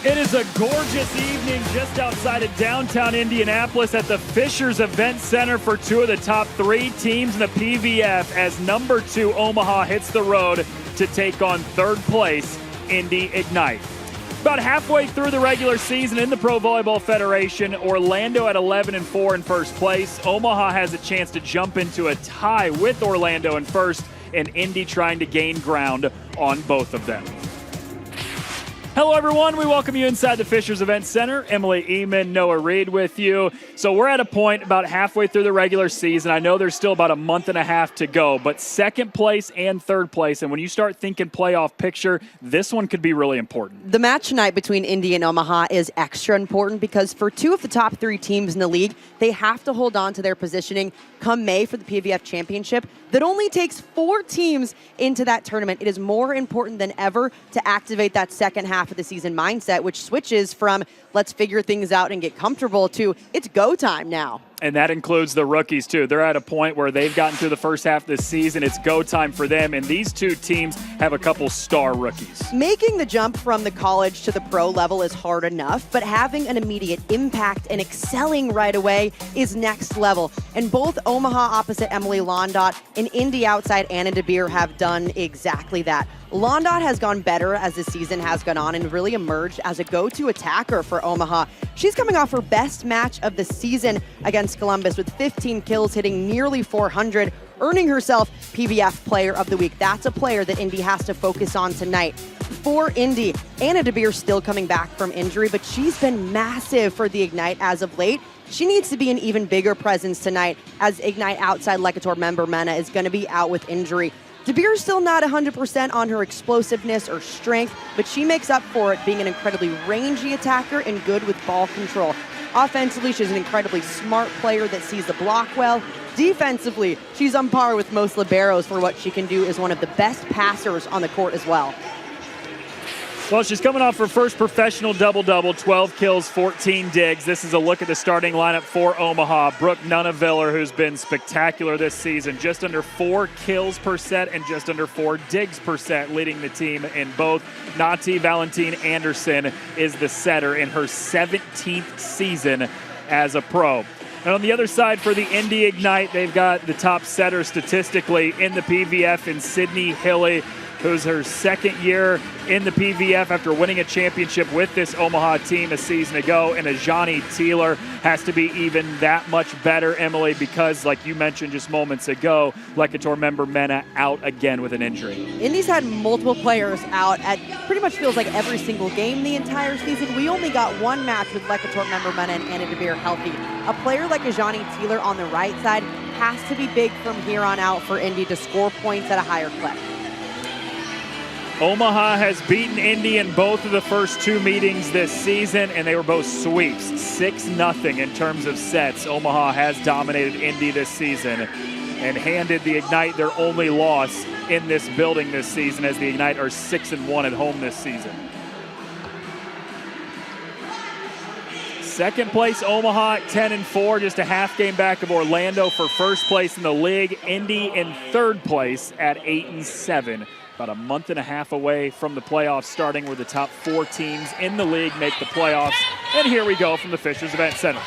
It is a gorgeous evening just outside of downtown Indianapolis at the Fishers Event Center for two of the top three teams in the PVF as number 2 Omaha hits the road to take on third place Indy Ignite. About halfway through the regular season in the Pro Volleyball Federation, Orlando at 11-4 in first place. Omaha has a chance to jump into a tie with Orlando in first, and Indy trying to gain ground on both of them. Hello, everyone. We welcome you inside the Fishers Event Center. Emily Eman, Noah Reed with you. So we're at a point about halfway through the regular season. I know there's still about a month and a half to go, but second place and third place, and when you start thinking playoff picture, this one could be really important. The match tonight between Indy and Omaha is extra important because for two of the top three teams in the league, they have to hold on to their positioning come May for the PVF Championship. That only takes 4 teams into that tournament. It is more important than ever to activate that second half of the season mindset, which switches from let's figure things out and get comfortable to it's go time now. And that includes the rookies, too. They're at a point where they've gotten through the first half of the season. It's go time for them, and these two teams have a couple star rookies. Making the jump from the college to the pro level is hard enough, but having an immediate impact and excelling right away is next level. And both Omaha opposite Emily Londot and Indy outside Anna DeBeer have done exactly that. Londot has gone better as the season has gone on and really emerged as a go-to attacker for Omaha. She's coming off her best match of the season against Columbus with 15 kills, hitting nearly 400, earning herself PVF Player of the Week. That's a player that Indy has to focus on tonight. For Indy, Anna DeBeer still coming back from injury, but she's been massive for the Ignite as of late. She needs to be an even bigger presence tonight as Ignite outside Lekator member Mena is going to be out with injury. DeBeer's still not 100% on her explosiveness or strength, but she makes up for it being an incredibly rangy attacker and good with ball control. Offensively, she's an incredibly smart player that sees the block well. Defensively, she's on par with most liberos for what she can do as one of the best passers on the court as well. Well, she's coming off her first professional double-double, 12 kills, 14 digs. This is a look at the starting lineup for Omaha. Brooke Nunneviller, who's been spectacular this season, just under 4 kills per set and just under 4 digs per set, leading the team in both. Nati Valentine Anderson is the setter in her 17th season as a pro. And on the other side for the Indy Ignite, they've got the top setter statistically in the PVF in Sydney Hilly, who's her second year in the PVF after winning a championship with this Omaha team a season ago. And Ajani Teeler has to be even that much better, Emily, because like you mentioned just moments ago, Lekator member Mena out again with an injury. Indy's had multiple players out at pretty much feels like every single game the entire season. We only got one match with Lekator member Mena and Anna DeBeer healthy. A player like Ajani Teeler on the right side has to be big from here on out for Indy to score points at a higher clip. Omaha has beaten Indy in both of the first 2 meetings this season, and they were both sweeps, 6-0 in terms of sets. Omaha has dominated Indy this season and handed the Ignite their only loss in this building this season, as the Ignite are 6-1 at home this season. Second place, Omaha at 10-4, just a half game back of Orlando for first place in the league. Indy in third place at 8-7. About a month and a half away from the playoffs starting, where the top 4 teams in the league make the playoffs. And here we go from the Fishers Event Center.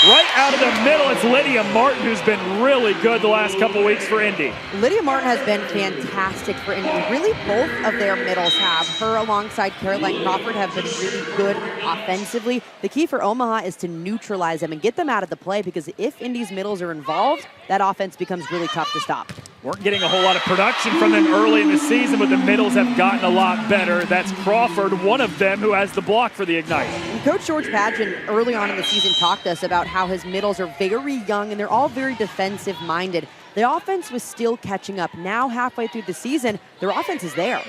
Right out of the middle, it's Lydia Martin, who's been really good the last couple weeks for Indy. Lydia Martin has been fantastic for Indy. Really, both of their middles have. Her alongside Caroline Crawford have been really good offensively. The key for Omaha is to neutralize them and get them out of the play, because if Indy's middles are involved, that offense becomes really tough to stop. Weren't getting a whole lot of production from them early in the season, but the middles have gotten a lot better. That's Crawford, one of them, who has the block for the Ignite. And Coach George Padgett early on in the season talked to us about how his middles are very young and they're all very defensive-minded. The offense was still catching up. Now, halfway through the season, their offense is there.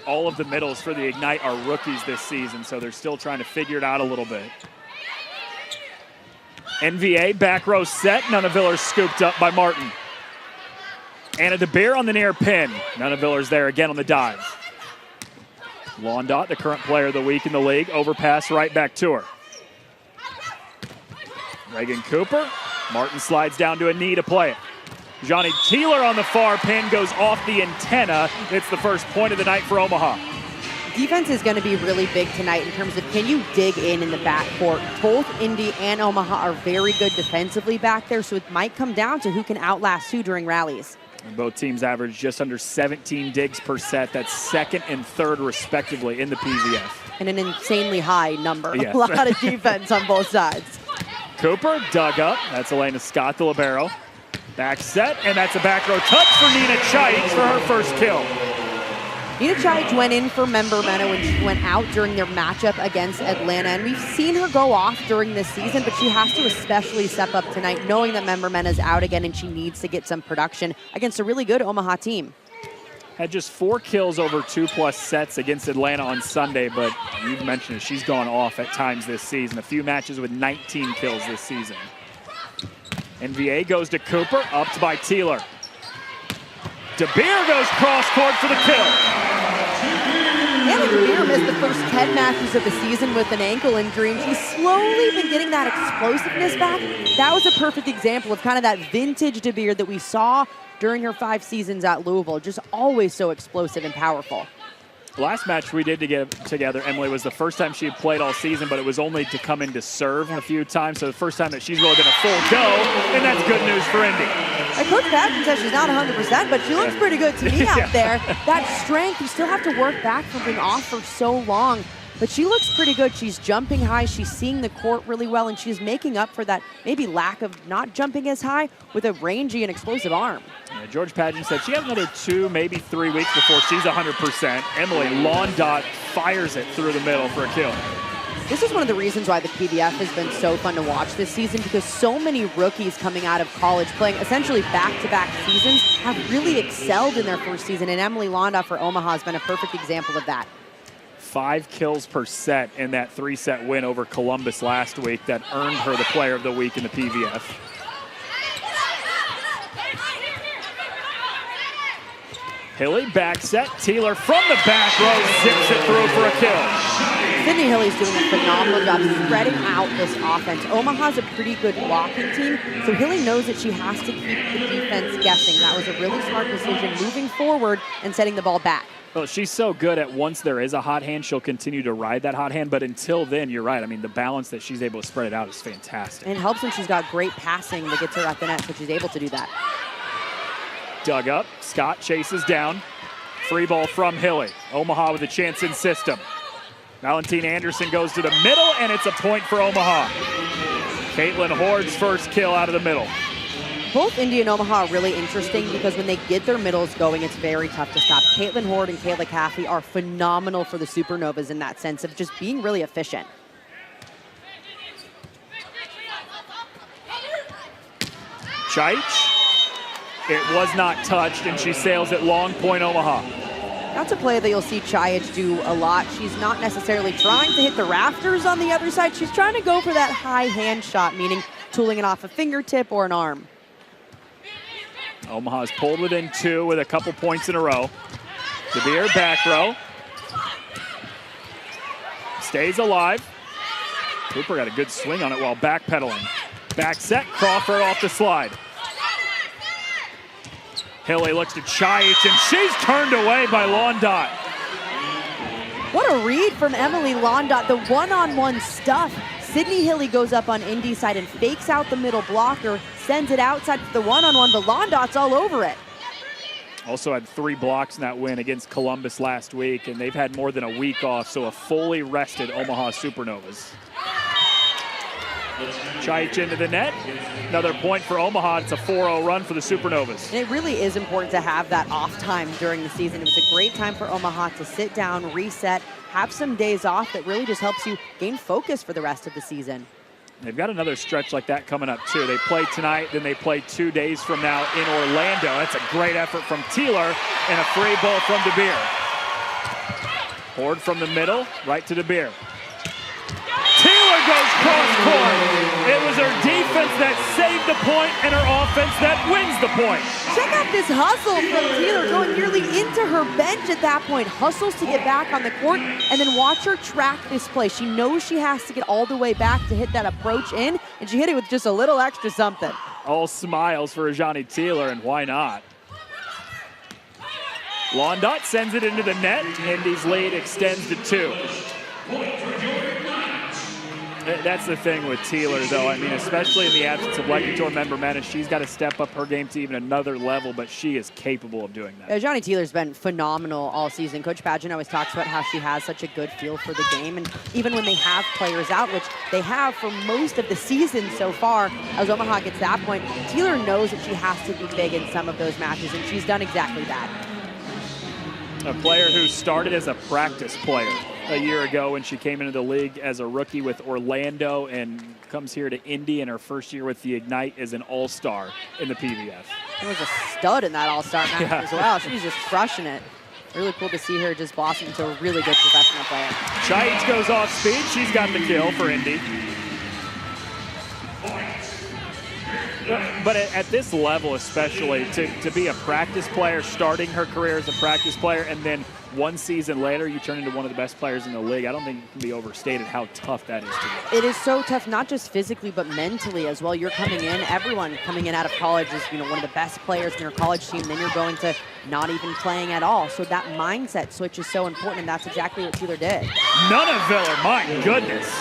All of the middles for the Ignite are rookies this season, so they're still trying to figure it out a little bit. NVA back row set. Nunneviller scooped up by Martin. Anna DeBeer on the near pin. Nunneviller's there again on the dive. Londot, the current player of the week in the league. Overpass right back to her. Reagan Cooper. Martin slides down to a knee to play it. Johnny Teeler on the far pin goes off the antenna. It's the first point of the night for Omaha. Defense is going to be really big tonight in terms of can you dig in the backcourt. Both Indy and Omaha are very good defensively back there, so it might come down to who can outlast who during rallies. And both teams average just under 17 digs per set. That's second and third, respectively, in the PVF. And an insanely high number. Yes. A lot of defense on both sides. Cooper dug up. That's Elena Scott, the libero. Back set, and that's a back row touch for Nina Chaich for her first kill. Nina Chaich went in for Member Mena when she went out during their matchup against Atlanta, and we've seen her go off during this season, but she has to especially step up tonight, knowing that Member Mena's out again and she needs to get some production against a really good Omaha team. Had just 4 kills over 2+ sets against Atlanta on Sunday, but you've mentioned it, she's gone off at times this season. A few matches with 19 kills this season. NVA goes to Cooper, upped by Teeler. DeBeer goes cross-court for the kill. Anna DeBeer missed the first 10 matches of the season with an ankle injury, and she's slowly been getting that explosiveness back. That was a perfect example of kind of that vintage DeBeer that we saw during her 5 seasons at Louisville. Just always so explosive and powerful. The last match we did together, Emily, was the first time she had played all season, but it was only to come in to serve a few times. So the first time that she's really been a full go, and that's good news for Indy. Coach Patton says she's not 100%, but she looks pretty good to me out there. That strength, you still have to work back from being off for so long. But she looks pretty good. She's jumping high. She's seeing the court really well, and she's making up for that maybe lack of not jumping as high with a rangy and explosive arm. Yeah, George Padgett said she has another 2, maybe 3 weeks before she's 100%. Emily Londot fires it through the middle for a kill. This is one of the reasons why the PVF has been so fun to watch this season, because so many rookies coming out of college playing essentially back-to-back seasons have really excelled in their first season, and Emily Londot for Omaha has been a perfect example of that. 5 kills per set in that 3-set win over Columbus last week that earned her the Player of the Week in the PVF. Hilly back set. Teeler from the back row zips it through for a kill. Sydney Hilly's doing a phenomenal job spreading out this offense. Omaha's a pretty good blocking team, so Hilly knows that she has to keep the defense guessing. That was a really smart decision, moving forward and setting the ball back. Well, she's so good at once there is a hot hand, she'll continue to ride that hot hand. But until then, you're right. I mean, the balance that she's able to spread it out is fantastic. And it helps when she's got great passing that gets her at the net, so she's able to do that. Dug up. Scott chases down. Free ball from Hilly. Omaha with a chance in system. Valentine Anderson goes to the middle, and it's a point for Omaha. Caitlin Hord's first kill out of the middle. Both Indy and Omaha are really interesting because when they get their middles going, it's very tough to stop. Caitlin Hord and Kayla Caffey are phenomenal for the Supernovas in that sense of just being really efficient. Chaich. It was not touched, and she sails it long point Omaha. That's a play that you'll see Chaich do a lot. She's not necessarily trying to hit the rafters on the other side. She's trying to go for that high hand shot, meaning tooling it off a fingertip or an arm. Omaha's pulled within 2 with a couple points in a row. DeBeer back row. Stays alive. Cooper got a good swing on it while backpedaling. Back set, Crawford off the slide. Hilly looks to Chaich, and she's turned away by Londot. What a read from Emily Londot, the one-on-one stuff. Sydney Hilly goes up on Indy's side and fakes out the middle blocker, sends it outside for the one-on-one, but Londot's all over it. Also had 3 blocks in that win against Columbus last week, and they've had more than a week off, so a fully rested Omaha Supernovas. Chaich into the net. Another point for Omaha. It's a 4-0 run for the Supernovas. And it really is important to have that off time during the season. It was a great time for Omaha to sit down, reset, have some days off that really just helps you gain focus for the rest of the season. They've got another stretch like that coming up too. They play tonight, then they play 2 days from now in Orlando. That's a great effort from Teeler and a free ball from DeBeer. Hord from the middle, right to DeBeer. Teeler goes cross-court. It was her defense that saved the point and her offense that wins the point. Check out this hustle from Teeler going nearly into her bench at that point. Hustles to get back on the court, and then watch her track this play. She knows she has to get all the way back to hit that approach in, and she hit it with just a little extra something. All smiles for Ajani Teeler, and why not? Londot sends it into the net. Indy's lead extends to 2. That's the thing with Teeler, though. I mean, especially in the absence of Legator member Menace, she's got to step up her game to even another level, but she is capable of doing that. Johnny Teeler's been phenomenal all season. Coach Pageant always talks about how she has such a good feel for the game, and even when they have players out, which they have for most of the season so far, as Omaha gets to that point, Teeler knows that she has to be big in some of those matches, and she's done exactly that. A player who started as a practice player a year ago when she came into the league as a rookie with Orlando and comes here to Indy in her first year with the Ignite as an all-star in the PVF. She was a stud in that all-star match as well. She's just crushing it. Really cool to see her just blossom into a really good professional player. Chaich goes off speed. She's got the kill for Indy. But at this level especially, to be a practice player, starting her career as a practice player, and then one season later you turn into one of the best players in the league, I don't think it can be overstated how tough that is to do. It is so tough, not just physically, but mentally as well. You're coming in, everyone coming in out of college is one of the best players in your college team, then you're going to not even playing at all. So that mindset switch is so important, and that's exactly what Teeler did. Nunneviller, my goodness.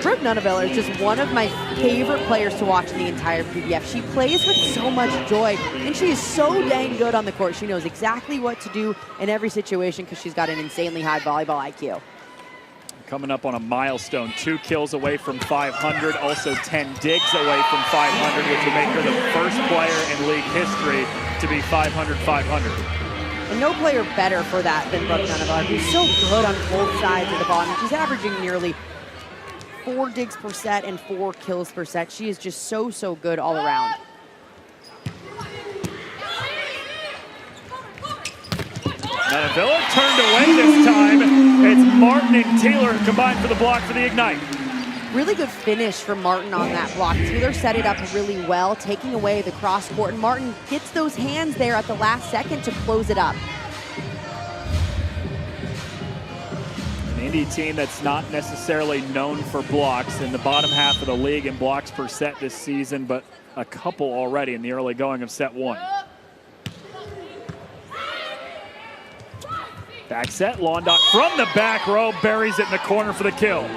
Brooke Nunneviller is just one of my favorite players to watch in the entire PVF. She plays with so much joy, and she is so dang good on the court. She knows exactly what to do in every situation because she's got an insanely high volleyball IQ. Coming up on a milestone, 2 kills away from 500, also 10 digs away from 500, which will make her the first player in league history to be 500-500. And no player better for that than Brooke Nunneviller, who's so good on both sides of the ball. I mean, she's averaging nearly 4 digs per set and 4 kills per set. She is just so good all around. Nunneviller turned away this time. It's Martin and Taylor who combined for the block for the Ignite. Really good finish from Martin on that block. Taylor set it up really well, taking away the cross court, and Martin gets those hands there at the last second to close it up. Indy team that's not necessarily known for blocks in the bottom half of the league in blocks per set this season, but a couple already in the early going of set 1. Back set, Londot from the back row, buries it in the corner for the kill.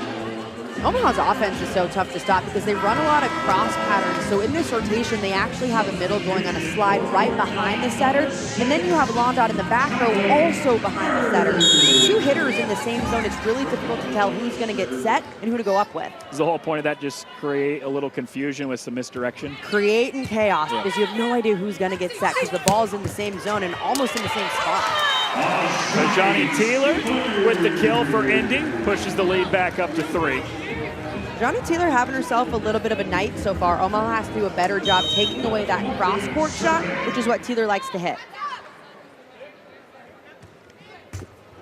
Omaha's offense is so tough to stop because they run a lot of cross patterns. So in this rotation, they actually have a middle going on a slide right behind the setter. And then you have Londot in the back row also behind the setter. 2 hitters in the same zone. It's really difficult to tell who's going to get set and who to go up with. Is the whole point of that just create a little confusion with some misdirection? Creating chaos because you have no idea who's going to get set because the ball's in the same zone and almost in the same spot. So Johnny Teeler with the kill for Indy pushes the lead back up to 3. Johnny Teeler having herself a little bit of a night so far. Omaha has to do a better job taking away that cross-court shot, which is what Teeler likes to hit.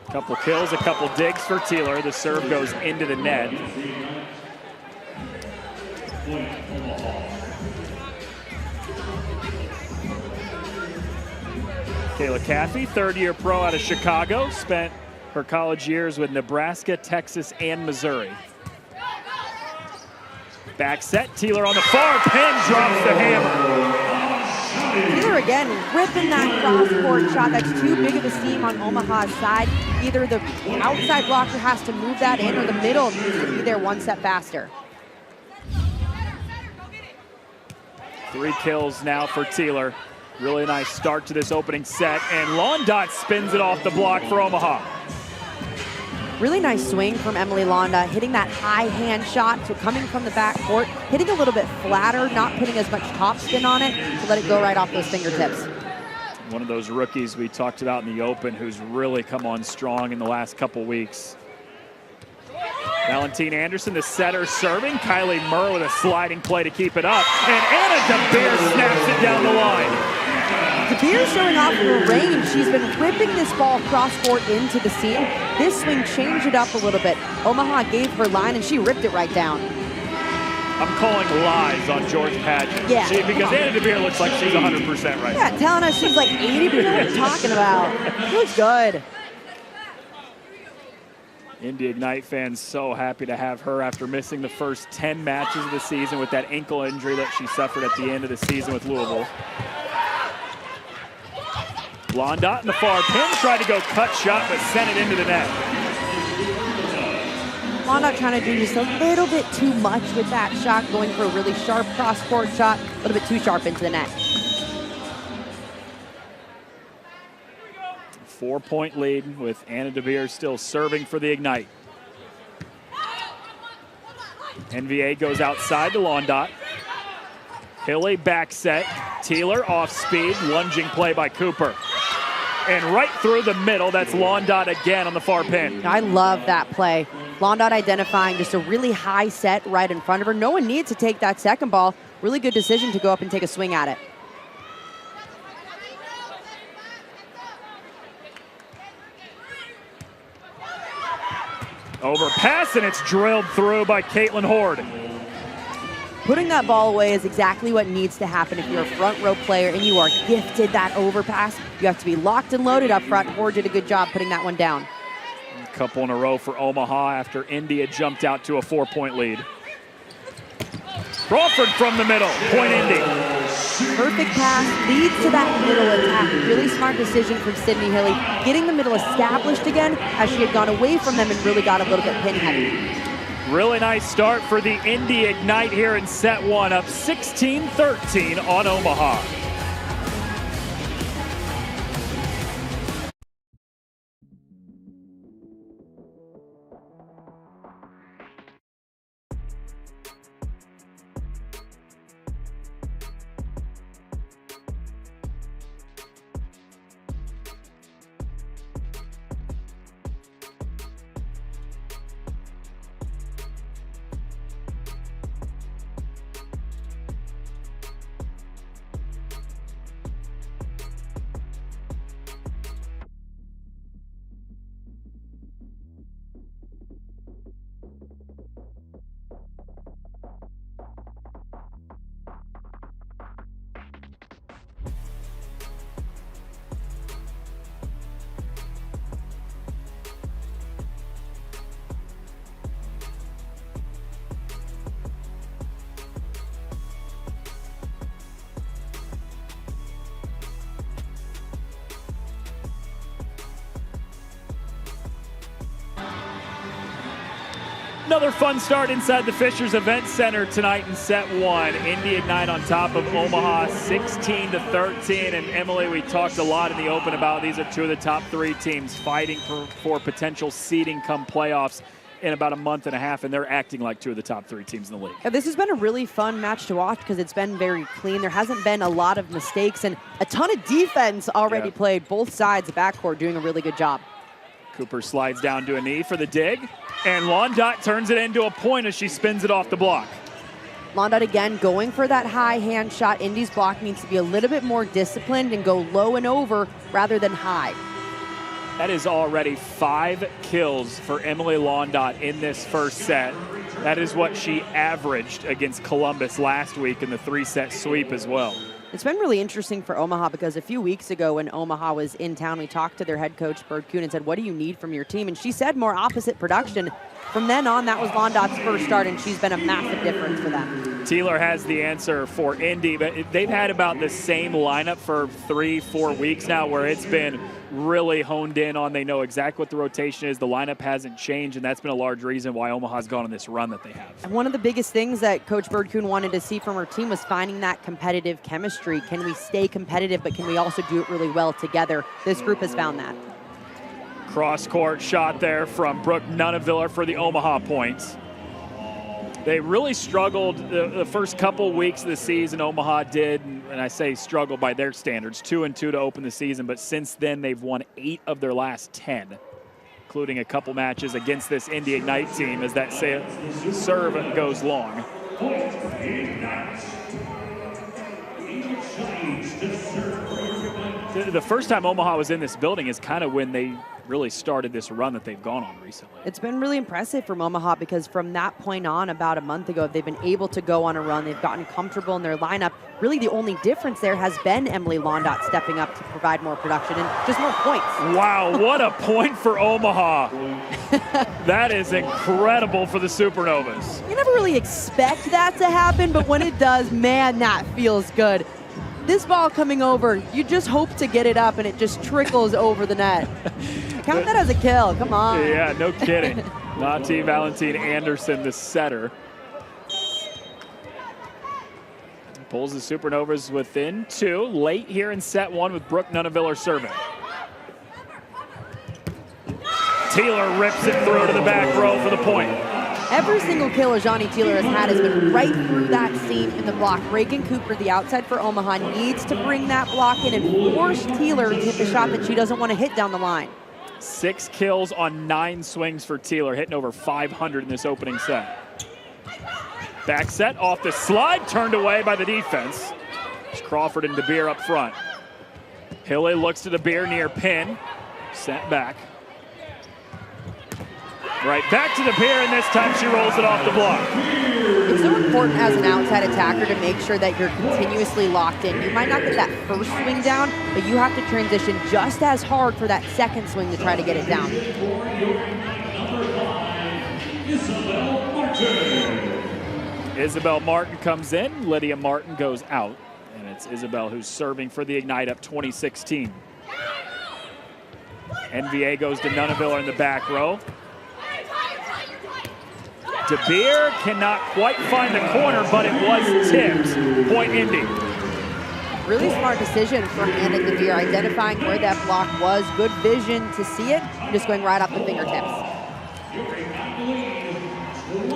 A couple kills, a couple digs for Teeler. The serve goes into the net. Kayla Caffey, third-year pro out of Chicago, spent her college years with Nebraska, Texas, and Missouri. Back set, Teeler on the far pin, drops the hammer. Teeler again ripping that cross-court shot. That's too big of a seam on Omaha's side. Either the outside blocker has to move that in or the middle needs to be there one step faster. 3 kills now for Teeler. Really nice start to this opening set, and Londot spins it off the block for Omaha. Really nice swing from Emily Londot, hitting that high hand shot, so coming from the back court, hitting a little bit flatter, not putting as much top spin on it to let it go right off those fingertips. One of those rookies we talked about in the Open who's really come on strong in the last couple weeks. Valentine Anderson, the setter, serving. Kylie Murr with a sliding play to keep it up. And Anna DeBeer snaps it down the line. DeBeer showing off her range. She's been whipping this ball cross-court into the seam. This swing changed it up a little bit. Omaha gave her line, and she ripped it right down. I'm calling lies on George Pageant. Yeah. Because Anna DeBeer looks like she's 100% right. Yeah, telling us she's like 80%. What are you talking about? She looks good. Indy Ignite fans so happy to have her after missing the first 10 matches of the season with that ankle injury that she suffered at the end of the season with Louisville. Londot in the far pin, tried to go cut shot, but sent it into the net. Londot trying to do just a little bit too much with that shot, going for a really sharp cross-court shot, a little bit too sharp into the net. 4-point lead with Anna DeBeer still serving for the Ignite. NVA goes outside to Londot. Hilly back set. Teeler off speed. Lunging play by Cooper. And right through the middle, that's Londot again on the far pin. I love that play. Londot identifying just a really high set right in front of her. No one needs to take that second ball. Really good decision to go up and take a swing at it. Overpass, and it's drilled through by Caitlin Horde. Putting that ball away is exactly what needs to happen if you're a front row player and you are gifted that overpass. You have to be locked and loaded up front. Horde did a good job putting that one down. A couple in a row for Omaha after Indy jumped out to a 4-point lead. Crawford from the middle, point Indy. Perfect pass, leads to that middle attack. Really smart decision from Sydney Hilly, getting the middle established again as she had gone away from them and really got a little bit pin heavy. Really nice start for the Indy Ignite here in set one, up 16-13 on Omaha. Another fun start inside the Fishers Event Center tonight in set one. Indy Ignite on top of Omaha, 16-13. And Emily, we talked a lot in the open about these are two of the top three teams fighting for potential seeding come playoffs in about a month and a half, and they're acting like two of the top three teams in the league. Yeah, this has been a really fun match to watch because it's been very clean. There hasn't been a lot of mistakes and a ton of defense already played. Both sides, the backcourt doing a really good job. Cooper slides down to a knee for the dig, and Londot turns it into a point as she spins it off the block. Londot again going for that high hand shot. Indy's block needs to be a little bit more disciplined and go low and over rather than high. That is already 5 kills for Emily Londot in this first set. That is what she averaged against Columbus last week in the 3-set sweep as well. It's been really interesting for Omaha because a few weeks ago when Omaha was in town, we talked to their head coach, Bird Kuhn, and said, what do you need from your team? And she said more opposite production. From then on, that was Londot's first start, and she's been a massive difference for them. Teeler has the answer for Indy, but they've had about the same lineup for 3-4 weeks now where it's been really honed in on. They know exactly what the rotation is. The lineup hasn't changed, and that's been a large reason why Omaha's gone on this run that they have. And one of the biggest things that Coach Bird Kuhn wanted to see from her team was finding that competitive chemistry. Can we stay competitive, but can we also do it really well together? This group has found that. Cross-court shot there from Brooke Nunaviller for the Omaha points. They really struggled the first couple weeks of the season. Omaha did, and I say struggle by their standards, 2-2 to open the season, but since then they've won 8 of their last 10, including a couple matches against this Indy Ignite team as that serve goes long. The first time Omaha was in this building is kind of when they really started this run that they've gone on recently. It's been really impressive from Omaha because from that point on, about a month ago, they've been able to go on a run. They've gotten comfortable in their lineup. Really the only difference there has been Emily Londot stepping up to provide more production and just more points. Wow, what a point for Omaha. That is incredible for the Supernovas. You never really expect that to happen, but when it does, man, that feels good. This ball coming over, you just hope to get it up and it just trickles over the net. Count that as a kill, come on. Yeah, no kidding. Nati Valentin Anderson, the setter. Pulls the Supernovas within 2, late here in set 1 with Brooke Nunaviller serving. Teeler rips it through to the back row for the point. Every single kill Johnny Teeler has had has been right through that seam in the block. Reagan Cooper, the outside for Omaha, needs to bring that block in and force Teeler to hit the shot that she doesn't want to hit down the line. 6 kills on 9 swings for Teeler, hitting over 500 in this opening set. Back set off the slide, turned away by the defense. It's Crawford and DeBeer up front. Hille looks to DeBeer near pin, sent back. Right back to DeBeer, and this time she rolls it off the block. It's so important as an outside attacker to make sure that you're continuously locked in. You might not get that first swing down, but you have to transition just as hard for that second swing to try to get it down. Isabel Martin comes in, Lydia Martin goes out, and it's Isabel who's serving for the Ignite up 2016. NVA goes to Nunaviller in the back row. DeBeer cannot quite find the corner, but it was tipped. Point Indy. Really smart decision from Anna DeBeer, identifying where that block was. Good vision to see it, just going right off the fingertips.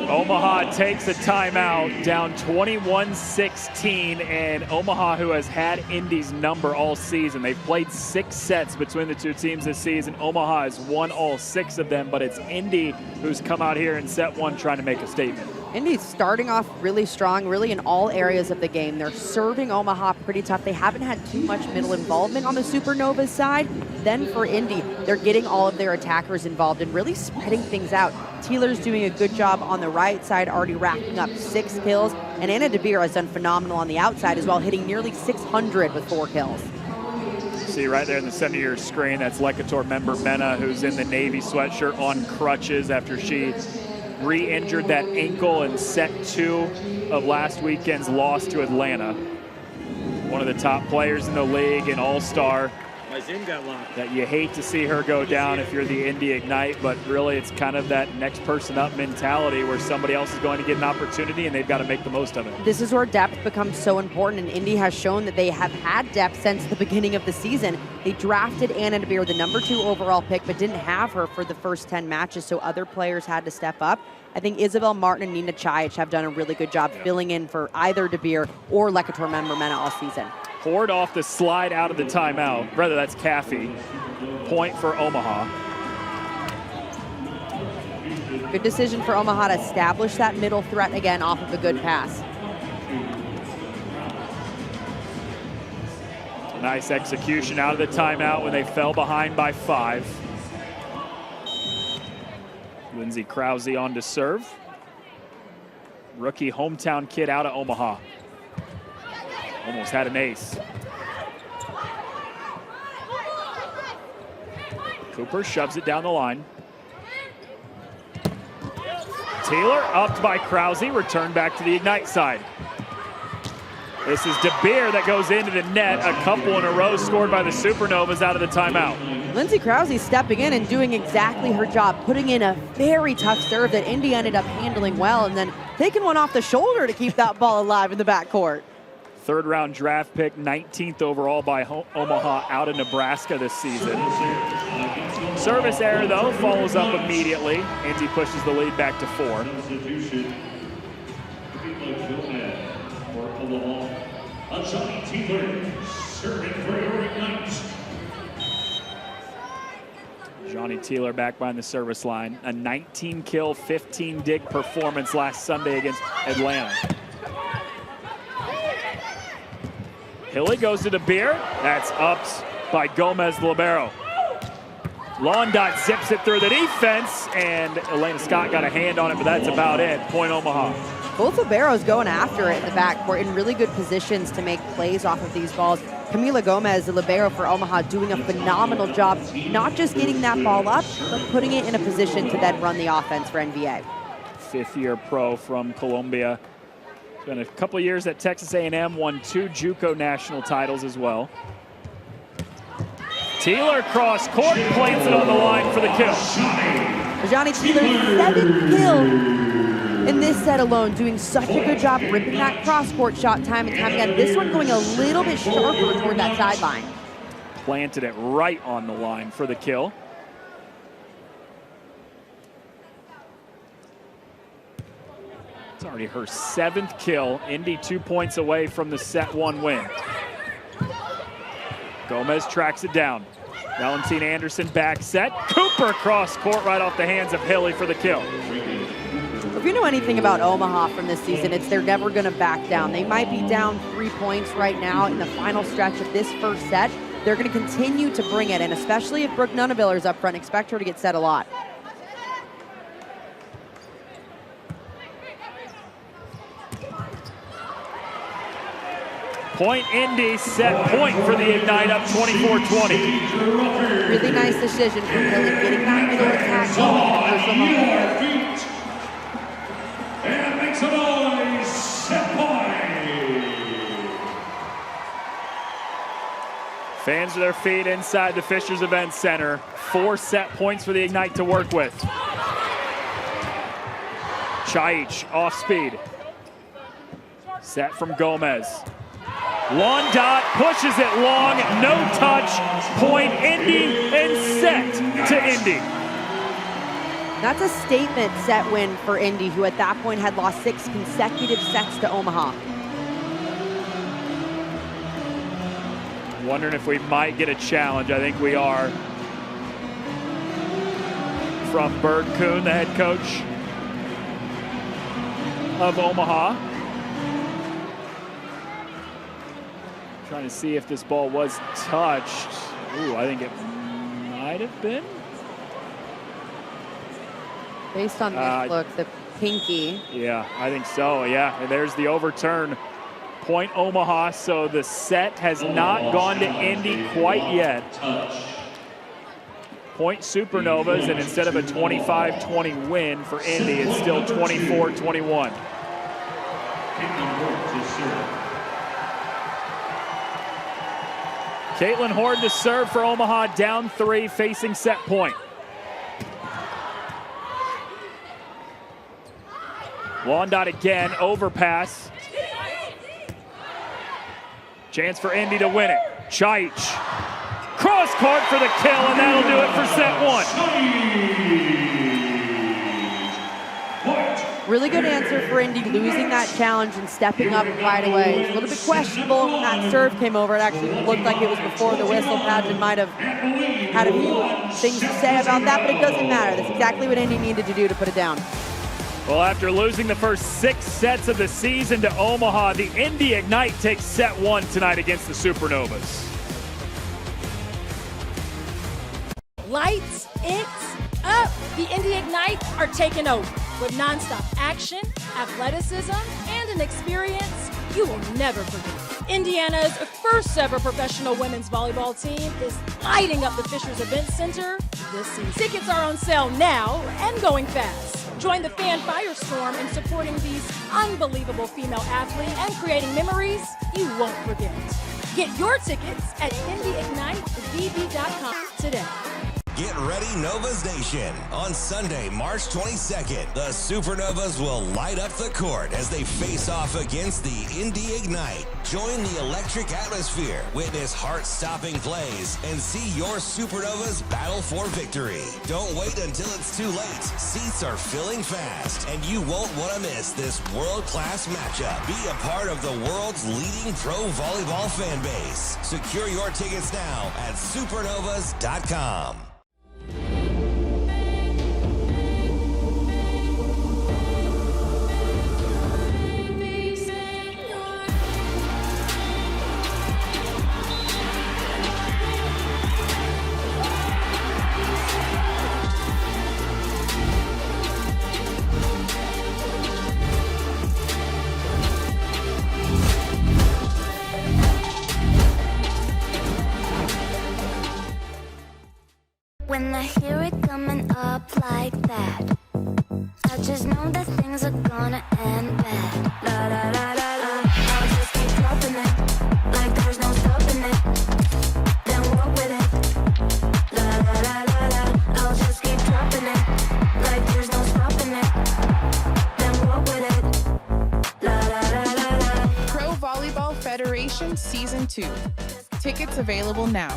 Omaha takes a timeout, down 21-16, and Omaha, who has had Indy's number all season. They've played 6 sets between the two teams this season. Omaha has won all 6 of them, but it's Indy who's come out here in set 1 trying to make a statement. Indy's starting off really strong, really in all areas of the game. They're serving Omaha pretty tough. They haven't had too much middle involvement on the Supernovas side. Then for Indy, they're getting all of their attackers involved and really spreading things out. Teeler's doing a good job on the right side, already racking up 6 kills. And Anna DeBeer has done phenomenal on the outside as well, hitting nearly 600 with 4 kills. See right there in the center of your screen, that's Lekator member Mena, who's in the Navy sweatshirt on crutches after she re-injured that ankle in set 2 of last weekend's loss to Atlanta. One of the top players in the league, an all-star. That you hate to see her go down if you're the Indy Ignite, but really it's kind of that next person up mentality where somebody else is going to get an opportunity and they've got to make the most of it. This is where depth becomes so important, and Indy has shown that they have had depth since the beginning of the season. They drafted Anna DeBeer, the number 2 overall pick, but didn't have her for the first 10 matches, so other players had to step up. I think Isabel Martin and Nina Chajic have done a really good job filling in for either DeBeer or Lekator member Mena all season. Poured off the slide out of the timeout. Rather, that's Caffey. Point for Omaha. Good decision for Omaha to establish that middle threat again off of a good pass. Nice execution out of the timeout when they fell behind by 5. Lindsay Krause on to serve. Rookie hometown kid out of Omaha. Almost had an ace. Cooper shoves it down the line. Taylor upped by Krause, returned back to the Ignite side. This is DeBeer that goes into the net. A couple in a row scored by the Supernovas out of the timeout. Lindsay Krause stepping in and doing exactly her job, putting in a very tough serve that Indy ended up handling well, and then taking one off the shoulder to keep that ball alive in the backcourt. 3rd round draft pick, 19th overall by Omaha out of Nebraska this season. Service error though, follows up immediately. Indy pushes the lead back to 4. Johnny Teeler serving for your Ignite. Johnny Teeler back behind the service line. A 19-kill, 15-dig performance last Sunday against Atlanta. Hille goes to DeBeer. That's upped by Gomez Libero. Londot zips it through the defense, and Elena Scott got a hand on it, but that's about it. Point Omaha. Both Liberos going after it in the backcourt in really good positions to make plays off of these balls. Camila Gomez, the libero for Omaha, doing a phenomenal job, not just getting that ball up, but putting it in a position to then run the offense for NVA. 5th-year pro from Colombia. Spent a couple years at Texas A&M, won 2 JUCO national titles as well. Teeler cross court, plants it on the line for the kill. Johnny Teeler, 7 kills in this set alone, doing such a good job ripping that cross-court shot time and time again. This one going a little bit sharper toward that sideline. Planted it right on the line for the kill. It's already her 7th kill. Indy 2 points away from the set 1 win. Gomez tracks it down. Valentine Anderson back set. Cooper cross court right off the hands of Hilly for the kill. If you know anything about Omaha from this season, it's they're never going to back down. They might be down 3 points right now in the final stretch of this first set. They're going to continue to bring it, and especially if Brooke Nunneviller's up front, expect her to get set a lot. Point Indy, set point for the Ignite, up 24-20. Really nice decision from Hilly, getting that middle attack going in the first moment. And makes a noise, set point. Fans with their feet inside the Fishers Event Center. 4 set points for the Ignite to work with. Chaich off speed. Set from Gomez. Long dot, pushes it long, no touch, point Indy, and set to Indy. That's a statement set win for Indy, who at that point had lost 6 consecutive sets to Omaha. Wondering if we might get a challenge. I think we are. From Bird Kuhn, the head coach of Omaha. Trying to see if this ball was touched. Ooh, I think it might have been. Based on this look, the pinky. Yeah, I think so, yeah. And there's the overturn. Point Omaha, so the set has not gone to Indy quite yet. Point Supernovas, and instead of a 25-20 win for Indy, it's still 24-21. Caitlin Horde to serve for Omaha, down 3, facing set point. Long dot again, overpass. Chance for Indy to win it. Chaich. Cross court for the kill, and that'll do it for set 1. Really good answer for Indy, losing that challenge and stepping up right away. It's a little bit questionable when that serve came over. It actually looked like it was before the whistle. Padgett might have had a few things to say about that, but it doesn't matter. That's exactly what Indy needed to do to put it down. Well, after losing the first 6 sets of the season to Omaha, the Indy Ignite takes set 1 tonight against the Supernovas. Lights it up. The Indy Ignite are taking over with nonstop action, athleticism, and an experience you will never forget. Indiana's first ever professional women's volleyball team is lighting up the Fishers Event Center this season. Tickets are on sale now and going fast. Join the fan firestorm in supporting these unbelievable female athletes and creating memories you won't forget. Get your tickets at indyignitevb.com today. Get ready, Novas Nation. On Sunday, March 22nd, the Supernovas will light up the court as they face off against the Indy Ignite. Join the electric atmosphere, witness heart-stopping plays, and see your Supernovas battle for victory. Don't wait until it's too late. Seats are filling fast, and you won't want to miss this world-class matchup. Be a part of the world's leading pro volleyball fan base. Secure your tickets now at supernovas.com. When I hear it coming up like that, I just know that things are gonna end bad. La la la la. Federation Season 2. Tickets available now.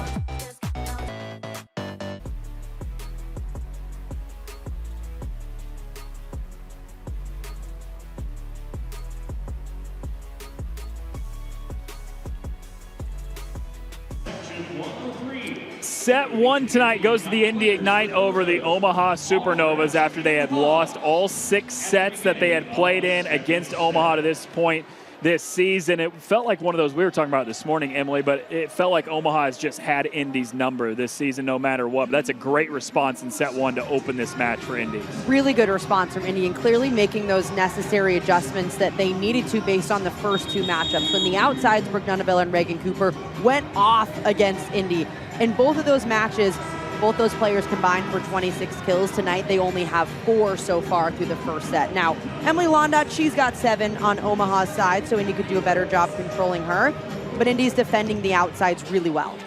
Set one tonight goes to the Indy Ignite over the Omaha Supernovas after they had lost all 6 sets that they had played in against Omaha to this point this season. It felt like one of those, we were talking about this morning, Emily, but it felt like Omaha has just had Indy's number this season no matter what. But that's a great response in set one to open this match for Indy. Really good response from Indy and clearly making those necessary adjustments that they needed to based on the first 2 matchups. When the outsides, Brooke Nunaville and Reagan Cooper, went off against Indy. In both of those matches, both those players combined for 26 kills. Tonight, they only have 4 so far through the first set. Now, Emily Londat, she's got 7 on Omaha's side, so Indy could do a better job controlling her. But Indy's defending the outsides really well.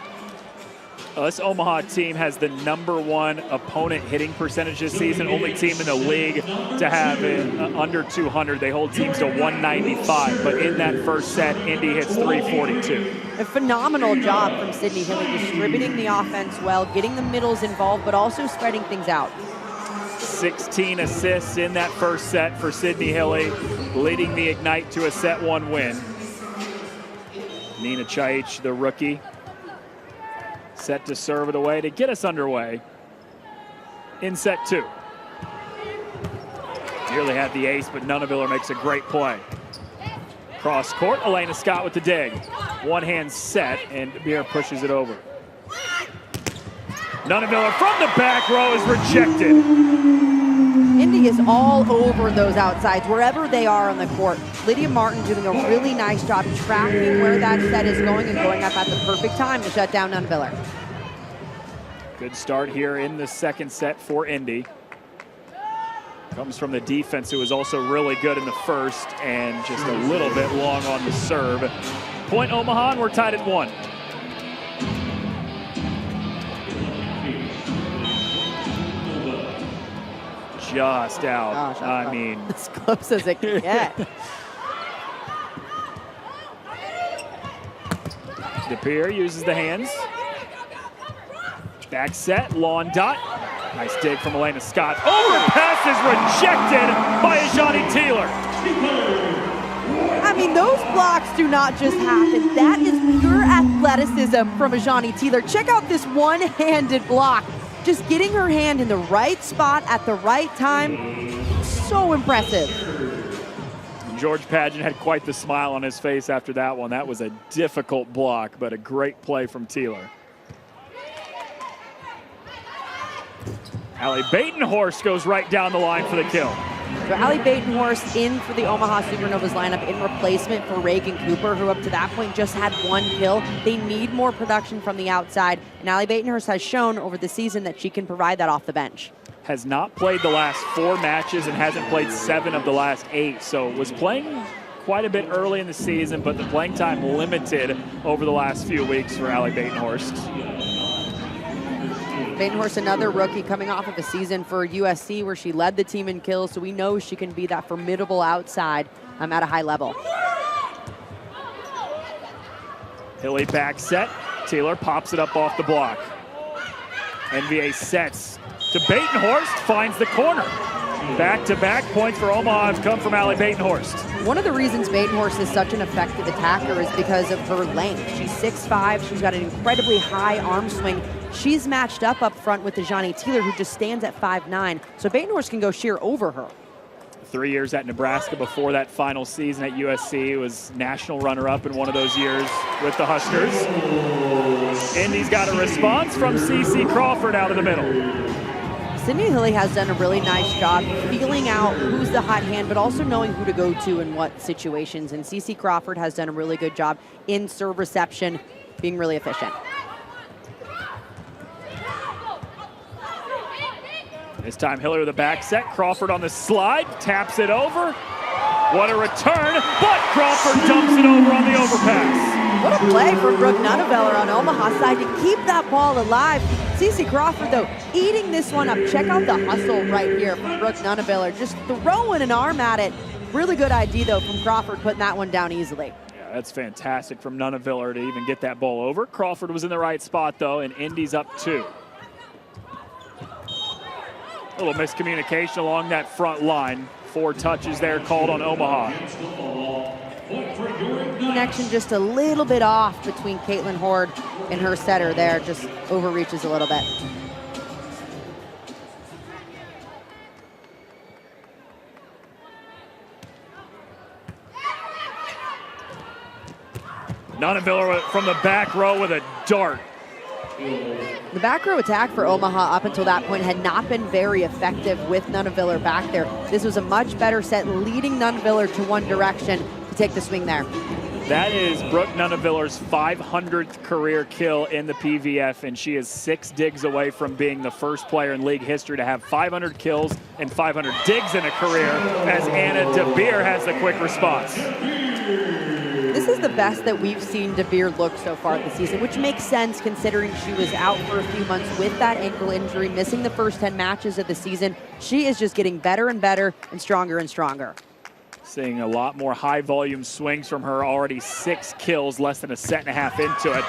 This Omaha team has the #1 opponent hitting percentage this season, only team in the league to have it under 200. They hold teams to 195, but in that first set, Indy hits 342. A phenomenal job from Sydney Hilly, distributing the offense well, getting the middles involved, but also spreading things out. 16 assists in that first set for Sydney Hilly, leading the Ignite to a set 1 win. Nina Chaich, the rookie, set to serve it away to get us underway in set 2. Nearly had the ace, but Nunaviller makes a great play. Cross court, Elena Scott with the dig. One hand set, and Beer pushes it over. Nunaviller from the back row is rejected. Indy is all over those outsides, wherever they are on the court. Lydia Martin doing a really nice job tracking where that set is going and going up at the perfect time to shut down Nunaviller. Good start here in the second set for Indy. Comes from the defense, who was also really good in the first and just a little bit long on the serve. Point Omaha, and we're tied at 1. Just out. Gosh, I mean, as close as it can get. DePere uses the hands. Back set, Londat. Nice dig from Elena Scott. Overpass is rejected by Ajani Taylor. I mean, those blocks do not just happen. That is pure athleticism from Ajani Taylor. Check out this one-handed block. Just getting her hand in the right spot at the right time. So impressive. George Pageant had quite the smile on his face after that one. That was a difficult block, but a great play from Taylor. Allie Batenhorst goes right down the line for the kill. So Allie Batenhorst in for the Omaha Supernovas lineup in replacement for Reagan Cooper, who up to that point just had 1 kill. They need more production from the outside, and Allie Batenhorst has shown over the season that she can provide that off the bench. Has not played the last 4 matches and hasn't played 7 of the last 8, so was playing quite a bit early in the season, but the playing time limited over the last few weeks for Allie Batenhorst. Batenhorst, another rookie coming off of a season for USC where she led the team in kills, so we know she can be that formidable outside at a high level. Hilly back set. Taylor pops it up off the block. NBA sets to Batenhorst, finds the corner. Back-to-back points for Omaha have come from Allie Batenhorst. One of the reasons Batenhorst is such an effective attacker is because of her length. She's 6'5", she's got an incredibly high arm swing. She's matched up front with Ajani Taylor, who just stands at 5'9", so Batenhorst can go sheer over her. 3 years at Nebraska before that final season at USC, was national runner-up in one of those years with the Huskers. Indy's got a response from CeCe Crawford out of the middle. Sydney Hilly has done a really nice job feeling out who's the hot hand, but also knowing who to go to in what situations. And CeCe Crawford has done a really good job in serve reception, being really efficient. This time Hilly with a back set. Crawford on the slide, taps it over. What a return, but Crawford dumps it over on the overpass. What a play from Brooke Nunaviller on Omaha's side to keep that ball alive. CeCe Crawford, though, eating this one up. Check out the hustle right here from Brooke Nunaviller. Just throwing an arm at it. Really good ID, though, from Crawford, putting that one down easily. Yeah, That's fantastic from Nunaviller to even get that ball over. Crawford was in the right spot, though, and Indy's up 2. A little miscommunication along that front line. 4 touches there called on Omaha. Connection just a little bit off between Caitlin Horde and her setter there. Just overreaches a little bit. Nunaviller from the back row with a dart. The back row attack for Omaha up until that point had not been very effective with Nunaviller back there. This was a much better set, leading Nunaviller to one direction to take the swing there. That is Brooke Nunaviller's 500th career kill in the PVF, and she is 6 digs away from being the first player in league history to have 500 kills and 500 digs in a career, as Anna DeBeer has the quick response. This is the best that we've seen DeBeer look so far this season, which makes sense considering she was out for a few months with that ankle injury, missing the first 10 matches of the season. She is just getting better and better and stronger. Seeing a lot more high volume swings from her, already 6 kills, less than a set and a half into it.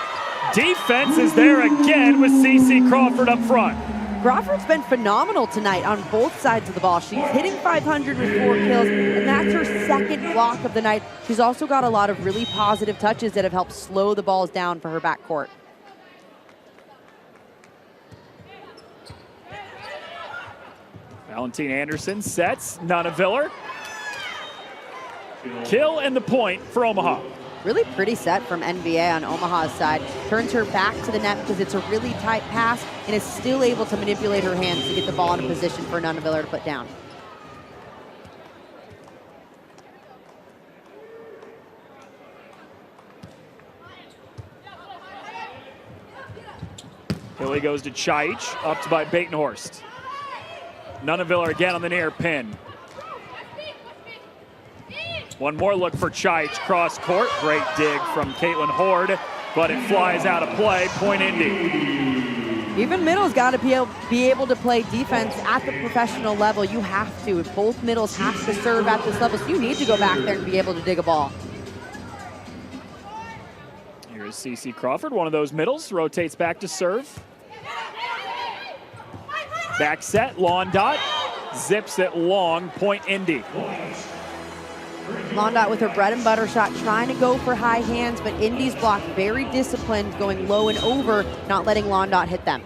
Defense is there again with CeCe Crawford up front. Crawford's been phenomenal tonight on both sides of the ball. She's hitting 500 with 4 kills, and that's her second block of the night. She's also got a lot of really positive touches that have helped slow the balls down for her backcourt. Valentine Anderson sets Nunaviller. Kill and the point for Omaha. Really pretty set from NBA on Omaha's side. Turns her back to the net because it's a really tight pass and is still able to manipulate her hands to get the ball in a position for Nunaviller to put down. Hilly goes to Chaich, upped by Batenhorst. Nunaviller again on the near pin. One more look for Chaich, cross court. Great dig from Caitlin Horde, but it flies out of play. Point Indy. Even middles got to be able to play defense at the professional level. You have to. Both middles have to serve at this level, so you need to go back there and be able to dig a ball. Here's CeCe Crawford, one of those middles, rotates back to serve. Back set, Londot, zips it long, point Indy. Londot with her bread and butter shot, trying to go for high hands, but Indy's block very disciplined, going low and over, not letting Londot hit them.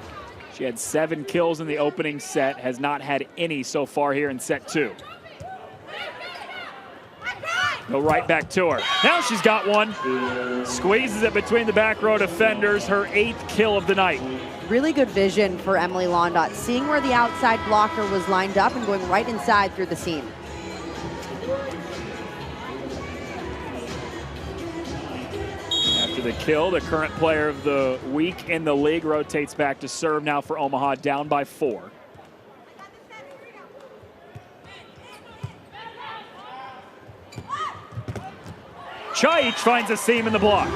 She had 7 kills in the opening set, has not had any so far here in set 2. Go right back to her. Now she's got one. Squeezes it between the back row defenders, her 8th kill of the night. Really good vision for Emily Londot, seeing where the outside blocker was lined up and going right inside through the seam. After the kill, the current player of the week in the league rotates back to serve now for Omaha, down by 4. Chaich finds a seam in the block.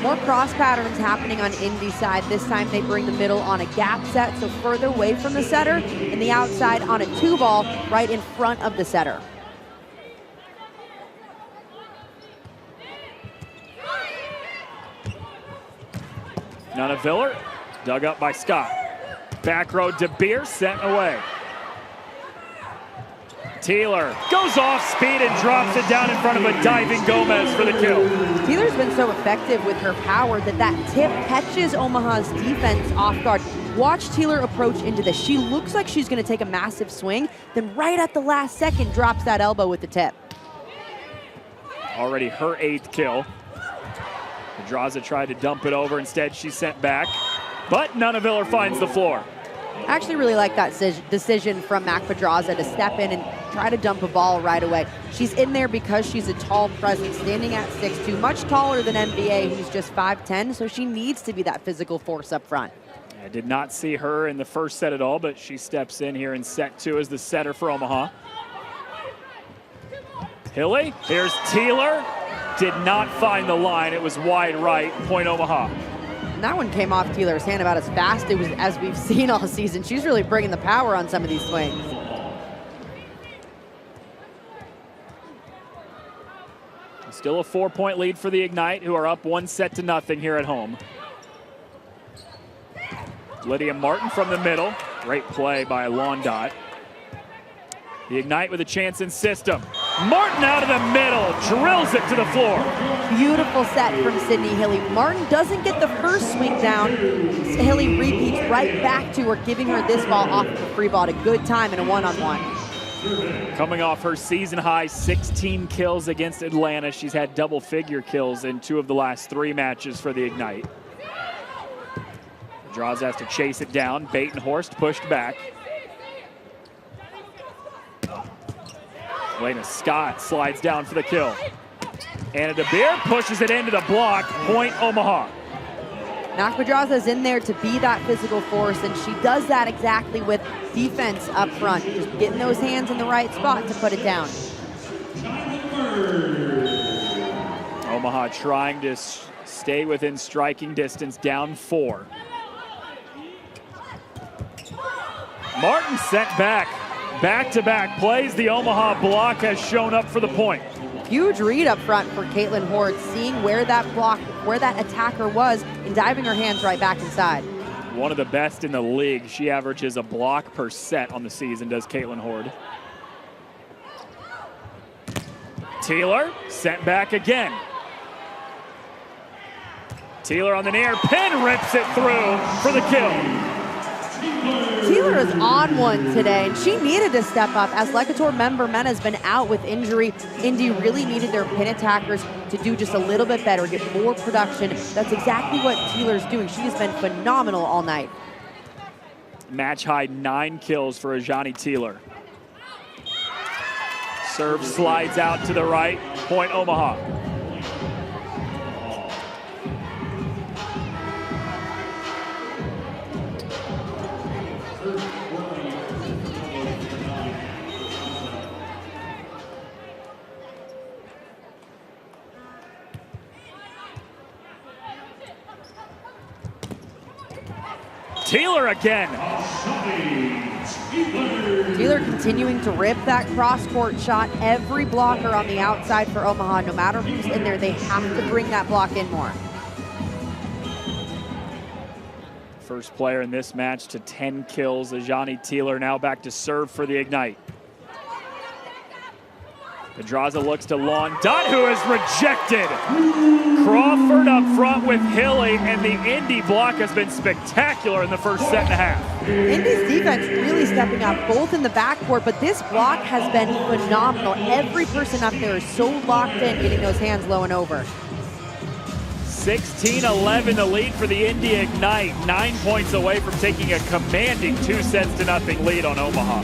More cross patterns happening on Indy's side. This time they bring the middle on a gap set, so further away from the setter, and the outside on a 2-ball right in front of the setter. Nunaviller, dug up by Scott. Back row, DeBeer sent away. Taylor goes off speed and drops it down in front of a diving Gomez for the kill. Taylor's been so effective with her power that tip catches Omaha's defense off guard. Watch Taylor approach into this. She looks like she's going to take a massive swing, then right at the last second drops that elbow with the tip. Already her 8th kill. Pedraza tried to dump it over. Instead, she sent back, but Nunaviller finds the floor. I actually really like that decision from Mac Pedraza to step in and try to dump a ball right away. She's in there because she's a tall presence, standing at 6'2", much taller than NBA, who's just 5'10", so she needs to be that physical force up front. I did not see her in the first set at all, but she steps in here in set 2 as the setter for Omaha. Hilly, here's Taylor. Did not find the line. It was wide right, point Omaha. And that one came off Taylor's hand about as fast as we've seen all season. She's really bringing the power on some of these swings. Still a 4-point lead for the Ignite, who are up 1-0 here at home. Lydia Martin from the middle. Great play by Londot. The Ignite with a chance in system. Martin out of the middle, drills it to the floor. Beautiful set from Sydney Hilly. Martin doesn't get the first swing down. Hilly repeats right back to her, giving her this ball off of a free ball at a good time in a one-on-one. Coming off her season high 16 kills against Atlanta. She's had double-figure kills in 2 of the last 3 matches for the Ignite. Draws has to chase it down. Batenhorst pushed back. Elena Scott slides down for the kill. Anna DeBeer pushes it into the block. Point Omaha. Nakmadraza's in there to be that physical force, and she does that exactly with defense up front. Just getting those hands in the right spot to put it down. Omaha trying to stay within striking distance, down 4. Martin sent back. Back-to-back plays. The Omaha block has shown up for the point. Huge read up front for Caitlin Horde, seeing where that block, where that attacker was, and diving her hands right back inside. One of the best in the league. She averages a block per set on the season, does Caitlin Horde. Taylor sent back again. Taylor on the near pin, rips it through for the kill. Taylor is on one today, and she needed to step up as Lecator member Men has been out with injury. Indy really needed their pin attackers to do just a little bit better, get more production. That's exactly what Taylor's doing. She has been phenomenal all night. Match high 9 kills for Ajani Taylor. Serve slides out to the right, point Omaha. Taylor again. Taylor continuing to rip that cross-court shot. Every blocker on the outside for Omaha, no matter who's in there, they have to bring that block in more. First player in this match to 10 kills. Ajani Taylor now back to serve for the Ignite. Pedraza looks to Londot, who is rejected. Crawford up front with Hilly, and the Indy block has been spectacular in the first set and a half. Indy's defense really stepping up, both in the backcourt, but this block has been phenomenal. Every person up there is so locked in, getting those hands low and over. 16-11 the lead for the Indy Ignite, 9 points away from taking a commanding 2-0 lead on Omaha.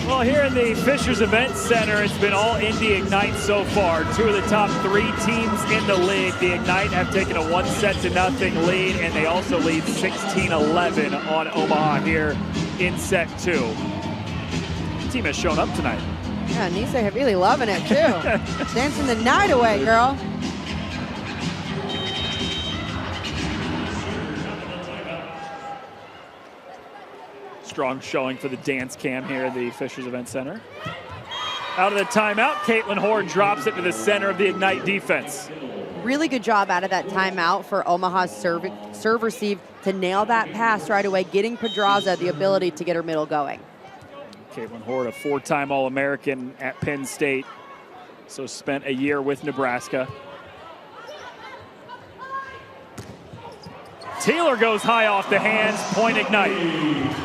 Well, here in the Fishers Event Center, it's been all Indy Ignite so far. 2 of the top 3 teams in the league. The Ignite have taken a 1-0 lead, and they also lead 16-11 on Omaha here in set 2. The team has shown up tonight. Yeah, Nisa really loving it too. Dancing the night away, girl. Strong showing for the dance cam here at the Fishers Event Center. Out of the timeout, Caitlin Horde drops it to the center of the Ignite defense. Really good job out of that timeout for Omaha's serve receive to nail that pass right away, getting Pedraza the ability to get her middle going. Caitlin Hort, a 4-time All-American at Penn State, so spent a year with Nebraska. Taylor goes high off the hands, point Ignite.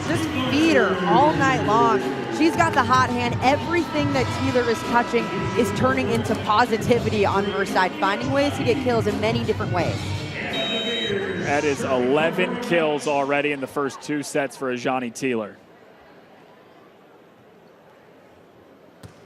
Just feed her all night long. She's got the hot hand. Everything that Taylor is touching is turning into positivity on her side, finding ways to get kills in many different ways. That is 11 kills already in the first 2 sets for Ajani Taylor.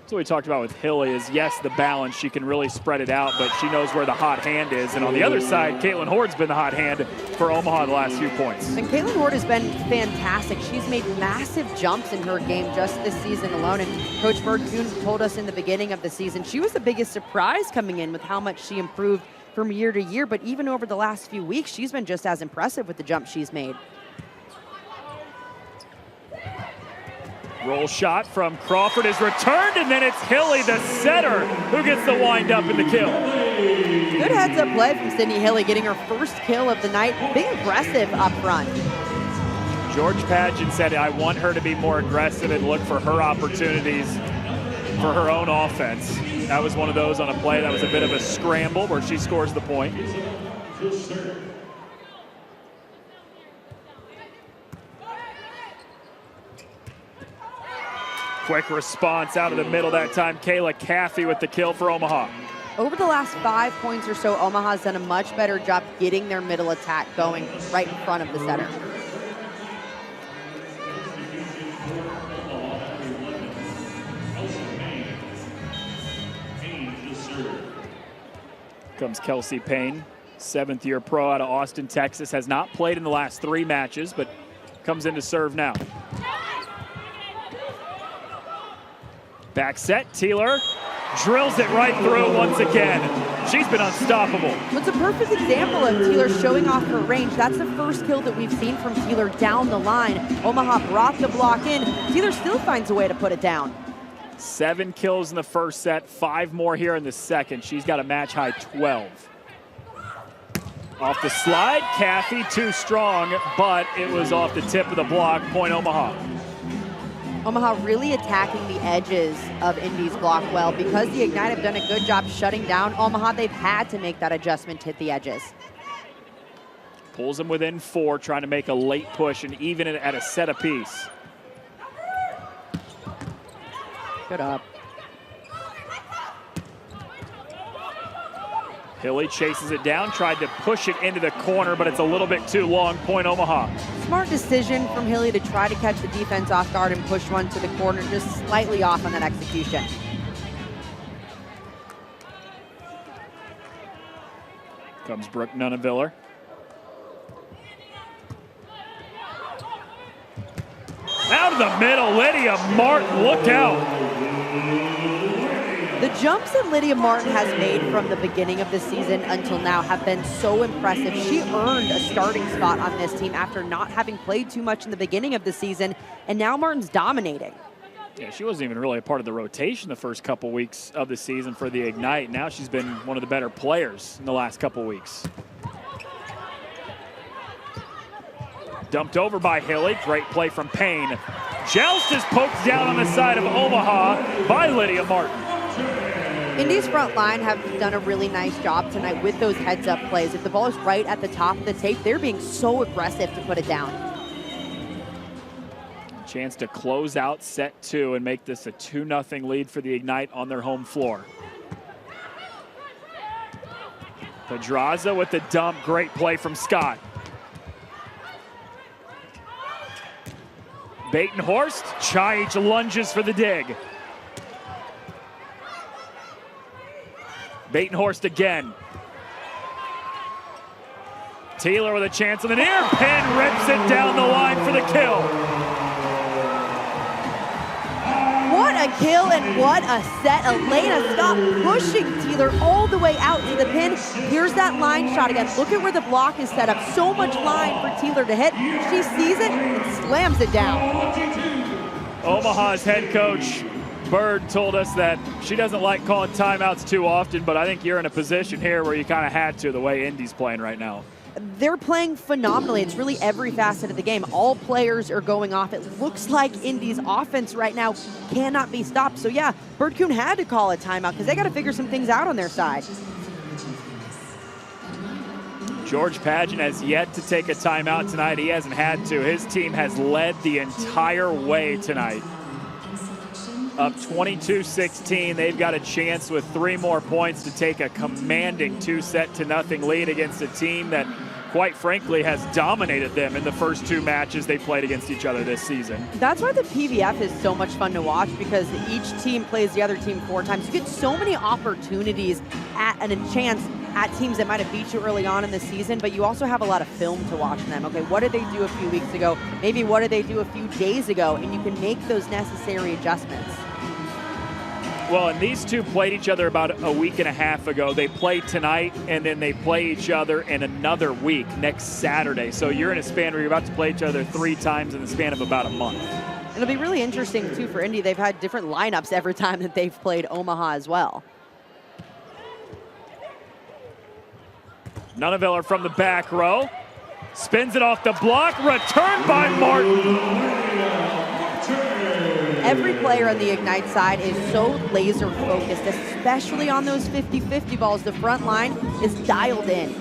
So we talked about with Hilly is, yes, the balance. She can really spread it out, but she knows where the hot hand is. And on the other side, Caitlin Hort's been the hot hand for Omaha the last few points. And Caitlin Hort has been fantastic. She's made massive jumps in her game just this season alone. And Coach Berg-Kuhn told us in the beginning of the season, she was the biggest surprise coming in with how much she improved from year to year. But even over the last few weeks, she's been just as impressive with the jump she's made. Roll shot from Crawford is returned, and then it's Hilly, the setter, who gets the wind up in the kill. Good heads-up play from Sydney Hilly, getting her first kill of the night. Big aggressive up front. George Padgett said, I want her to be more aggressive and look for her opportunities for her own offense. That was one of those on a play that was a bit of a scramble where she scores the point. Quick response out of the middle that time. Kayla Caffey with the kill for Omaha. Over the last 5 points or so, Omaha's done a much better job getting their middle attack going right in front of the setter. Comes Kelsey Payne, 7th-year pro out of Austin, Texas. Has not played in the last 3 matches, but comes in to serve now. Back set, Taylor drills it right through once again. She's been unstoppable. It's a perfect example of Taylor showing off her range. That's the first kill that we've seen from Taylor down the line. Omaha brought the block in. Taylor still finds a way to put it down. 7 kills in the first set, 5 more here in the second. She's got a match-high 12. Off the slide, Caffey too strong, but it was off the tip of the block, point Omaha. Omaha really attacking the edges of Indy's block well. Because the Ignite have done a good job shutting down Omaha, they've had to make that adjustment to hit the edges. Pulls them within 4, trying to make a late push and even it at a set apiece. Good up. Hilly chases it down, tried to push it into the corner, but it's a little bit too long, point Omaha. Smart decision from Hilly to try to catch the defense off guard and push one to the corner, just slightly off on that execution. Comes Brooke Nunaviller. Out of the middle, Lydia Martin, look out. The jumps that Lydia Martin has made from the beginning of the season until now have been so impressive. She earned a starting spot on this team after not having played too much in the beginning of the season, and now Martin's dominating. Yeah, she wasn't even really a part of the rotation the first couple weeks of the season for the Ignite. Now she's been one of the better players in the last couple weeks. Dumped over by Hilly, great play from Payne. Joust is poked down on the side of Omaha by Lydia Martin. Indy's front line have done a really nice job tonight with those heads-up plays. If the ball is right at the top of the tape, they're being so aggressive to put it down. Chance to close out set 2 and make this a 2-0 lead for the Ignite on their home floor. Pedraza with the dump, great play from Scott. Batenhorst, Chaich lunges for the dig. Batenhorst again. Taylor with a chance on the near pin, rips it down the line for the kill. What a kill and what a set. Elena Scott pushing Taylor all the way out to the pin. Here's that line shot again. Look at where the block is set up. So much line for Taylor to hit. She sees it and slams it down. Omaha's head coach Bird told us that she doesn't like calling timeouts too often, but I think you're in a position here where you kind of had to, the way Indy's playing right now. They're playing phenomenally. It's really every facet of the game. All players are going off. It looks like Indy's offense right now cannot be stopped. So yeah, Bird Kuhn had to call a timeout because they got to figure some things out on their side. George Pageant has yet to take a timeout tonight. He hasn't had to. His team has led the entire way tonight. Up 22-16. They've got a chance with 3 more points to take a commanding 2-0 lead against a team that, quite frankly, has dominated them in the first 2 matches they played against each other this season. That's why the PVF is so much fun to watch, because each team plays the other team 4 times. You get so many opportunities and a chance at teams that might have beat you early on in the season, but you also have a lot of film to watch them. Okay, what did they do a few weeks ago? Maybe what did they do a few days ago? And you can make those necessary adjustments. Well, and these two played each other about a week and a half ago. They play tonight, and then they play each other in another week next Saturday. So you're in a span where you're about to play each other 3 times in the span of about a month. It'll be really interesting, too, for Indy. They've had different lineups every time that they've played Omaha as well. Nunneveller from the back row. Spins it off the block. Returned by Martin. Every player on the Ignite side is so laser focused, especially on those 50-50 balls. The front line is dialed in.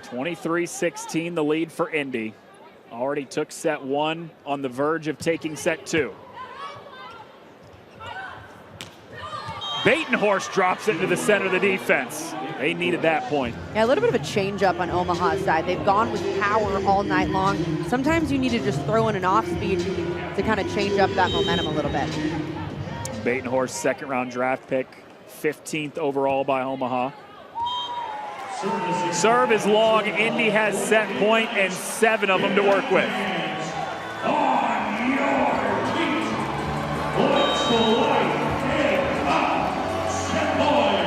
(23-16) the lead for Indy. Already took set 1, on the verge of taking set 2. Batenhorst drops it into the center of the defense. They needed that point. Yeah, a little bit of a change up on Omaha's side. They've gone with power all night long. Sometimes you need to just throw in an off speed to kind of change up that momentum a little bit. Batenhorst, 2nd round draft pick, 15th overall by Omaha. Serve is long. Indy has set point and 7 of them to work with. On your feet, let's light it up. Set point.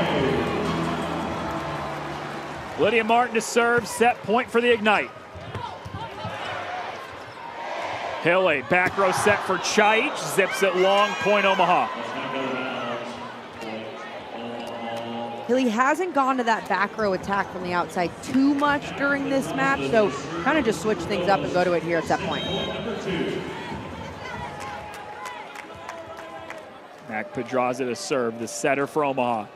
Lydia Martin to serve, set point for the Ignite. Hill, a back row set for Chaich, zips it long, point Omaha. Hilly hasn't gone to that back row attack from the outside too much during this match, so kind of just switch things up and go to it here at set point. Mac Pedraza to serve, the setter for Omaha.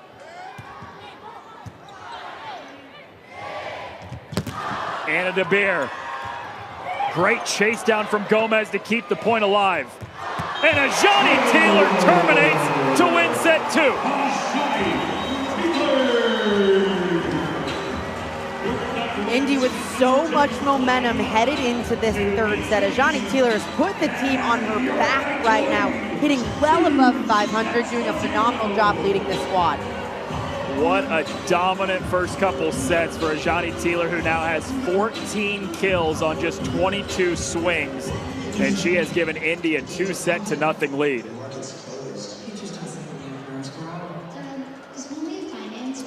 Anna DeBeer. Great chase down from Gomez to keep the point alive. And Ajani Taylor terminates to win set 2. Indy with so much momentum headed into this 3rd set. Ajani Taylor has put the team on her back right now, hitting well above 500, doing a phenomenal job leading the squad. What a dominant first couple sets for Ajani Taylor, who now has 14 kills on just 22 swings. And she has given Indy a 2-0 lead.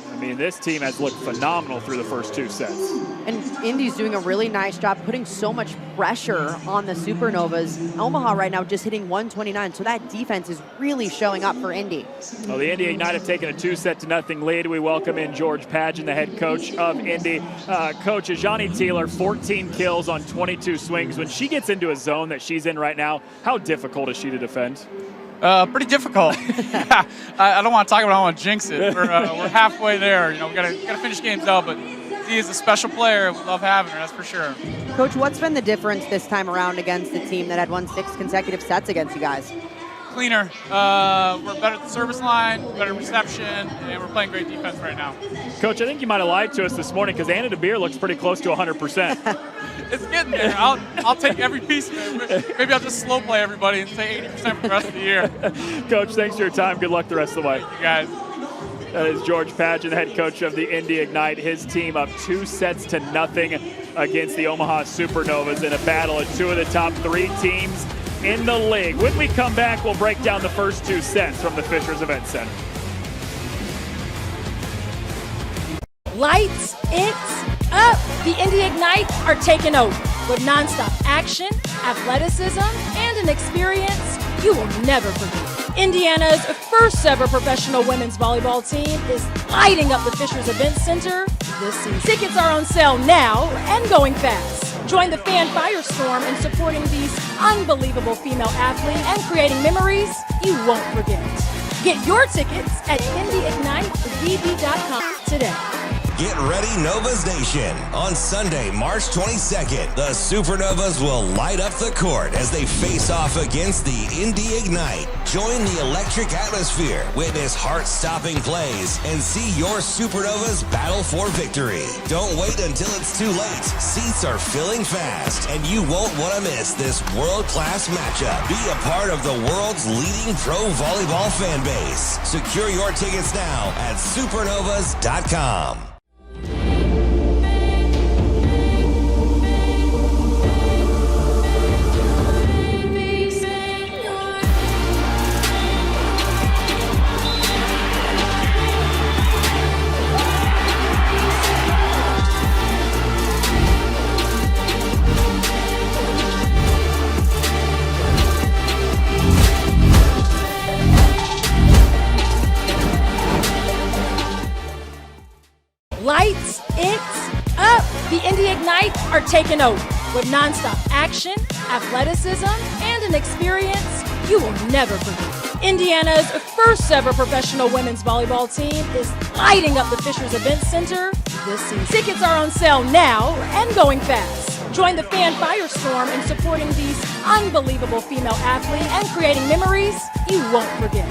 I mean, this team has looked phenomenal through the first 2 sets. And Indy's doing a really nice job putting so much pressure on the Supernovas. Omaha right now just hitting 129, so that defense is really showing up for Indy. Well, the Indy Ignite have taken a 2-0 lead. We welcome in George Pageant, the head coach of Indy. Coach, Ajani Taylor, 14 kills on 22 swings. When she gets into a zone that she's in right now, how difficult is she to defend? Pretty difficult. I don't want to talk about it. I don't want to jinx it. We're halfway there. You know, we gotta finish games out, but she is a special player. We love having her, that's for sure. Coach, what's been the difference this time around against the team that had won 6 consecutive sets against you guys? Cleaner. We're better at the service line, better reception, and we're playing great defense right now. Coach, I think you might have lied to us this morning because Anna DeBeer looks pretty close to 100%. It's getting there. I'll take every piece of it. Maybe I'll just slow play everybody and say 80% for the rest of the year. Coach, thanks for your time. Good luck the rest of the way. Thank you guys. That is George Pageant, head coach of the Indy Ignite. His team up 2-0 against the Omaha Supernovas in a battle of 2 of the top 3 teams in the league. When we come back, we'll break down the first 2 sets from the Fishers Event Center. Lights, it's up. The Indy Ignite are taking over with nonstop action, athleticism, and an experience you will never forget. Indiana's first ever professional women's volleyball team is lighting up the Fishers Event Center this season. Tickets are on sale now and going fast. Join the fan firestorm in supporting these unbelievable female athletes and creating memories you won't forget. Get your tickets at IndyIgniteVB.com today. Get ready, Novas Nation. On Sunday, March 22nd, the Supernovas will light up the court as they face off against the Indy Ignite. Join the electric atmosphere, witness heart-stopping plays, and see your Supernovas battle for victory. Don't wait until it's too late. Seats are filling fast, and you won't want to miss this world-class matchup. Be a part of the world's leading pro volleyball fan base. Secure your tickets now at supernovas.com. Lights, it's up! The Indy Ignite are taking over with nonstop action, athleticism, and an experience you will never forget. Indiana's first ever professional women's volleyball team is lighting up the Fishers Event Center this season. Tickets are on sale now and going fast. Join the fan firestorm in supporting these unbelievable female athletes and creating memories you won't forget.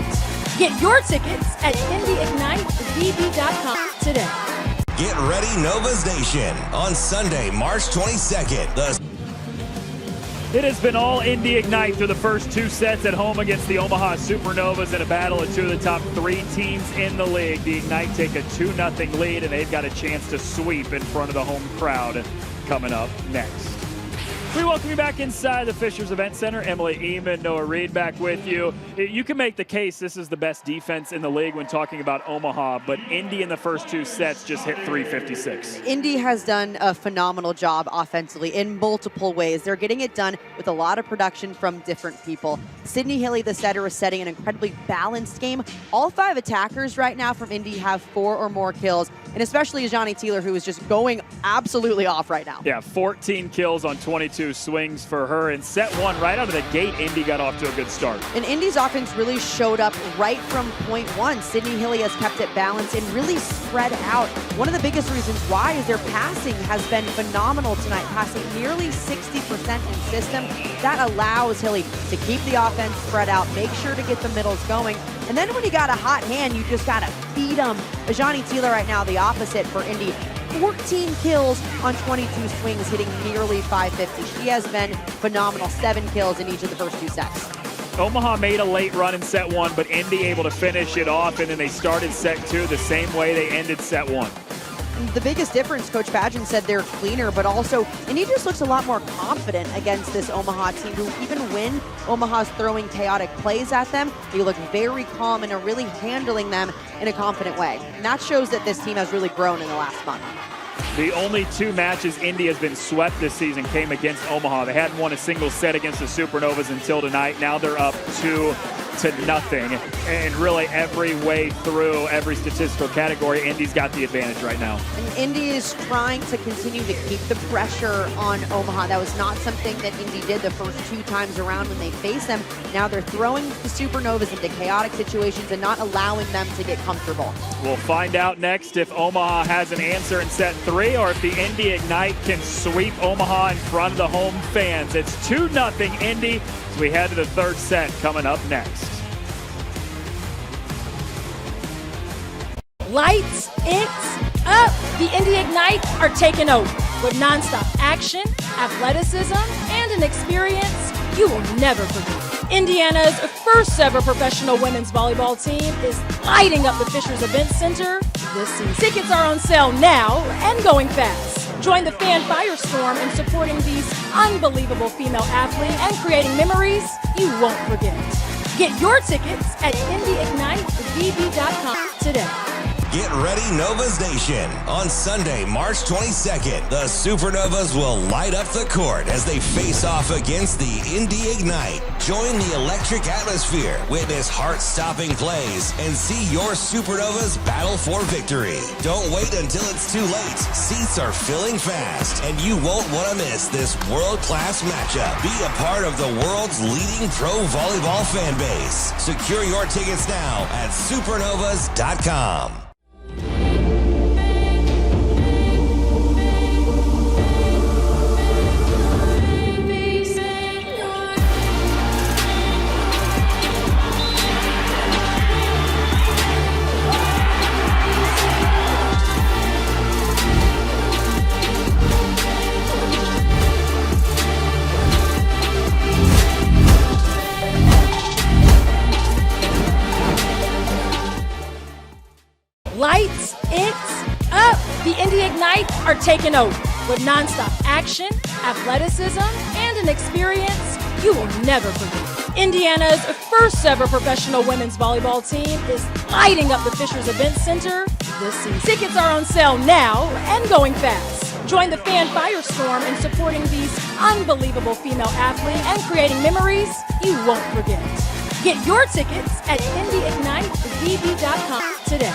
Get your tickets at IndyIgniteVB.com today. Get ready, Novas Nation. On Sunday, March 22nd, It has been all Indy Ignite through the first two sets at home against the Omaha Supernovas in a battle of two of the top three teams in the league. The Ignite take a 2-0 lead, and they've got a chance to sweep in front of the home crowd coming up next. We welcome you back inside the Fishers Event Center. Emily Eman, Noah Reed back with you. You can make the case this is the best defense in the league when talking about Omaha, but Indy in the first two sets just hit 356. Indy has done a phenomenal job offensively in multiple ways. They're getting it done with a lot of production from different people. Sydney Hilly, the setter, is setting an incredibly balanced game. All 5 attackers right now from Indy have 4 or more kills, and especially Johnny Teeler, who is just going absolutely off right now. Yeah, 14 kills on 22 swings for her. In set one, right out of the gate, Indy got off to a good start. And Indy's offense really showed up right from point one. Sydney Hilly has kept it balanced and really spread out. One of the biggest reasons why is their passing has been phenomenal tonight, passing nearly 60% in system. That allows Hilly to keep the offense spread out, make sure to get the middles going. And then when you got a hot hand, you just got to feed them. Johnny Teeler right now, the opposite for Indy. 14 kills on 22 swings, hitting nearly 550. She has been phenomenal. 7 kills in each of the first 2 sets. Omaha made a late run in set one, but Indy able to finish it off, and then they started set two the same way they ended set one. The biggest difference, Coach Pageant said they're cleaner, but also Indy just looks a lot more confident against this Omaha team, who even when Omaha's throwing chaotic plays at them, they look very calm and are really handling them in a confident way. And that shows that this team has really grown in the last month. The only 2 matches Indy has been swept this season came against Omaha. They hadn't won a single set against the Supernovas until tonight. Now they're up 2-0. And really every way through every statistical category, Indy's got the advantage right now. And Indy is trying to continue to keep the pressure on Omaha. That was not something that Indy did the first 2 times around when they faced them. Now they're throwing the Supernovas into chaotic situations and not allowing them to get comfortable. We'll find out next if Omaha has an answer in set 3 or if the Indy Ignite can sweep Omaha in front of the home fans. It's 2-0 Indy as we head to the 3rd set coming up next. Lights, it's up! The Indy Ignite are taking over with nonstop action, athleticism, and an experience you will never forget. Indiana's first ever professional women's volleyball team is lighting up the Fishers Event Center this season. Tickets are on sale now and going fast. Join the fan firestorm in supporting these unbelievable female athletes and creating memories you won't forget. Get your tickets at IndyIgniteVB.com today. Get ready, Novas Nation. On Sunday, March 22nd, the Supernovas will light up the court as they face off against the Indy Ignite. Join the electric atmosphere, witness heart-stopping plays, and see your Supernovas battle for victory. Don't wait until it's too late. Seats are filling fast, and you won't want to miss this world-class matchup. Be a part of the world's leading pro volleyball fan base. Secure your tickets now at supernovas.com. Lights, it's up! The Indy Ignite are taking over with nonstop action, athleticism, and an experience you will never forget. Indiana's first ever professional women's volleyball team is lighting up the Fishers Event Center this season. Tickets are on sale now and going fast. Join the fan firestorm in supporting these unbelievable female athletes and creating memories you won't forget. Get your tickets at indyignitevb.com today.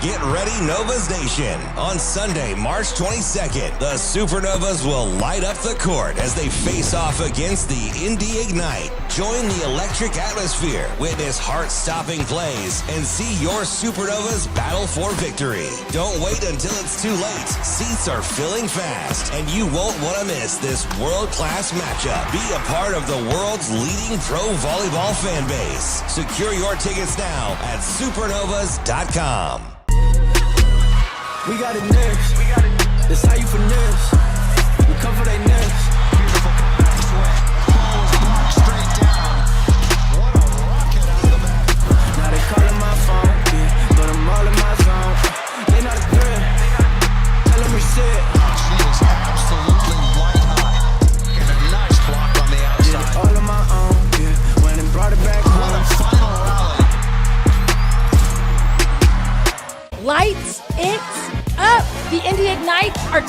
Get ready, Novas Nation. On Sunday, March 22nd, the Supernovas will light up the court as they face off against the Indy Ignite. Join the electric atmosphere, witness heart-stopping plays, and see your Supernovas battle for victory. Don't wait until it's too late. Seats are filling fast, and you won't want to miss this world-class matchup. Be a part of the world's leading pro volleyball fan base. Secure your tickets now at supernovas.com. We got it next. That's how you finesse. We come for they next. Beautiful comeback swing. Ball was blocked straight down. What a rocket out of the back. Now they calling my phone, yeah, but I'm all in my zone. They not a threat. Tell them reset. She is absolutely white hot. And a nice block on the outside. Yeah, all on my own, yeah. Went and brought it back home. What a final rally. Lights, it's up! The Indy Ignite are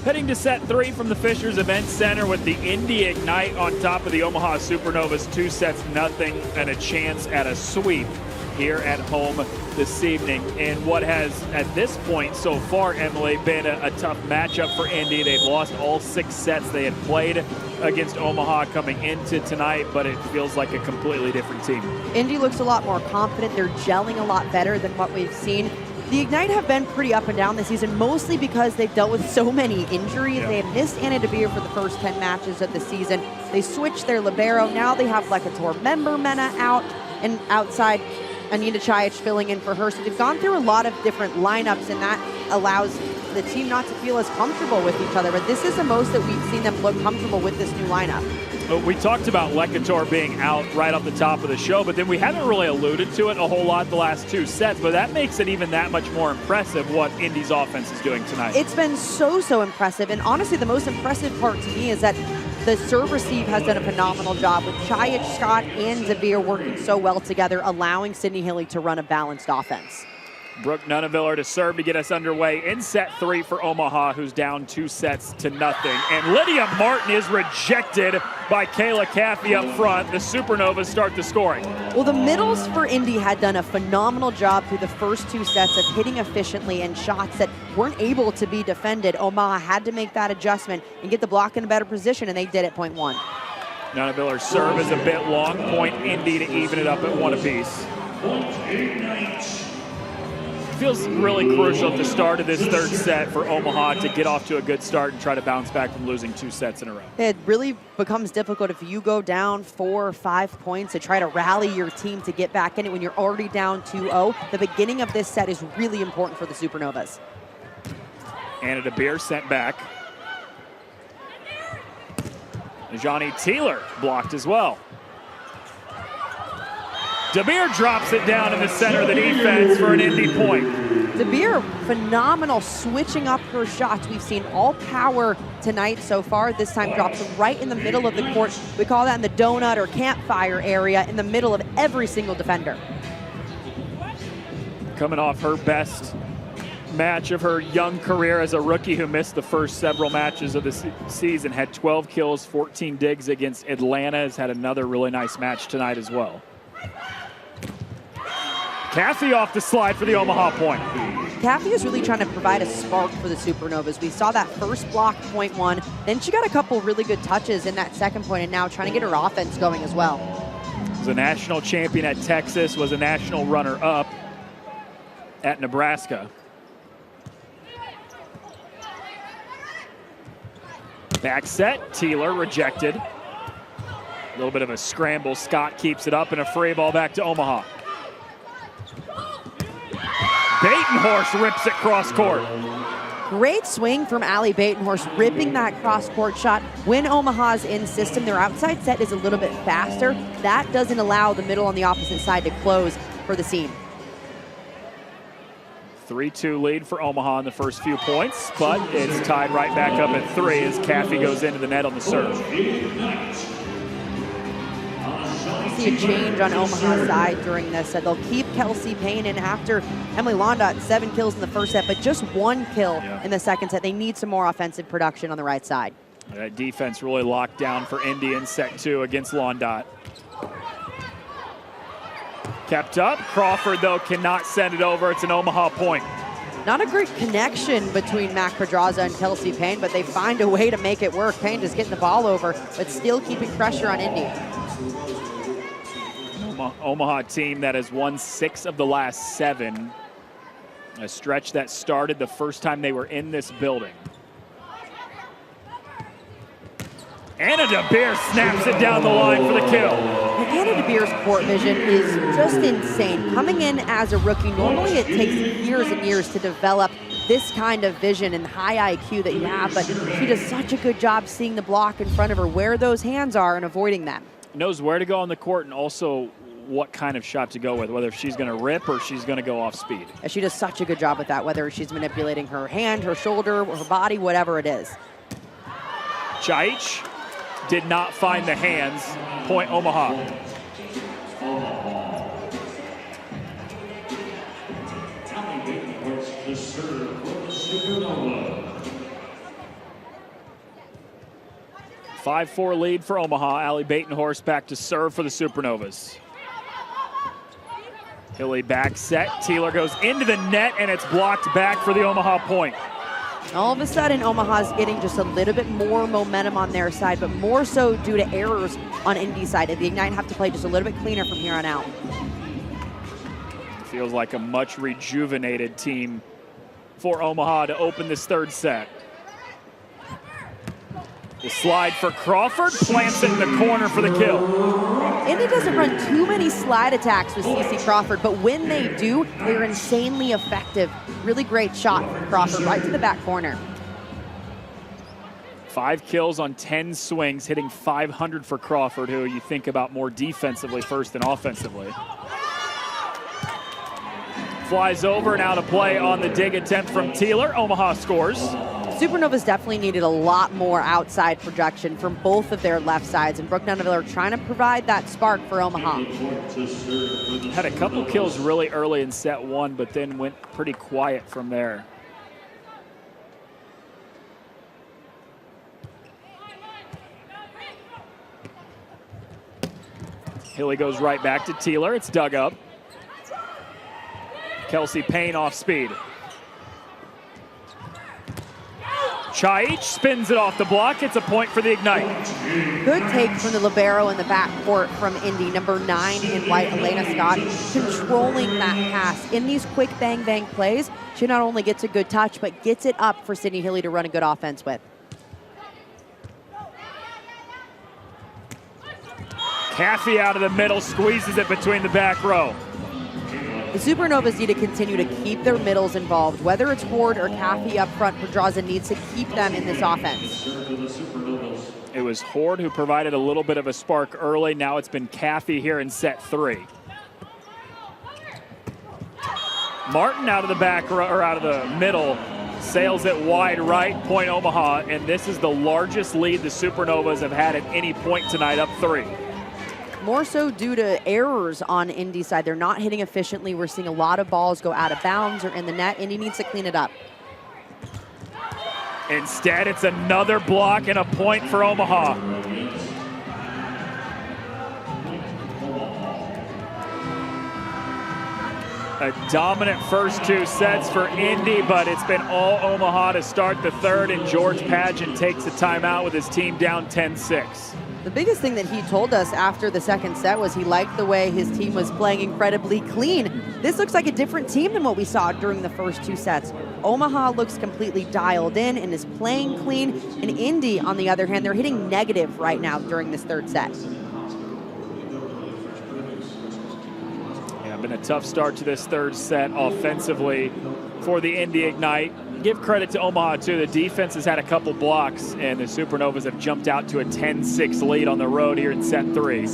Heading to set 3 from the Fishers Event Center with the Indy Ignite on top of the Omaha Supernovas, 2-0 and a chance at a sweep here at home this evening. And what has, at this point so far, Emily, been a tough matchup for Indy. They've lost all 6 sets they had played against Omaha coming into tonight, but it feels like a completely different team. Indy looks a lot more confident. They're gelling a lot better than what we've seen. The Ignite have been pretty up and down this season, mostly because they've dealt with so many injuries. Yeah. They have missed Anna DeBeer for the first 10 matches of the season. They switched their libero. Now they have Lekator member Mena out, and outside Anita Chaich filling in for her. So they've gone through a lot of different lineups, and that allows the team not to feel as comfortable with each other. But this is the most that we've seen them look comfortable with this new lineup. We talked about Lekator being out right off the top of the show, but then we haven't really alluded to it a whole lot the last 2 sets, but that makes it even that much more impressive what Indy's offense is doing tonight. It's been so impressive, and honestly the most impressive part to me is that the serve receive has done a phenomenal job with Chaich, Scott, and Zavir working so well together, allowing Sydney Hilly to run a balanced offense. Brooke Nuneviller to serve to get us underway in set 3 for Omaha, who's down 2-0. And Lydia Martin is rejected by Kayla Caffey up front. The Supernovas start the scoring. Well, the middles for Indy had done a phenomenal job through the first 2 sets of hitting efficiently and shots that weren't able to be defended. Omaha had to make that adjustment and get the block in a better position, and they did at point 1. Nuneviller's serve is a bit long. Point Indy to even it up at 1 apiece. Feels really crucial at the start of this 3rd set for Omaha to get off to a good start and try to bounce back from losing 2 sets in a row. It really becomes difficult if you go down 4 or 5 points to try to rally your team to get back in it when you're already down 2-0. The beginning of this set is really important for the Supernovas. Anna DeBeer sent back. Johnny Teeler blocked as well. DeBeer drops it down in the center of the defense for an Indy point. DeBeer, phenomenal switching up her shots. We've seen all power tonight so far. This time drops right in the middle of the court. We call that in the donut or campfire area, in the middle of every single defender. coming off her best match of her young career as a rookie who missed the first several matches of the season. Had 12 kills, 14 digs against Atlanta. Has had another really nice match tonight as well. Kathy off the slide for the Omaha point. Kathy is really trying to provide a spark for the Supernovas. We saw that first block, point one. Then she got a couple really good touches in that second point, and now trying to get her offense going as well. Was a national champion at Texas, was a national runner-up at Nebraska. Back set, Teeler rejected. A little bit of a scramble. Scott keeps it up, and a free ball back to Omaha. Batenhorst rips it cross court. Great swing from Allie Batenhorst, ripping that cross court shot. When Omaha's in system, their outside set is a little bit faster. That doesn't allow the middle on the opposite side to close for the seam. 3-2 lead for Omaha in the first few points, but it's tied right back up at 3 as Kathy goes into the net on the serve. See a change on Omaha's side during this. They'll keep Kelsey Payne in after Emily Londot, 7 kills in the first set, but just 1 kill in the second set. They need some more offensive production on the right side. That defense really locked down for Indy in set 2 against Londot. Kept up. Crawford, though, cannot send it over. It's an Omaha point. Not a great connection between Mac Pedraza and Kelsey Payne, but they find a way to make it work. Payne just getting the ball over, but still keeping pressure on Indy. Omaha team that has won 6 of the last 7. A stretch that started the first time they were in this building. Anna DeBeer snaps it down the line for the kill. Anna DeBeer's court vision is just insane. Coming in as a rookie, normally it takes years and years to develop this kind of vision and high IQ that you have, but she does such a good job seeing the block in front of her, where those hands are, and avoiding them. Knows where to go on the court and also what kind of shot to go with, whether she's going to rip or she's going to go off speed. And she does such a good job with that, whether she's manipulating her hand, her shoulder, her body, whatever it is. Chaich did not find the hands. Point Omaha. The serve for the Supernova. 5-4 lead for Omaha. Allie Batenhorst back to serve for the Supernovas. Hilly back set. Teeler goes into the net, and it's blocked back for the Omaha point. All of a sudden, Omaha's getting just a little bit more momentum on their side, but more so due to errors on Indy's side. The Ignite have to play just a little bit cleaner from here on out. Feels like a much rejuvenated team for Omaha to open this third set. The slide for Crawford, plants it in the corner for the kill. Indy doesn't run too many slide attacks with CeCe Crawford, but when they do, they're insanely effective. Really great shot from Crawford right to the back corner. 5 kills on 10 swings, hitting .500 for Crawford, who you think about more defensively first than offensively. Flies over and out of play on the dig attempt from Teeler. Omaha scores. Supernovas definitely needed a lot more outside projection from both of their left sides, and Brooke Nuneville are trying to provide that spark for Omaha. Had a couple kills really early in set 1, but then went pretty quiet from there. Hilly goes right back to Teeler. It's dug up. Kelsey Payne off speed. Chaich spins it off the block. It's a point for the Ignite. Good take from the libero in the backcourt from Indy. Number 9 in white, Elena Scott, controlling that pass. In these quick bang-bang plays, she not only gets a good touch, but gets it up for Sydney Hilly to run a good offense with. Caffey out of the middle, squeezes it between the back row. The Supernovas need to continue to keep their middles involved. Whether it's Horde or Caffey up front, Pedraza needs to keep them in this offense. It was Horde who provided a little bit of a spark early. Now it's been Caffey here in set 3. Martin out of the back row, or out of the middle, sails it wide right, point Omaha, and this is the largest lead the Supernovas have had at any point tonight, up 3. more so due to errors on Indy's side. They're not hitting efficiently. We're seeing a lot of balls go out of bounds or in the net. Indy needs to clean it up. Instead, it's another block and a point for Omaha. A dominant first 2 sets for Indy, but it's been all Omaha to start the third, and George Pageant takes a timeout with his team down 10-6. The biggest thing that he told us after the second set was he liked the way his team was playing incredibly clean. This looks like a different team than what we saw during the first 2 sets. Omaha looks completely dialed in and is playing clean, and Indy, on the other hand, they're hitting negative right now during this third set. Been a tough start to this third set offensively for the Indy Ignite. Give credit to Omaha too. The defense has had a couple blocks, and the Supernovas have jumped out to a 10-6 lead on the road here in set 3.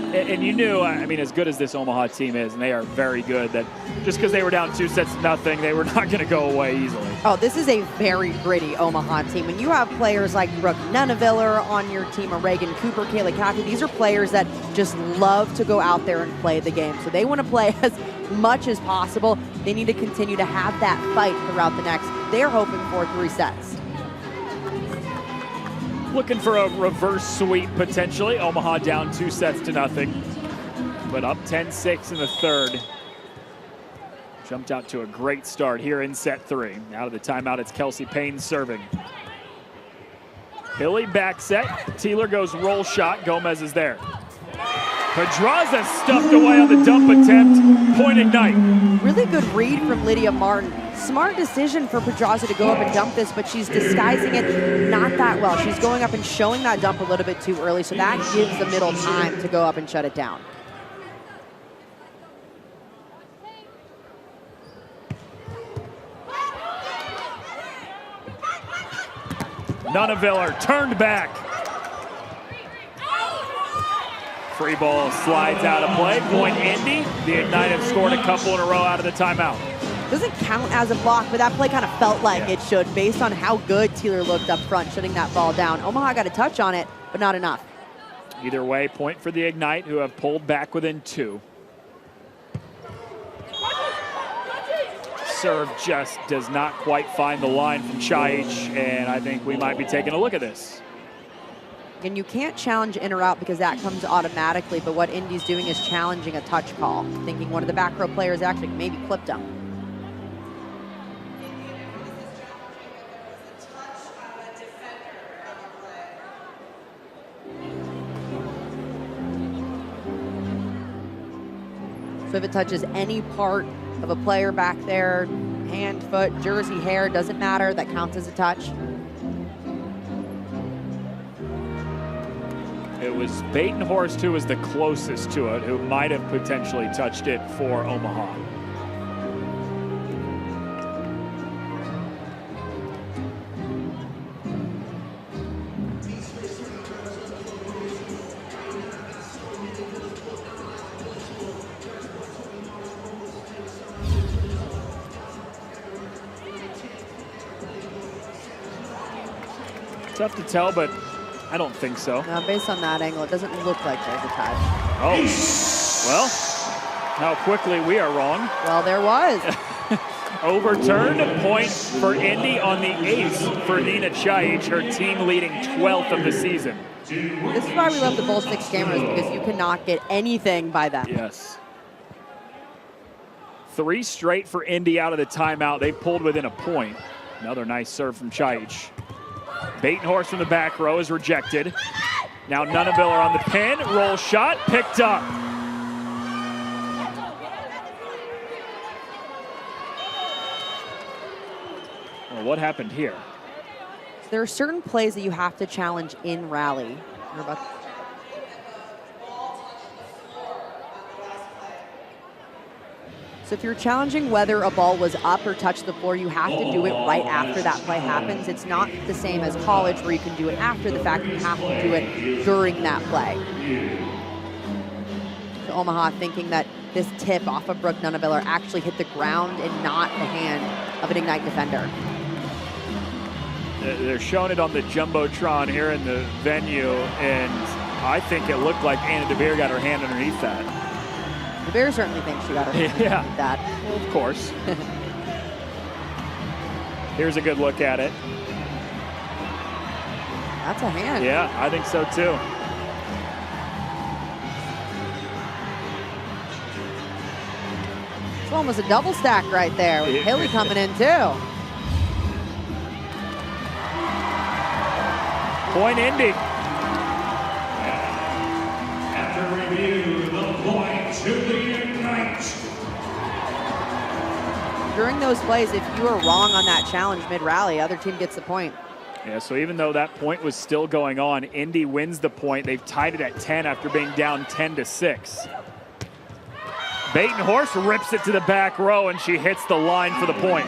And you knew, I mean, as good as this Omaha team is, and they are very good, that just because they were down 2-0, they were not going to go away easily. Oh, this is a very gritty Omaha team. When you have players like Brooke Nuneviller on your team, or Reagan Cooper, Kayla Kaki, these are players that just love to go out there and play the game. So they want to play as much as possible. They need to continue to have that fight throughout the next. They're hoping for 3 sets. Looking for a reverse sweep potentially. Omaha down 2-0, but up 10-6 in the third. Jumped out to a great start here in set 3. Out of the timeout, it's Kelsey Payne serving. Billy back set. Teeler goes roll shot. Gomez is there. Pedraza stuffed away on the dump attempt. Point Ignite. Really good read from Lydia Martin. Smart decision for Pedraza to go up and dump this, but she's disguising it not that well. She's going up and showing that dump a little bit too early, so that gives the middle time to go up and shut it down. Nuneviller turned back. Free ball slides out of play. Point Indy. The Ignite have scored a couple in a row out of the timeout. Doesn't count as a block, but that play kind of felt like it should based on how good Teeler looked up front, shutting that ball down. Omaha got a touch on it, but not enough. Either way, point for the Ignite, who have pulled back within 2. Serve just does not quite find the line from Chaich, and I think we might be taking a look at this. And you can't challenge in or out because that comes automatically, but what Indy's doing is challenging a touch call, thinking one of the back row players actually maybe clipped him. So if it touches any part of a player back there, hand, foot, jersey, hair, doesn't matter, that counts as a touch. It was Batenhorst who was the closest to it, who might have potentially touched it for Omaha. Tough to tell, but I don't think so. Now, based on that angle, it doesn't look like there's a touch. Oh, well, how quickly we are wrong. Well, there was. Overturned, point for Indy on the ace for Nina Chaich, her team leading 12th of the season. This is why we love the Bull Sticks cameras, because you cannot get anything by them. Yes. 3 straight for Indy out of the timeout. They pulled within a point. Another nice serve from Chaich. Batenhorst from the back row is rejected. Now Nuneviller on the pin. Roll shot, picked up. Well, what happened here? There are certain plays that you have to challenge in rally. So if you're challenging whether a ball was up or touched the floor, you have to do it right after that play happens. It's not the same as college where you can do it after the fact. You have to do it during that play. So Omaha thinking that this tip off of Brooke Nuneviller actually hit the ground and not the hand of an Ignite defender. They're showing it on the Jumbotron here in the venue, and I think it looked like Anna DeBeer got her hand underneath that. DeBeer certainly thinks she got her hand underneath that. Well, of course. Here's a good look at it. That's a hand. Yeah, I think so too. It's almost a double stack right there with Haley coming in too. Point Indy. After review, the point to the Ignite. During those plays, if you are wrong on that challenge mid-rally, other team gets the point. Yeah, so even though that point was still going on, Indy wins the point. They've tied it at 10 after being down 10-6. Batenhorst rips it to the back row, and she hits the line for the point.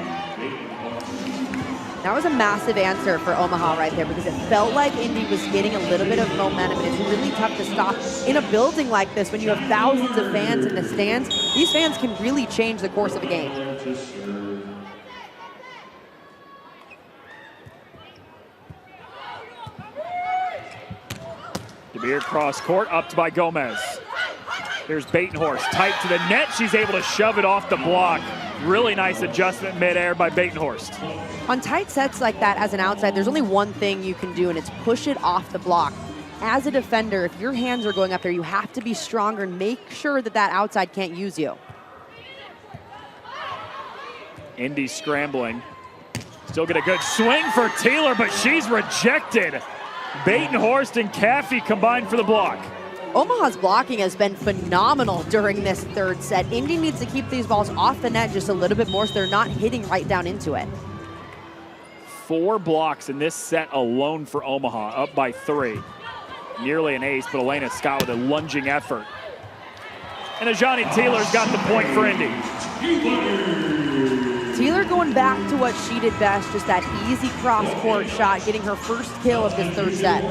That was a massive answer for Omaha right there because it felt like Indy was getting a little bit of momentum, and it's really tough to stop in a building like this when you have thousands of fans in the stands. These fans can really change the course of a game. DeBeer cross court, upped by Gomez. Here's Batenhorst, tight to the net. She's able to shove it off the block. Really nice adjustment midair by Batenhorst. On tight sets like that as an outside, there's only one thing you can do, and it's push it off the block. As a defender, if your hands are going up there, you have to be stronger and make sure that that outside can't use you. Indy scrambling. Still get a good swing for Taylor, but she's rejected. Batenhorst and Caffey combined for the block. Omaha's blocking has been phenomenal during this third set. Indy needs to keep these balls off the net just a little bit more so they're not hitting right down into it. 4 blocks in this set alone for Omaha, up by 3. Nearly an ace, but Elena Scott with a lunging effort. And Ajani Taylor's got the point for Indy. Taylor going back to what she did best, just that easy cross-court shot, getting her first kill of this third set.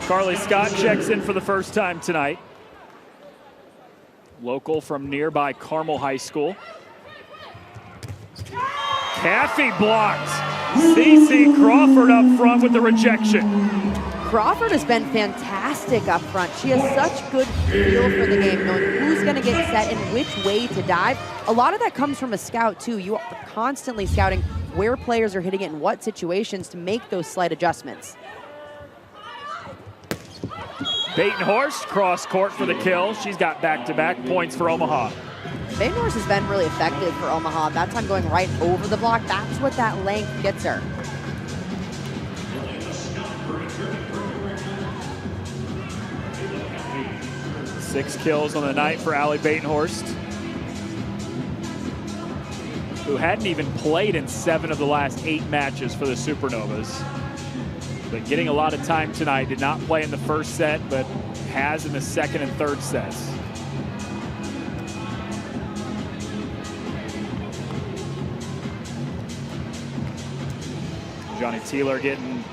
Carly Scott checks in for the first time tonight. Local from nearby Carmel High School. Caffey blocked. Cece Crawford up front with the rejection. Crawford has been fantastic up front. She has such good feel for the game, knowing who's going to get set and which way to dive. A lot of that comes from a scout, too. You are constantly scouting where players are hitting it in what situations to make those slight adjustments. Batenhorst cross court for the kill. She's got back-to-back points for Omaha. Batenhorst has been really effective for Omaha. That time going right over the block, that's what that length gets her. Six kills on the night for Allie Batenhorst, who hadn't even played in 7 of the last 8 matches for the Supernovas. But getting a lot of time tonight. Did not play in the first set, but has in the second and third sets. Johnny Taylor getting,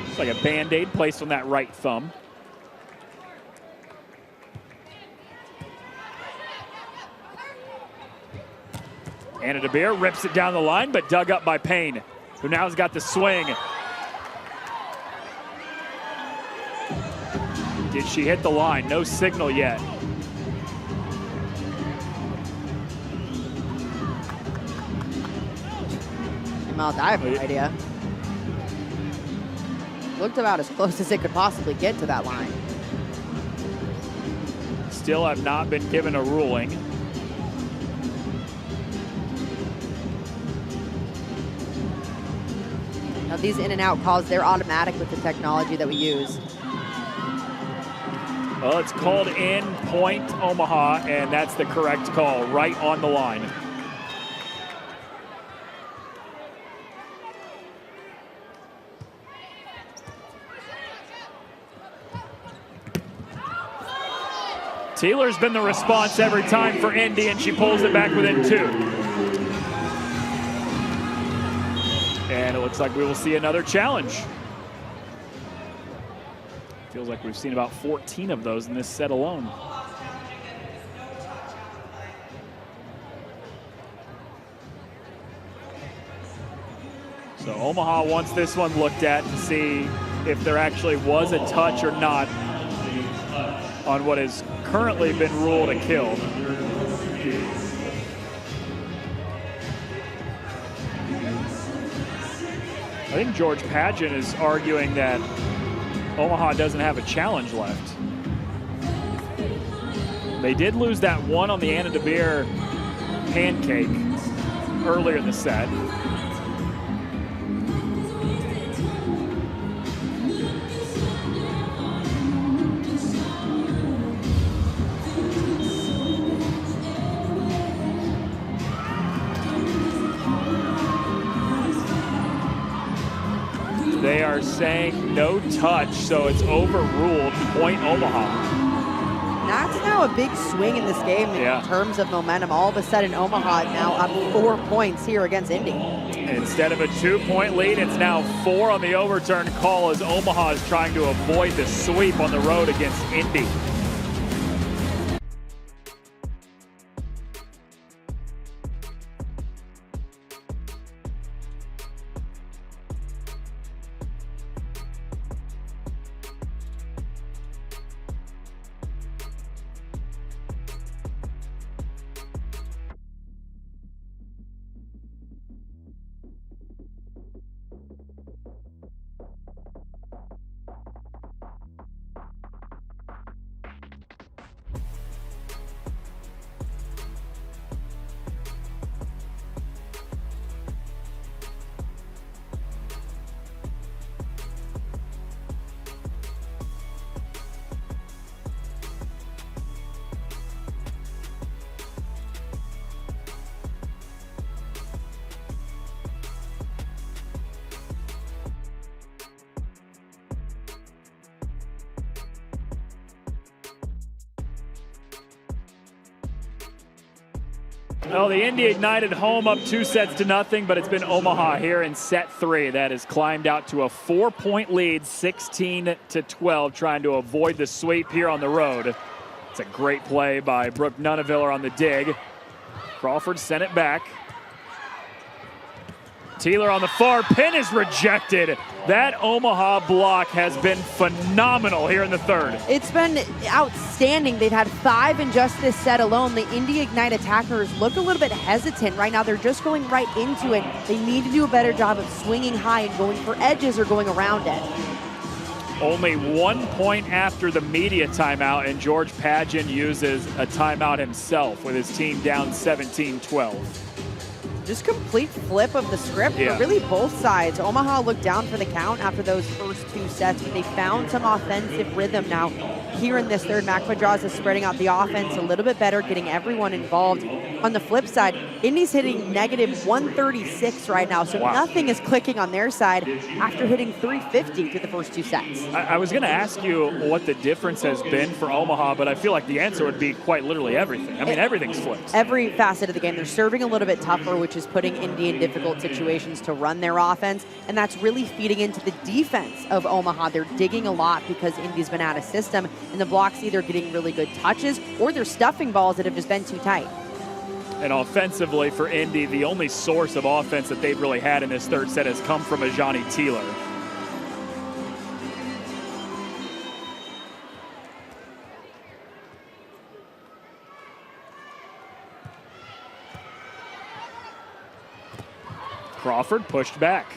it's like a Band-Aid placed on that right thumb. Anna DeBeer rips it down the line, but dug up by Payne, who now has got the swing. Did she hit the line? No signal yet. Mile dive idea. Looked about as close as it could possibly get to that line. Still have not been given a ruling. Now these in and out calls, they're automatic with the technology that we use. Well, it's called in point Omaha, and that's the correct call, right on the line. Taylor's been the response every time for Indy, and she pulls it back within 2. And it looks like we will see another challenge. Feels like we've seen about 14 of those in this set alone. So Omaha wants this one looked at to see if there actually was a touch or not on what has currently been ruled a kill. I think George Pageant is arguing that Omaha doesn't have a challenge left. They did lose that one on the Anna DeBeer pancake earlier in the set. They are saying no touch, so it's overruled, point Omaha. That's now a big swing in this game in terms of momentum. All of a sudden, Omaha now up 4 points here against Indy. Instead of a 2-point lead, it's now 4 on the overturn call as Omaha is trying to avoid the sweep on the road against Indy. Well, the Indy Ignite at home up 2-0, but it's been Omaha here in set 3 that has climbed out to a 4-point lead, 16-12, trying to avoid the sweep here on the road. It's a great play by Brooke Nuneviller on the dig. Crawford sent it back. Teeler on the far pin is rejected. That Omaha block has been phenomenal here in the third. It's been outstanding. They've had 5 in just this set alone. The Indy Ignite attackers look a little bit hesitant right now. They're just going right into it. They need to do a better job of swinging high and going for edges or going around it. Only 1 point after the media timeout, and George Pageant uses a timeout himself with his team down 17-12. Just complete flip of the script for really both sides. Omaha looked down for the count after those first 2 sets, but they found some offensive rhythm now. Here in this third, McPedraza is spreading out the offense a little bit better, getting everyone involved. On the flip side, Indy's hitting negative 136 right now, so nothing is clicking on their side after hitting 350 through the first 2 sets. I was going to ask you what the difference has been for Omaha, but I feel like the answer would be quite literally everything. I mean, everything's flipped. Every facet of the game. They're serving a little bit tougher, which is putting Indy in difficult situations to run their offense, and that's really feeding into the defense of Omaha. They're digging a lot because Indy's been out of system, and the blocks either getting really good touches or they're stuffing balls that have just been too tight. And offensively for Indy, the only source of offense that they've really had in this third set has come from Ajani Teeler. Crawford pushed back.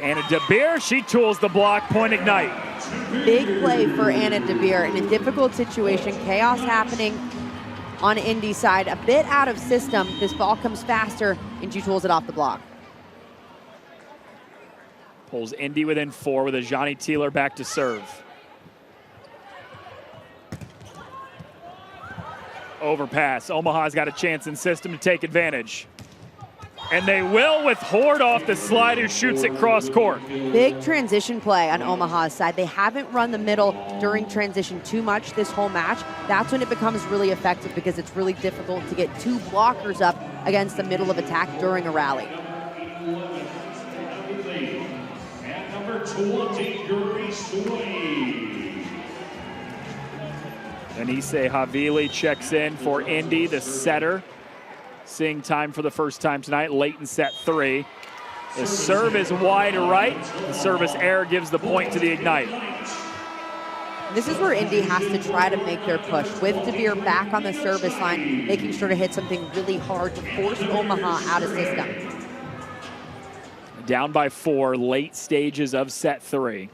Anna DeBeer, she tools the block, point Ignite. Big play for Anna DeBeer in a difficult situation. Chaos happening on Indy's side, a bit out of system. This ball comes faster, and she tools it off the block. Pulls Indy within 4 with Ajani Teeler back to serve. Overpass. Omaha's got a chance in system to take advantage. And they will with Horde off the slide, who shoots it cross court. Big transition play on Omaha's side. They haven't run the middle during transition too much this whole match. That's when it becomes really effective because it's really difficult to get 2 blockers up against the middle of attack during a rally. And number 20, Yuri Sway. Anise Havili checks in for Indy, the setter. Seeing time for the first time tonight, late in set 3. The serve is wide right. The service error gives the point to the Ignite. This is where Indy has to try to make their push. With DeBeer back on the service line, making sure to hit something really hard to force Omaha out of system. Down by 4, late stages of set 3.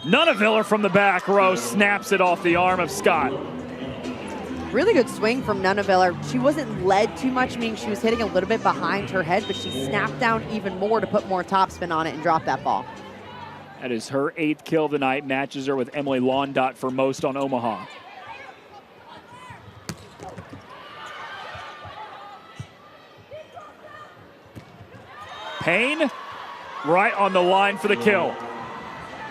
Nuneviller from the back row snaps it off the arm of Scott. Really good swing from Nuneviller. She wasn't led too much, meaning she was hitting a little bit behind her head, but she snapped down even more to put more topspin on it and drop that ball. That is her 8th kill of the night, matches her with Emily Londot for most on Omaha. Payne, right on the line for the kill.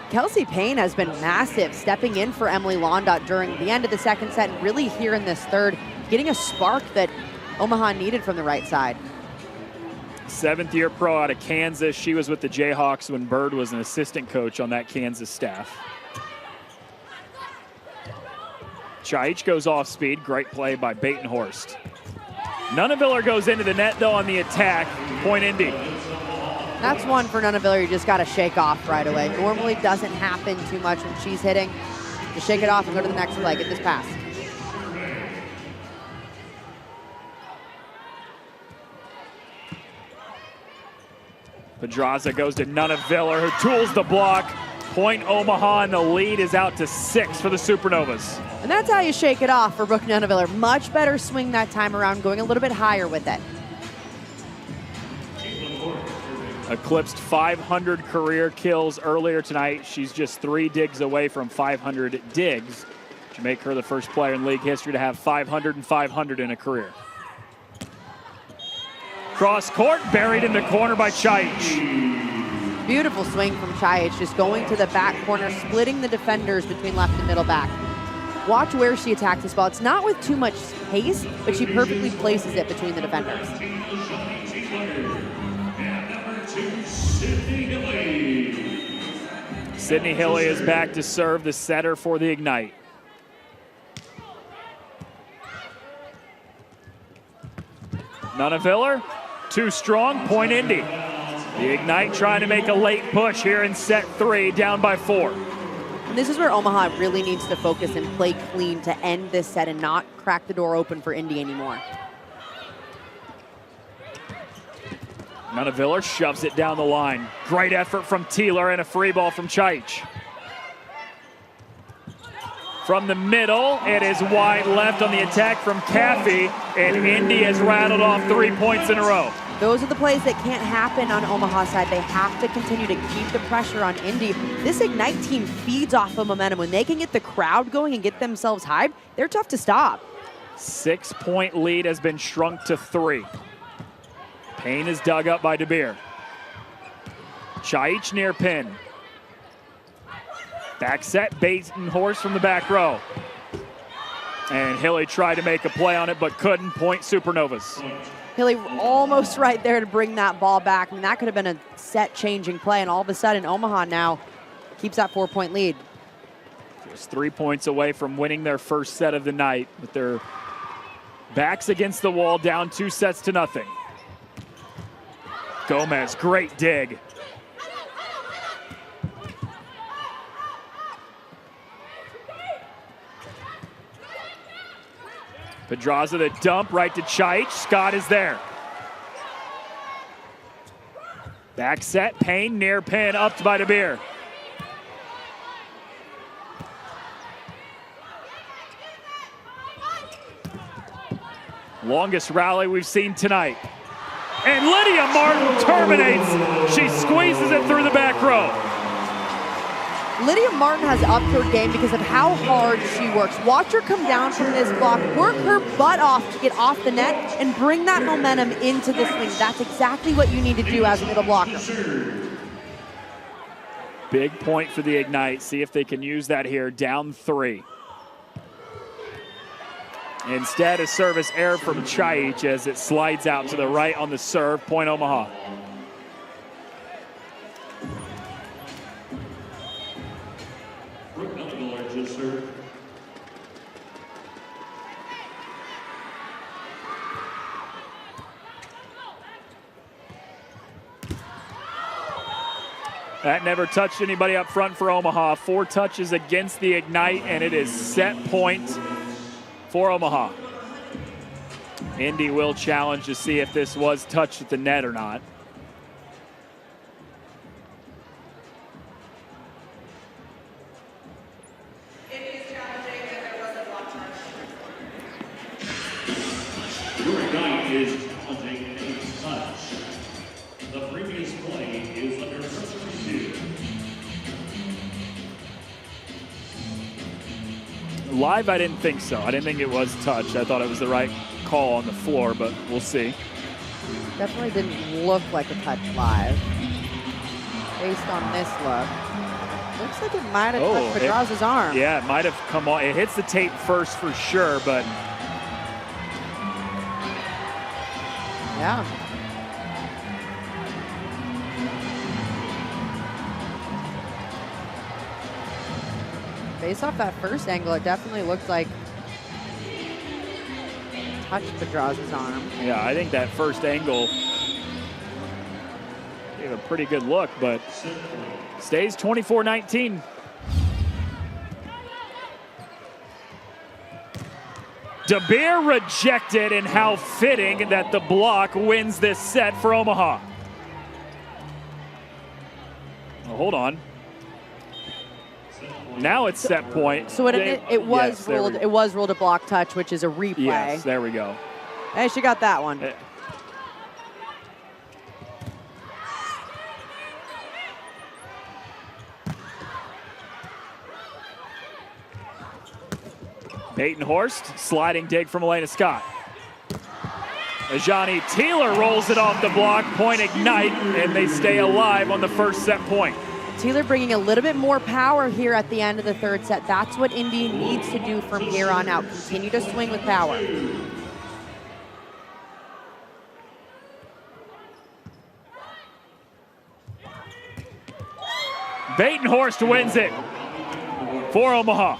Kelsey Payne has been massive, stepping in for Emily Londot during the end of the second set and really here in this third, getting a spark that Omaha needed from the right side. 7th-year pro out of Kansas. She was with the Jayhawks when Bird was an assistant coach on that Kansas staff. Chaich goes off speed. Great play by Batenhorst. Nuneviller goes into the net, though, on the attack. Point Indy. That's one for Nuneviller you just got to shake off right away. Normally doesn't happen too much when she's hitting. Just shake it off and go to the next play. Get this pass. Pedraza goes to Nuneviller, who tools the block. Point Omaha, and the lead is out to 6 for the Supernovas. And that's how you shake it off for Brooke Nuneviller. Much better swing that time around, going a little bit higher with it. Eclipsed 500 career kills earlier tonight. She's just 3 digs away from 500 digs, to make her the first player in league history to have 500 and 500 in a career. Cross court, buried in the corner by Chaich. Beautiful swing from Chaich, just going to the back corner, splitting the defenders between left and middle back. Watch where she attacks this ball. It's not with too much pace, but she perfectly places it between the defenders. Sydney Hilly is back to serve, the setter for the Ignite. Nuneviller, too strong, point Indy. The Ignite trying to make a late push here in set 3, down by 4. And this is where Omaha really needs to focus and play clean to end this set and not crack the door open for Indy anymore. Nuneviller shoves it down the line. Great effort from Teeler and a free ball from Chaich. From the middle, it is wide left on the attack from Caffey, and Indy has rattled off 3 points in a row. Those are the plays that can't happen on Omaha's side. They have to continue to keep the pressure on Indy. This Ignite team feeds off of momentum. When they can get the crowd going and get themselves hyped, they're tough to stop. 6-point lead has been shrunk to 3. Payne is dug up by DeBeer. Chaich near pin. Back set, Batenhorst from the back row. And Hilly tried to make a play on it, but couldn't. Point Supernovas. Hilly almost right there to bring that ball back. I mean, that could have been a set-changing play, and all of a sudden, Omaha now keeps that 4-point lead. Just 3 points away from winning their first set of the night, with their backs against the wall, down 2 sets to nothing. Gomez, great dig. Pedraza the dump right to Chaich. Scott is there. Back set, Payne near pin, upped by DeBeer. Longest rally we've seen tonight. And Lydia Martin terminates. She squeezes it through the back row. Lydia Martin has upped her game because of how hard she works. Watch her come down from this block, work her butt off to get off the net, and bring that momentum into the swing. That's exactly what you need to do as a middle blocker. Big point for the Ignite. See if they can use that here. Down 3. Instead, a service error from Chaich as it slides out to the right on the serve. Point Omaha. That never touched anybody up front for Omaha. 4 touches against the Ignite, and it is set point for Omaha. Indy will challenge to see if this was touched at the net or not. Your Ignite is challenging a touch. The previous play is under further review. Live, I didn't think so. I didn't think it was touched. I thought it was the right call on the floor, but we'll see. Definitely didn't look like a touch live. Based on this look. Looks like it might have touched Pedraz's arm. Yeah, it might have come on. It hits the tape first for sure, but yeah. Based off that first angle, it definitely looked like it touched Pedraz's arm. yeah, I think that first angle gave a pretty good look, but stays 24-19. DeBeer rejected, and how fitting that the block wins this set for Omaha. Oh, hold on. Now it's set point. So it was ruled. It was ruled a block touch, which is a replay. Yes, there we go. Hey, she got that one. Peyton Horst, sliding dig from Elena Scott. Ajani Taylor rolls it off the block, point Ignite, and they stay alive on the first set point. Taylor bringing a little bit more power here at the end of the third set. That's what Indy needs to do from here on out. Continue to swing with power. Peyton Horst wins it for Omaha.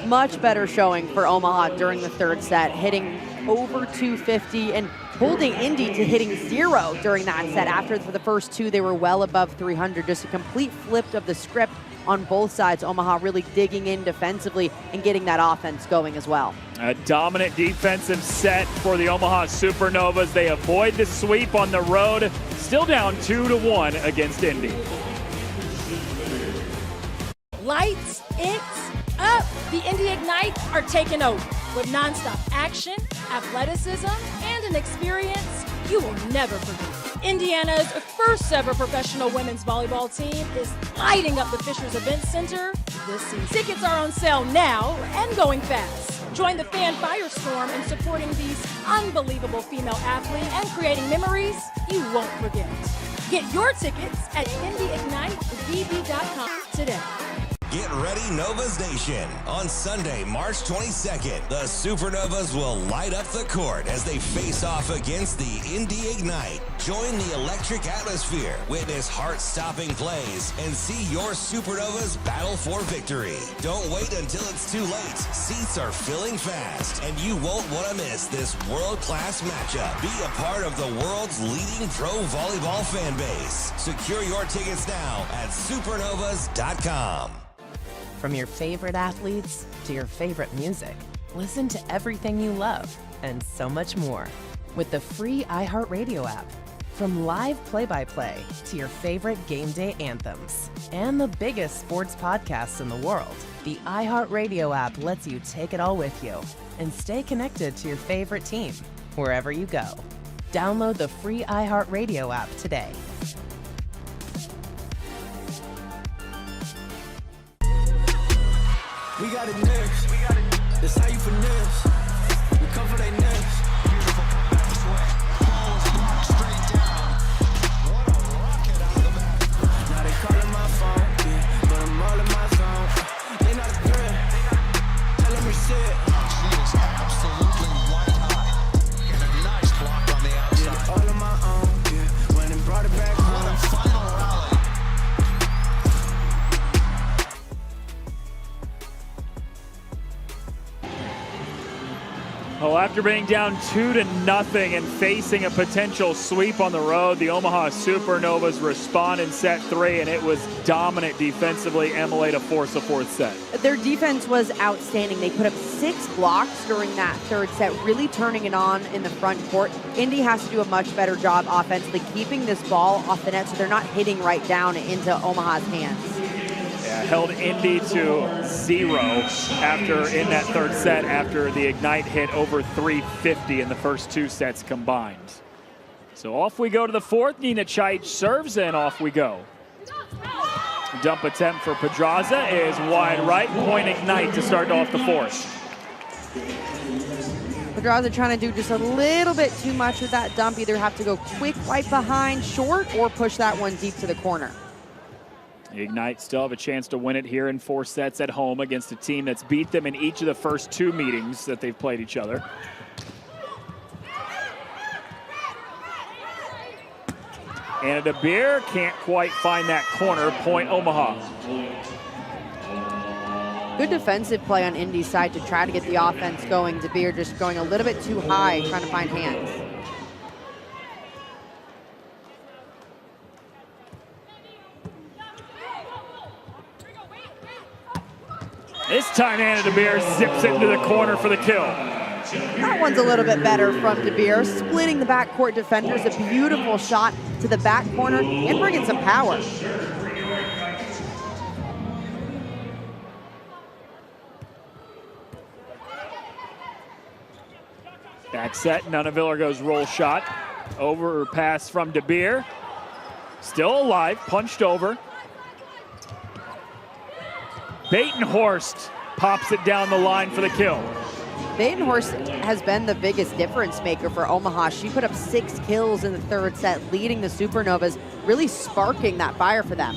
Much better showing for Omaha during the third set, hitting over 250 and holding Indy to hitting 0 during that set. After for the first 2, they were well above 300. Just a complete flip of the script on both sides. Omaha really digging in defensively and getting that offense going as well. A dominant defensive set for the Omaha Supernovas. They avoid the sweep on the road, still down 2-1 against Indy. Lights, it's up. The Indy Ignite are taking over with nonstop action, athleticism, and an experience you will never forget. Indiana's first ever professional women's volleyball team is lighting up the Fishers Event Center this season. Tickets are on sale now and going fast. Join the fan firestorm in supporting these unbelievable female athletes and creating memories you won't forget. Get your tickets at indyignitevb.com today. Get ready, Novas Nation. On Sunday, March 22nd, the Supernovas will light up the court as they face off against the Indy Ignite. Join the electric atmosphere, witness heart-stopping plays, and see your Supernovas battle for victory. Don't wait until it's too late. Seats are filling fast, and you won't want to miss this world-class matchup. Be a part of the world's leading pro volleyball fan base. Secure your tickets now at supernovas.com. From your favorite athletes to your favorite music, listen to everything you love and so much more with the free iHeartRadio app. From live play-by-play to your favorite game day anthems and the biggest sports podcasts in the world, the iHeartRadio app lets you take it all with you and stay connected to your favorite team wherever you go. Download the free iHeartRadio app today. We got it next. That's how you finesse. We come for they next. Beautiful pass away. Ball was blocked straight down. What a rocket out of the back. Now they calling my phone, yeah, but I'm all in my zone. They not a threat. Tell them reset. She is absolutely white hot. And a nice block on the outside. Yeah, all on my own, yeah. Went and brought it back home. What a final rally. Well, after being down 2-0 and facing a potential sweep on the road, the Omaha Supernovas respond in set 3, and it was dominant defensively, Emily, to force a fourth set. Their defense was outstanding. They put up 6 blocks during that third set, really turning it on in the front court. Indy has to do a much better job offensively, keeping this ball off the net so they're not hitting right down into Omaha's hands. Yeah, held Indy to 0 in that third set after the Ignite hit over 350 in the first 2 sets combined. So off we go to the fourth. Nina Chaich serves, and off we go. Dump attempt for Pedraza is wide right. Point Ignite to start off the fourth. Pedraza trying to do just a little bit too much with that dump. Either have to go quick right behind short or push that one deep to the corner. The Ignite still have a chance to win it here in 4 sets at home against a team that's beat them in each of the first 2 meetings that they've played each other. Anna DeBeer can't quite find that corner. Point Omaha. Good defensive play on Indy's side to try to get the offense going. DeBeer just going a little bit too high, trying to find hands. This time Anna DeBeer zips it into the corner for the kill. That one's a little bit better from DeBeer, splitting the backcourt defenders. A beautiful shot to the back corner and bringing some power. Back set, Nuneviller goes roll shot. Overpass from DeBeer. Still alive, punched over. Batenhorst pops it down the line for the kill. Batenhorst has been the biggest difference maker for Omaha. She put up 6 kills in the third set, leading the Supernovas, really sparking that fire for them.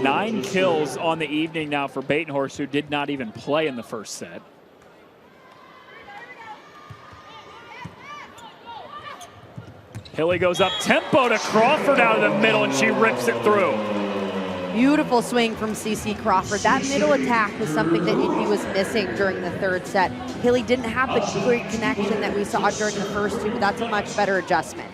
9 kills on the evening now for Batenhorst, who did not even play in the first set. Hilly goes up tempo to Crawford out of the middle, and she rips it through. Beautiful swing from CeCe Crawford. That middle attack was something that Indy was missing during the third set. Hilly didn't have the great connection that we saw during the first 2, but that's a much better adjustment.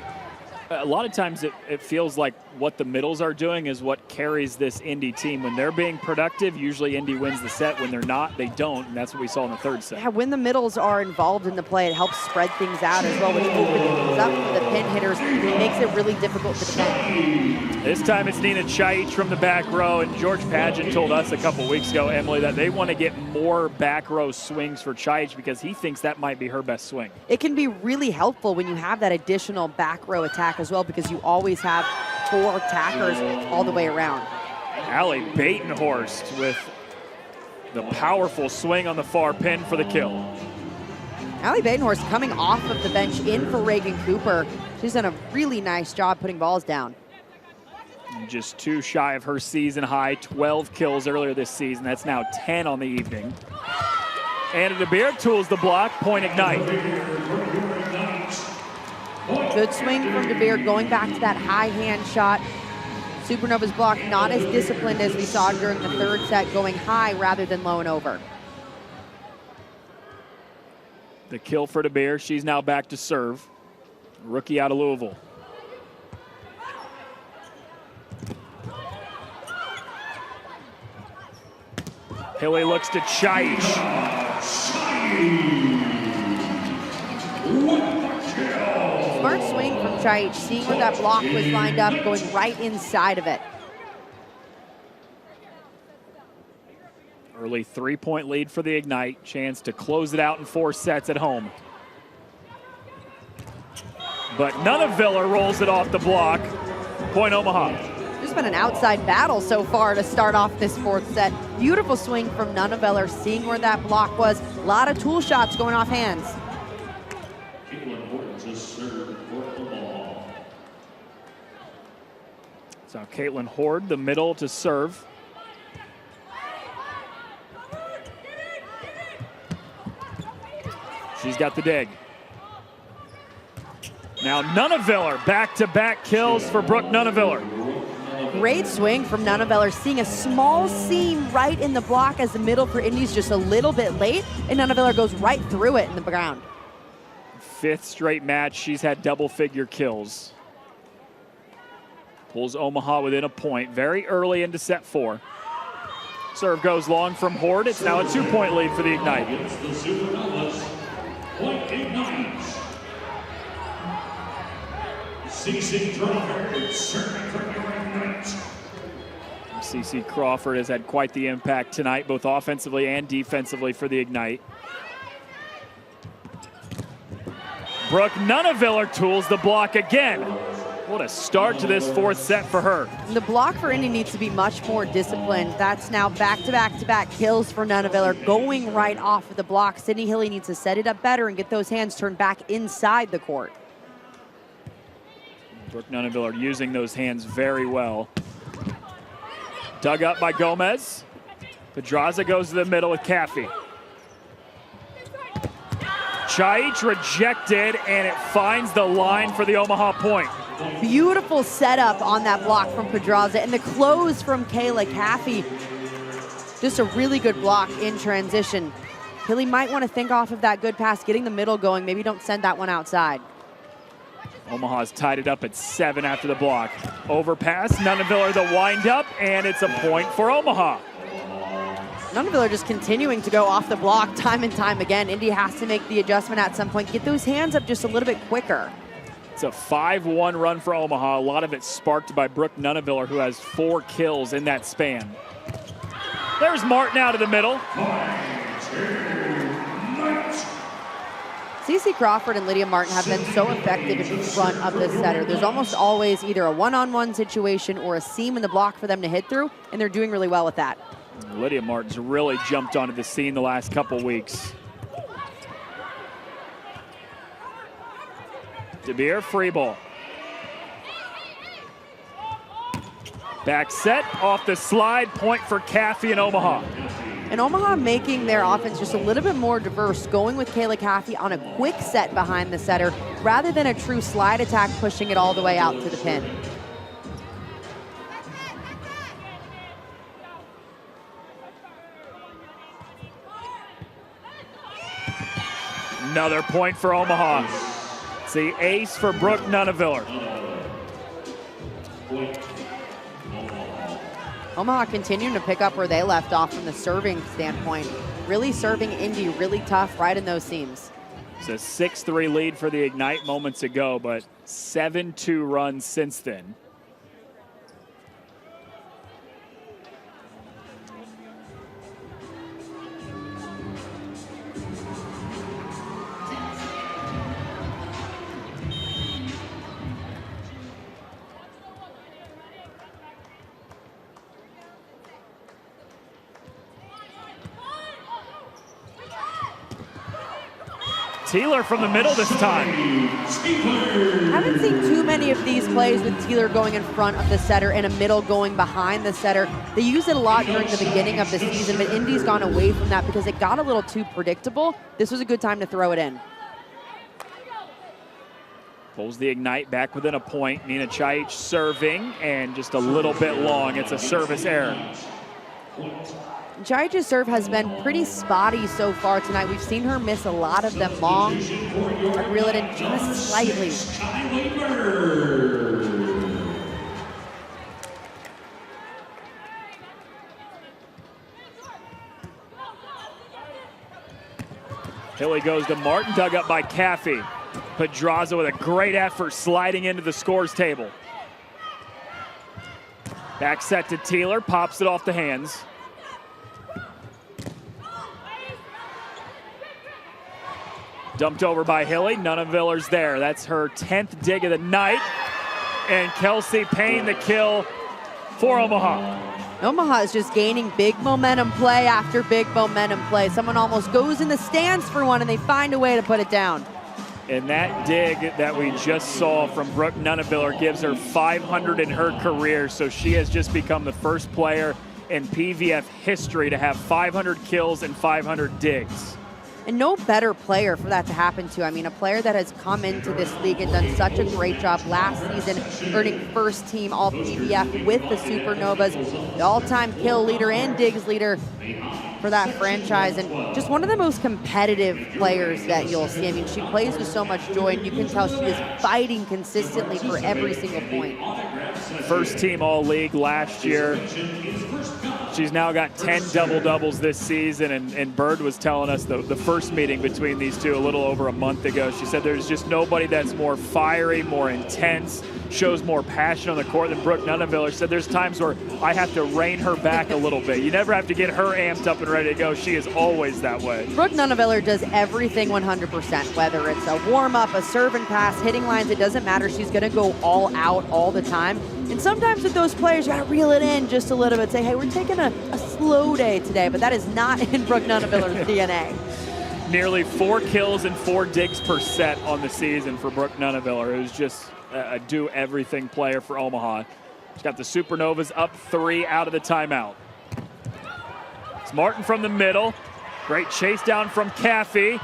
A lot of times it feels like what the middles are doing is what carries this Indy team. When they're being productive, usually Indy wins the set. When they're not, they don't, and that's what we saw in the third set. Yeah, when the middles are involved in the play, it helps spread things out as well, which opens things up for the pin hitters. It makes it really difficult to defend. This time it's Nina Chaich from the back row, and George Padgett told us a couple weeks ago, Emily, that they want to get more back row swings for Chaich because he thinks that might be her best swing. It can be really helpful when you have that additional back row attack as well, because you always have 4 attackers all the way around. Allie Batenhorst with the powerful swing on the far pin for the kill. Allie Batenhorst coming off of the bench in for Reagan Cooper. She's done a really nice job putting balls down. And just 2 shy of her season high, 12 kills earlier this season. That's now 10 on the evening. Anna DeBeer tools the block, point Ignite. Good swing from DeBeer, going back to that high hand shot. Supernovas block not as disciplined as we saw during the third set, going high rather than low and over. The kill for DeBeer. She's now back to serve. Rookie out of Louisville. Hilly looks to Chaich. Smart swing from Chaich, seeing where that block was lined up, going right inside of it. Early 3-point lead for the Ignite. Chance to close it out in 4 sets at home. But Nuneviller rolls it off the block. Point Omaha. There's been an outside battle so far to start off this 4th set. Beautiful swing from Nuneviller, seeing where that block was. A lot of tool shots going off hands. So Caitlin Horde, the middle to serve. She's got the dig. Now Nuneviller, back-to-back kills for Brooke Nuneviller. Great swing from Nunneveller, seeing a small seam right in the block as the middle for Indy's just a little bit late, and Nunneveller goes right through it in the ground. 5th straight match, she's had double-figure kills. Pulls Omaha within a point very early into set 4. Serve goes long from Horde. It's now a 2-point lead for the Ignite. Against the Supernovas, point Ignite. CC Crawford serving for your Ignite. CC Crawford has had quite the impact tonight, both offensively and defensively for the Ignite. Brooke Nunneveller tools the block again. What a start to this 4th set for her. The block for Indy needs to be much more disciplined. That's now back-to-back-to-back kills for Nunneveller, going right off of the block. Sydney Hilly needs to set it up better and get those hands turned back inside the court. Brooke Nunneveller using those hands very well. Dug up by Gomez. Pedraza goes to the middle with Caffey. Chaich rejected, and it finds the line for the Omaha point. Beautiful setup on that block from Pedraza, and the close from Kayla Caffey. Just a really good block in transition. Hilly might want to think off of that good pass, getting the middle going. Maybe don't send that one outside. Omaha's tied it up at 7 after the block. Overpass, Nunneveller the windup, and it's a point for Omaha. Nunneveller just continuing to go off the block time and time again. Indy has to make the adjustment at some point. Get those hands up just a little bit quicker. It's a 5-1 run for Omaha. A lot of it sparked by Brooke Nunneveller, who has 4 kills in that span. There's Martin out of the middle. CC Crawford and Lydia Martin have been so effective in front of the setter. There's almost always either a one-on-one situation or a seam in the block for them to hit through, and they're doing really well with that. Lydia Martin's really jumped onto the scene the last couple weeks. DeBeer, free ball. Back set, off the slide, point for Caffey and Omaha. And Omaha making their offense just a little bit more diverse, going with Kayla Caffey on a quick set behind the setter, rather than a true slide attack pushing it all the way out to the pin. Another point for Omaha. It's the ace for Brooke Nunneveller. Omaha continuing to pick up where they left off from the serving standpoint. Really serving Indy really tough right in those seams. It's a 6-3 lead for the Ignite moments ago, but 7-2 runs since then. Teeler from the middle this time. Haven't seen too many of these plays with Teeler going in front of the setter and a middle going behind the setter. They used it a lot during the beginning of the season, but Indy's gone away from that because it got a little too predictable. This was a good time to throw it in. Pulls the Ignite back within a point. Nina Chaich serving, and just a little bit long. It's a service error. Chaich's serve has been pretty spotty so far tonight. We've seen her miss a lot of them long. But reel it in just slightly. Hilly goes to Martin, dug up by Caffey. Pedraza with a great effort sliding into the scores table. Back set to Teeler, pops it off the hands. Dumped over by Hilly, Nunneveller's there. That's her 10th dig of the night. And Kelsey Payne the kill for Omaha. Omaha is just gaining big momentum play after big momentum play. Someone almost goes in the stands for one and they find a way to put it down. And that dig that we just saw from Brooke Nunneveller gives her 500 in her career. So she has just become the first player in PVF history to have 500 kills and 500 digs. And no better player for that to happen to. I mean, a player that has come into this league and done such a great job last season, earning first team all PVF with the Supernovas, the all-time kill leader and digs leader for that franchise, and just one of the most competitive players that you'll see. I mean, she plays with so much joy, and you can tell she is fighting consistently for every single point. First team all-league last year. She's now got 10 double-doubles this season, and Bird was telling us the first meeting between these two a little over a month ago. She said there's just nobody that's more fiery, more intense, shows more passion on the court than Brooke Nuneviller. She said there's times where I have to rein her back a little bit. You never have to get her amped up and ready to go. She is always that way. Brooke Nuneviller does everything 100%, whether it's a warm-up, a serve and pass, hitting lines, it doesn't matter. She's going to go all out all the time. And sometimes with those players, you got to reel it in just a little bit. Say, hey, we're taking a slow day today, but that is not in Brooke Nuneviller's DNA. Nearly 4 kills and 4 digs per set on the season for Brooke Nuneviller, who's just a do-everything player for Omaha. She's got the Supernovas up 3 out of the timeout. It's Martin from the middle. Great chase down from Caffey.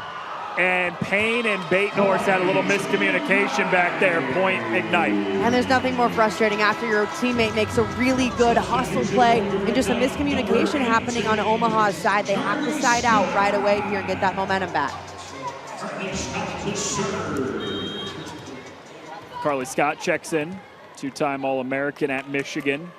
And Payne and Batenhorst had a little miscommunication back there. Point Ignite. And there's nothing more frustrating after your teammate makes a really good hustle play and just a miscommunication happening on Omaha's side. They have to side out right away here and get that momentum back. Carly Scott checks in, 2-time All-American at Michigan.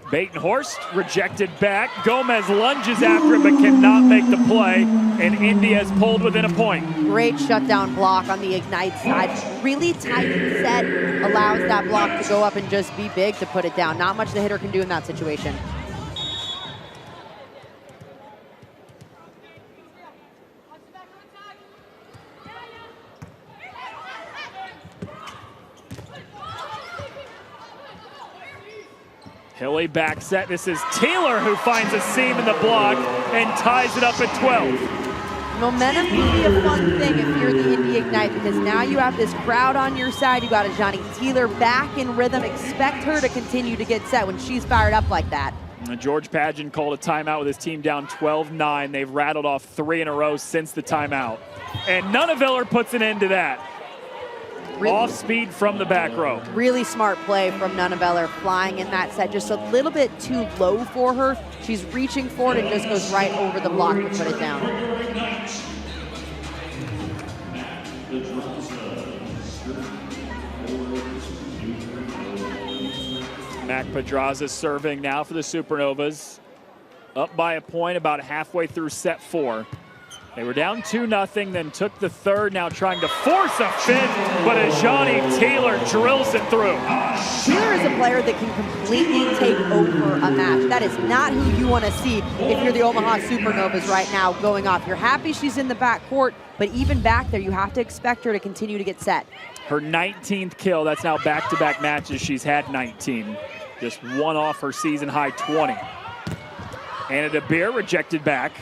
Batenhorst rejected back. Gomez lunges after it but cannot make the play, and Indy has pulled within a point. Great shutdown block on the Ignite side. Really tight set, allows that block to go up and just be big to put it down. Not much the hitter can do in that situation. Hilly back set. This is Taylor who finds a seam in the block and ties it up at 12. Momentum can be a fun thing if you're the Indy Ignite, because now you have this crowd on your side. You got a Johnny Taylor back in rhythm. Expect her to continue to get set when she's fired up like that. And George Padgett called a timeout with his team down 12-9. They've rattled off 3 in a row since the timeout. And Nuneviller puts an end to that. Off speed from the back row. Really smart play from Nuneviller, flying in that set just a little bit too low for her. She's reaching for it and just goes right over the block to put it down. Mac Pedraza serving now for the Supernovas. Up by a point about halfway through set 4. They were down 2-0, then took the third, now trying to force a fifth, but Ajani Taylor drills it through. Taylor is a player that can completely take over a match. That is not who you want to see if you're the Omaha Supernovas right now going off. You're happy she's in the back court, but even back there, you have to expect her to continue to get set. Her 19th kill, that's now back-to-back matches. She's had 19. Just one off her season-high 20. Anna DeBeer rejected back.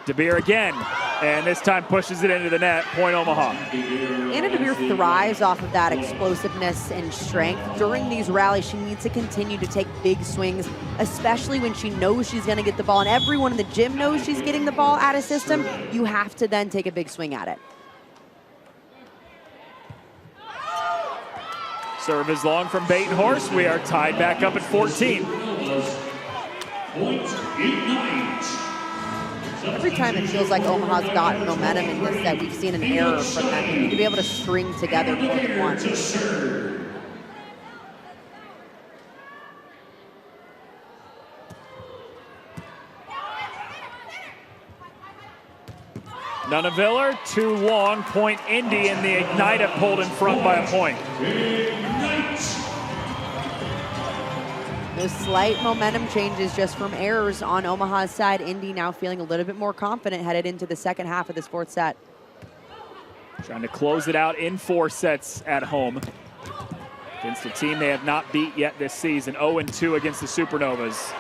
DeBeer again, and this time pushes it into the net. Point Omaha. Anna DeBeer thrives off of that explosiveness and strength. During these rallies, she needs to continue to take big swings, especially when she knows she's going to get the ball, and everyone in the gym knows she's getting the ball out of system. You have to then take a big swing at it. Serve is long from Batenhorst. We are tied back up at 14. Point Ignite. Every time it feels like Omaha's gotten momentum in this set, we've seen an error from them. You need to be able to string together more than one. Nuneviller, too long. Point Indy, and the Ignite have pulled in front by a point. Those slight momentum changes just from errors on Omaha's side. Indy now feeling a little bit more confident headed into the second half of this fourth set. Trying to close it out in 4 sets at home against a team they have not beat yet this season. 0-2 against the Supernovas.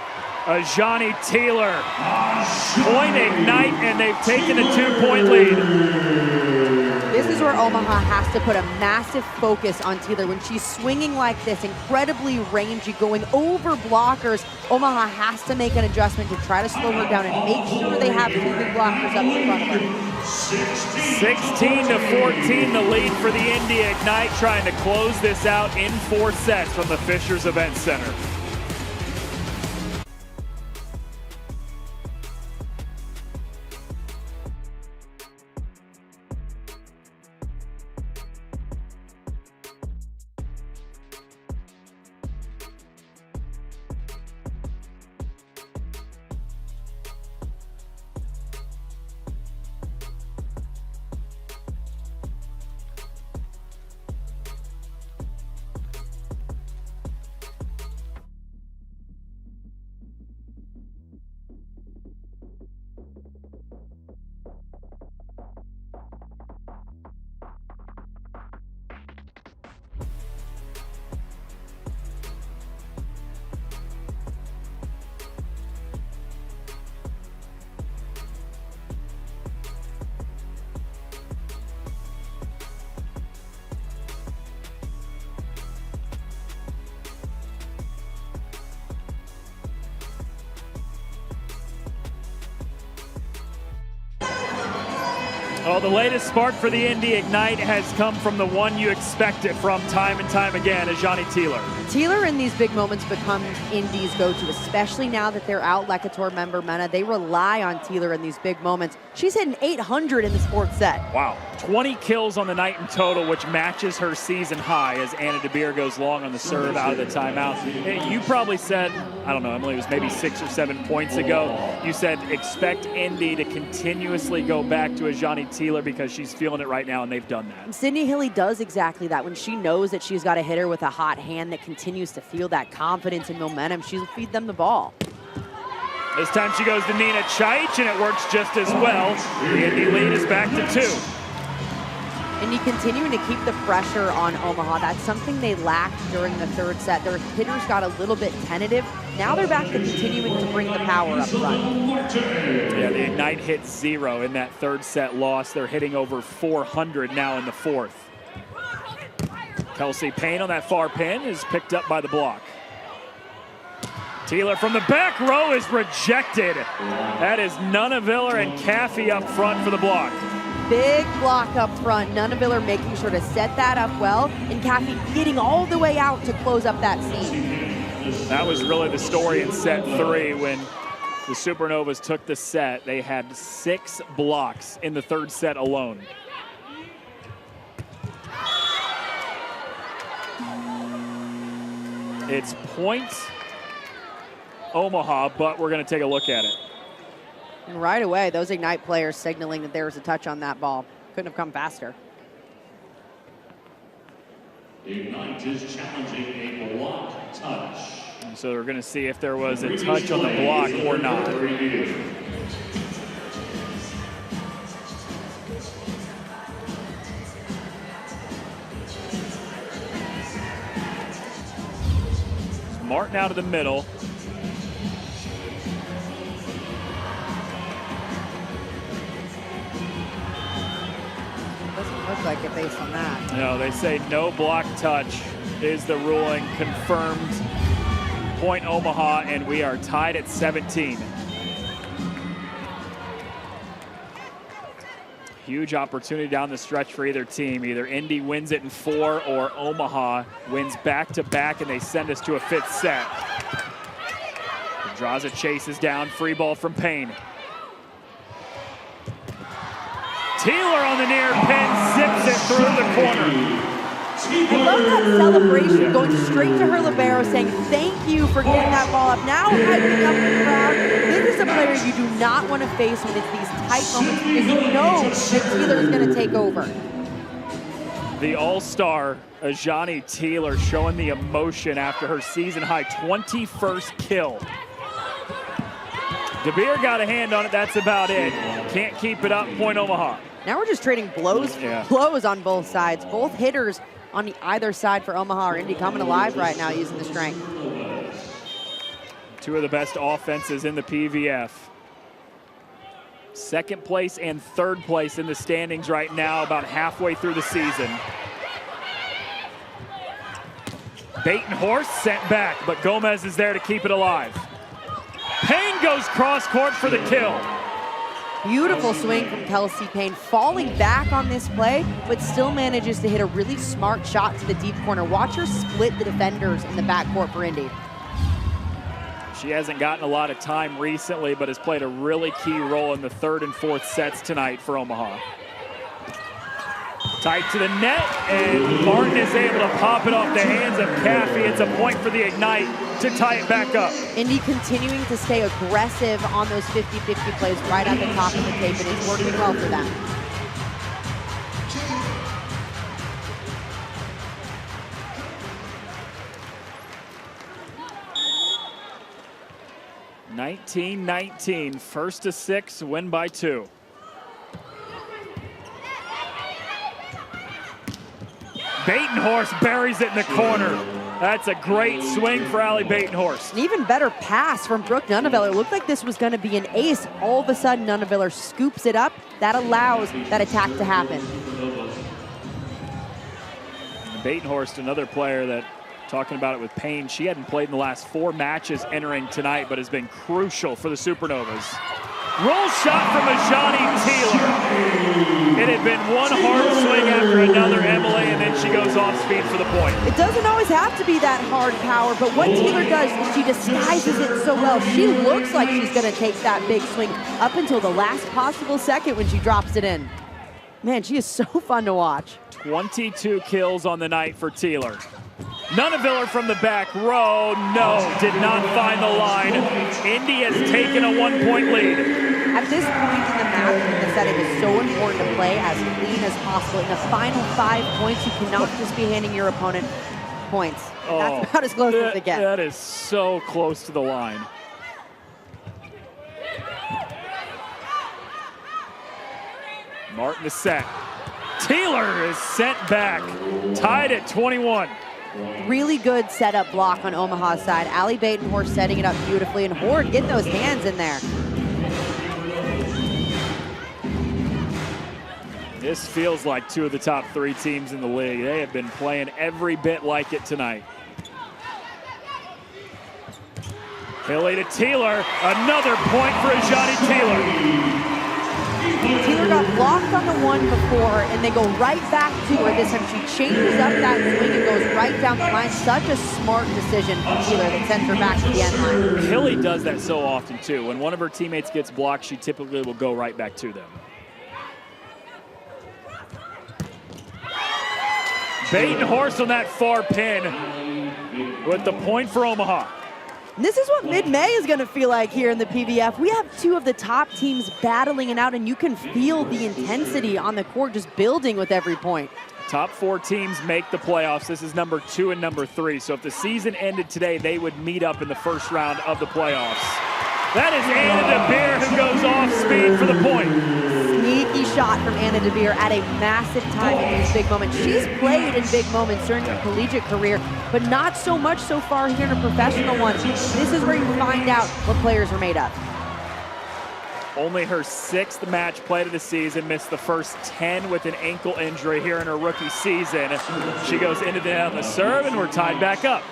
Ajani Taylor, Point Ignite, and they've taken a 2-point lead. This is where Omaha has to put a massive focus on Teeler. When she's swinging like this, incredibly rangy, going over blockers, Omaha has to make an adjustment to try to slow her down and make sure they have 2 big blockers up in front of her. 16-14, the lead for the Indy Ignite, trying to close this out in 4 sets from the Fishers Event Center. Well, the latest spark for the Indy Ignite has come from the one you expect it from time and time again, Ajani Teeler. Teeler in these big moments becomes Indy's go-to, especially now that they're out Lekator member Mena. They rely on Teeler in these big moments. She's hitting 800 in this 4th set. Wow. 20 kills on the night in total, which matches her season high as Anna DeBeer goes long on the serve out of the timeout. You probably said, I don't know, Emily, it was maybe 6 or 7 points ago, you said expect Indy to continuously go back to Ajani Teeler because she's feeling it right now, and they've done that. Sydney Hilly does exactly that. When she knows that she's got a hitter with a hot hand that continues to feel that confidence and momentum, she'll feed them the ball. This time she goes to Nina Chaich, and it works just as well. The Indy lead is back to 2. Indy continuing to keep the pressure on Omaha. That's something they lacked during the 3rd set. Their hitters got a little bit tentative. Now they're back to continuing to bring the power up front. Yeah, the Ignite hit 0 in that 3rd set loss. They're hitting over 400 now in the 4th. Kelsey Payne on that far pin is picked up by the block. Teeler from the back row is rejected. That is Nunaviller and Caffey up front for the block. Big block up front. Nunaviller making sure to set that up well, and Caffey getting all the way out to close up that seam. That was really the story in set 3 when the Supernovas took the set. They had 6 blocks in the 3rd set alone. It's point Omaha, but we're going to take a look at it. And right away, those Ignite players signaling that there was a touch on that ball. Couldn't have come faster. Ignite is challenging a block touch. And so we're going to see if there was a touch on the block or not. Martin out of the middle. Doesn't look like it based on that. No, they say no block touch is the ruling. Confirmed point Omaha, and we are tied at 17. Huge opportunity down the stretch for either team. Either Indy wins it in 4 or Omaha wins back-to-back and they send us to a 5th set. Draza chases down, free ball from Payne. Taylor on the near pin, zips it through the corner. I love that celebration, going straight to her libero, saying thank you for getting that ball up. Now hyping up the crowd. This is a player you do not want to face when it's these tight moments because you know that Taylor is going to take over. The all-star Ajani Teeler showing the emotion after her season-high 21st kill. DeBeer got a hand on it, that's about it. Can't keep it up, point Omaha. Now we're just trading blows on both sides. Both hitters on either side for Omaha or Indy coming alive right now using the strength. 2 of the best offenses in the PVF. Second place and third place in the standings right now, about halfway through the season. Batenhorst sent back, but Gomez is there to keep it alive. Payne goes cross court for the kill. Beautiful swing from Kelsey Payne, falling back on this play, but still manages to hit a really smart shot to the deep corner. Watch her split the defenders in the backcourt for Indy. She hasn't gotten a lot of time recently, but has played a really key role in the third and fourth sets tonight for Omaha. Tight to the net, and Martin is able to pop it off the hands of Caffey. It's a point for the Ignite to tie it back up. Indy continuing to stay aggressive on those 50-50 plays right at the top of the tape, and it's working well for them. (19-19), first to 6, win by 2. Batenhorst buries it in the corner. That's a great swing for Allie Batenhorst. An even better pass from Brooke Nunneveller. It looked like this was going to be an ace. All of a sudden, Nunneveller scoops it up. That allows that attack to happen. Batenhorst, another player that, talking about it with Payne, she hadn't played in the last 4 matches entering tonight, but has been crucial for the Supernovas. Roll shot from Ajani Taylor. It had been one hard swing after another, Emily, and then she goes off speed for the point. It doesn't always have to be that hard power, but what Taylor does is she disguises it so well. She looks like she's going to take that big swing up until the last possible second when she drops it in. Man, she is so fun to watch. 22 kills on the night for Taylor. Nunneveller from the back row, no, did not find the line. Indy has taken a 1-point lead. At this point in the match, in the setting, is so important to play as clean as possible. In the final 5 points, you cannot just be handing your opponent points. That's about as close as they get. That is so close to the line. Martin to set. Taylor is sent back, tied at 21. Really good setup block on Omaha's side. Allie Batenhorst setting it up beautifully, and Horde getting those hands in there. This feels like 2 of the top 3 teams in the league. They have been playing every bit like it tonight. Hilly to Taylor, another point for Ajani Taylor. Taylor got blocked on the one before, and they go right back to her. This time she changes up that swing and goes right down the line. Such a smart decision from Taylor that sends her back to the end line. Hilly does that so often too. When one of her teammates gets blocked, she typically will go right back to them. Batenhorst on that far pin with the point for Omaha. And this is what mid-May is going to feel like here in the PVF. We have 2 of the top teams battling it out, and you can feel the intensity on the court just building with every point. Top 4 teams make the playoffs. This is number 2 and number 3. So if the season ended today, they would meet up in the first round of the playoffs. That is Anna DeBeer who goes off speed for the point. Sneaky shot from Anna DeBeer at a massive time in these big moments. She's played in big moments during her collegiate career, but not so much so far here in a professional one. This is where you find out what players are made of. Only her 6th match played of the season, missed the first 10 with an ankle injury here in her rookie season. She goes into the serve, and we're tied back up.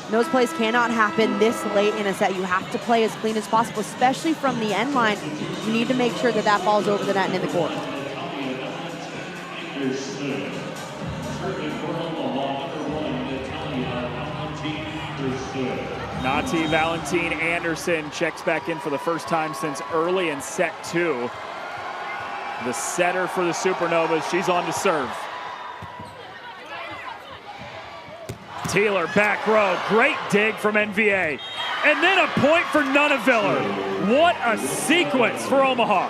Those plays cannot happen this late in a set. You have to play as clean as possible, especially from the end line. You need to make sure that that ball's over the net and in the court. Nati Valentine Anderson checks back in for the first time since early in set 2. The setter for the Supernovas, she's on to serve. Taylor back row, great dig from NVA. And then a point for Nunneveller. What a sequence for Omaha.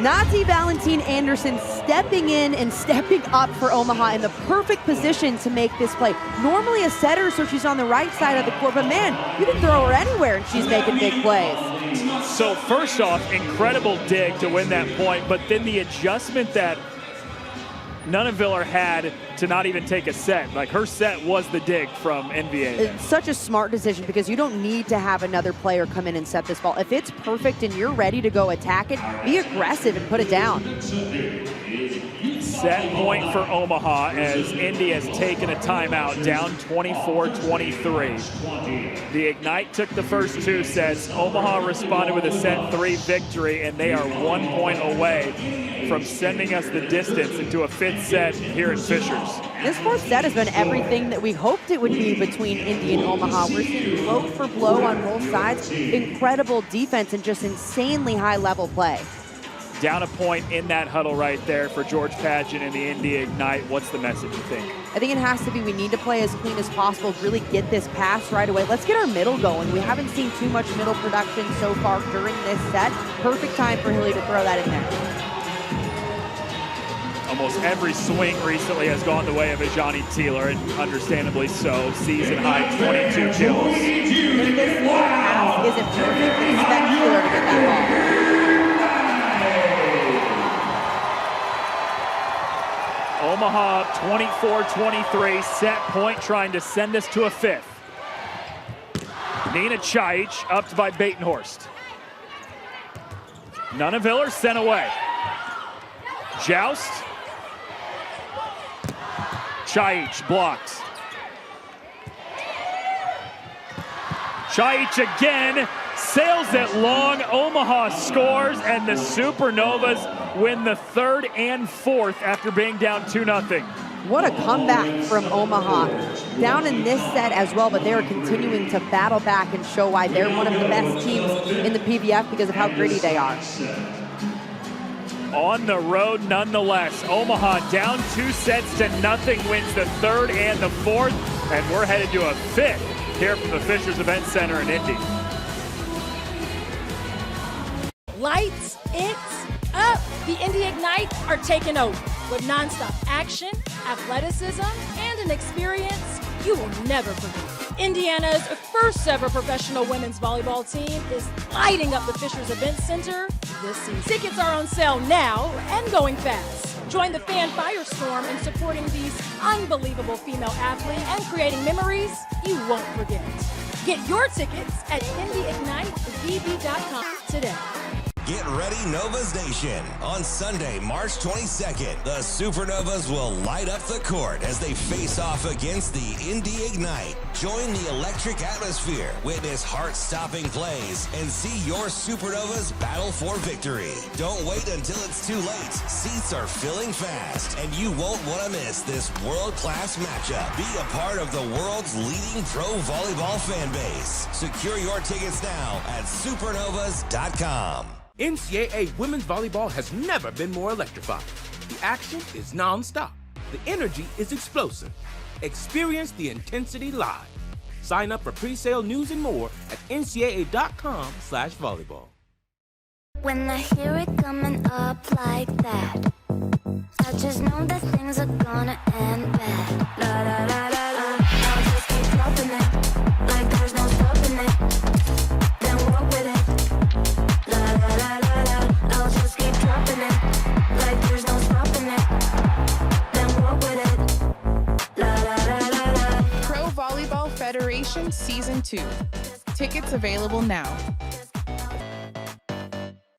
Nati Valentine Anderson stepping in and stepping up for Omaha in the perfect position to make this play. Normally a setter, so she's on the right side of the court, but man, you can throw her anywhere and she's making big plays. So first off, incredible dig to win that point, but then the adjustment that Nunaviller had to not even take a set. Like, her set was the dig from NVA. It's such a smart decision because you don't need to have another player come in and set this ball. If it's perfect and you're ready to go attack it, be aggressive and put it down. Set point for Omaha as Indy has taken a timeout, down 24-23. The Ignite took the first 2 sets. Omaha responded with a set 3 victory, and they are 1 point away from sending us the distance into a 5th set here at Fishers. This 4th set has been everything that we hoped it would be between Indy and Omaha. We're seeing blow for blow on both sides. Incredible defense and just insanely high level play. Down a point in that huddle right there for George Pageant and the Indy Ignite. What's the message, you think? I think it has to be we need to play as clean as possible, really get this pass right away. Let's get our middle going. We haven't seen too much middle production so far during this set. Perfect time for Hilly to throw that in there. Almost every swing recently has gone the way of Ajani Teeler, and understandably so. Season high 22 kills. If this pass isn't perfect, expect Teeler to get that ball. Omaha 24-23, set point trying to send us to a 5th. Nina Chaich upped by Batenhorst. Nunaviller sent away. Joust. Chaich blocked. Chaich again, sails it long. Omaha scores, and the Supernovas win the 3rd and 4th after being down 2-0. What a comeback from Omaha. Down in this set as well, but they are continuing to battle back and show why they're one of the best teams in the PVF because of how gritty they are. On the road nonetheless. Omaha down 2-0 wins the 3rd and the 4th, and we're headed to a 5th here from the Fishers Event Center in Indy. Lights, it's up. The Indy Ignite are taking over with nonstop action, athleticism, and an experience you will never forget. Indiana's first ever professional women's volleyball team is lighting up the Fishers Event Center this season. Tickets are on sale now and going fast. Join the fan firestorm in supporting these unbelievable female athletes and creating memories you won't forget. Get your tickets at IndyIgniteVB.com today. Get ready, Novas Nation. On Sunday, March 22nd, the Supernovas will light up the court as they face off against the Indy Ignite. Join the electric atmosphere, witness heart-stopping plays, and see your Supernovas battle for victory. Don't wait until it's too late. Seats are filling fast, and you won't want to miss this world-class matchup. Be a part of the world's leading pro volleyball fan base. Secure your tickets now at supernovas.com. NCAA women's volleyball has never been more electrifying. The action is non-stop. The energy is explosive. Experience the intensity live. Sign up for pre-sale news and more at ncaa.com/volleyball. When I hear it coming up like that, I just know that things are gonna end bad. La la la la la. I'll just keep dropping it like there's no stopping it. Then walk with it. La la la la la. I'll just keep dropping it like there's no stopping it. Then walk with it. La la la la la. Pro Volleyball Federation Season 2. Tickets available now.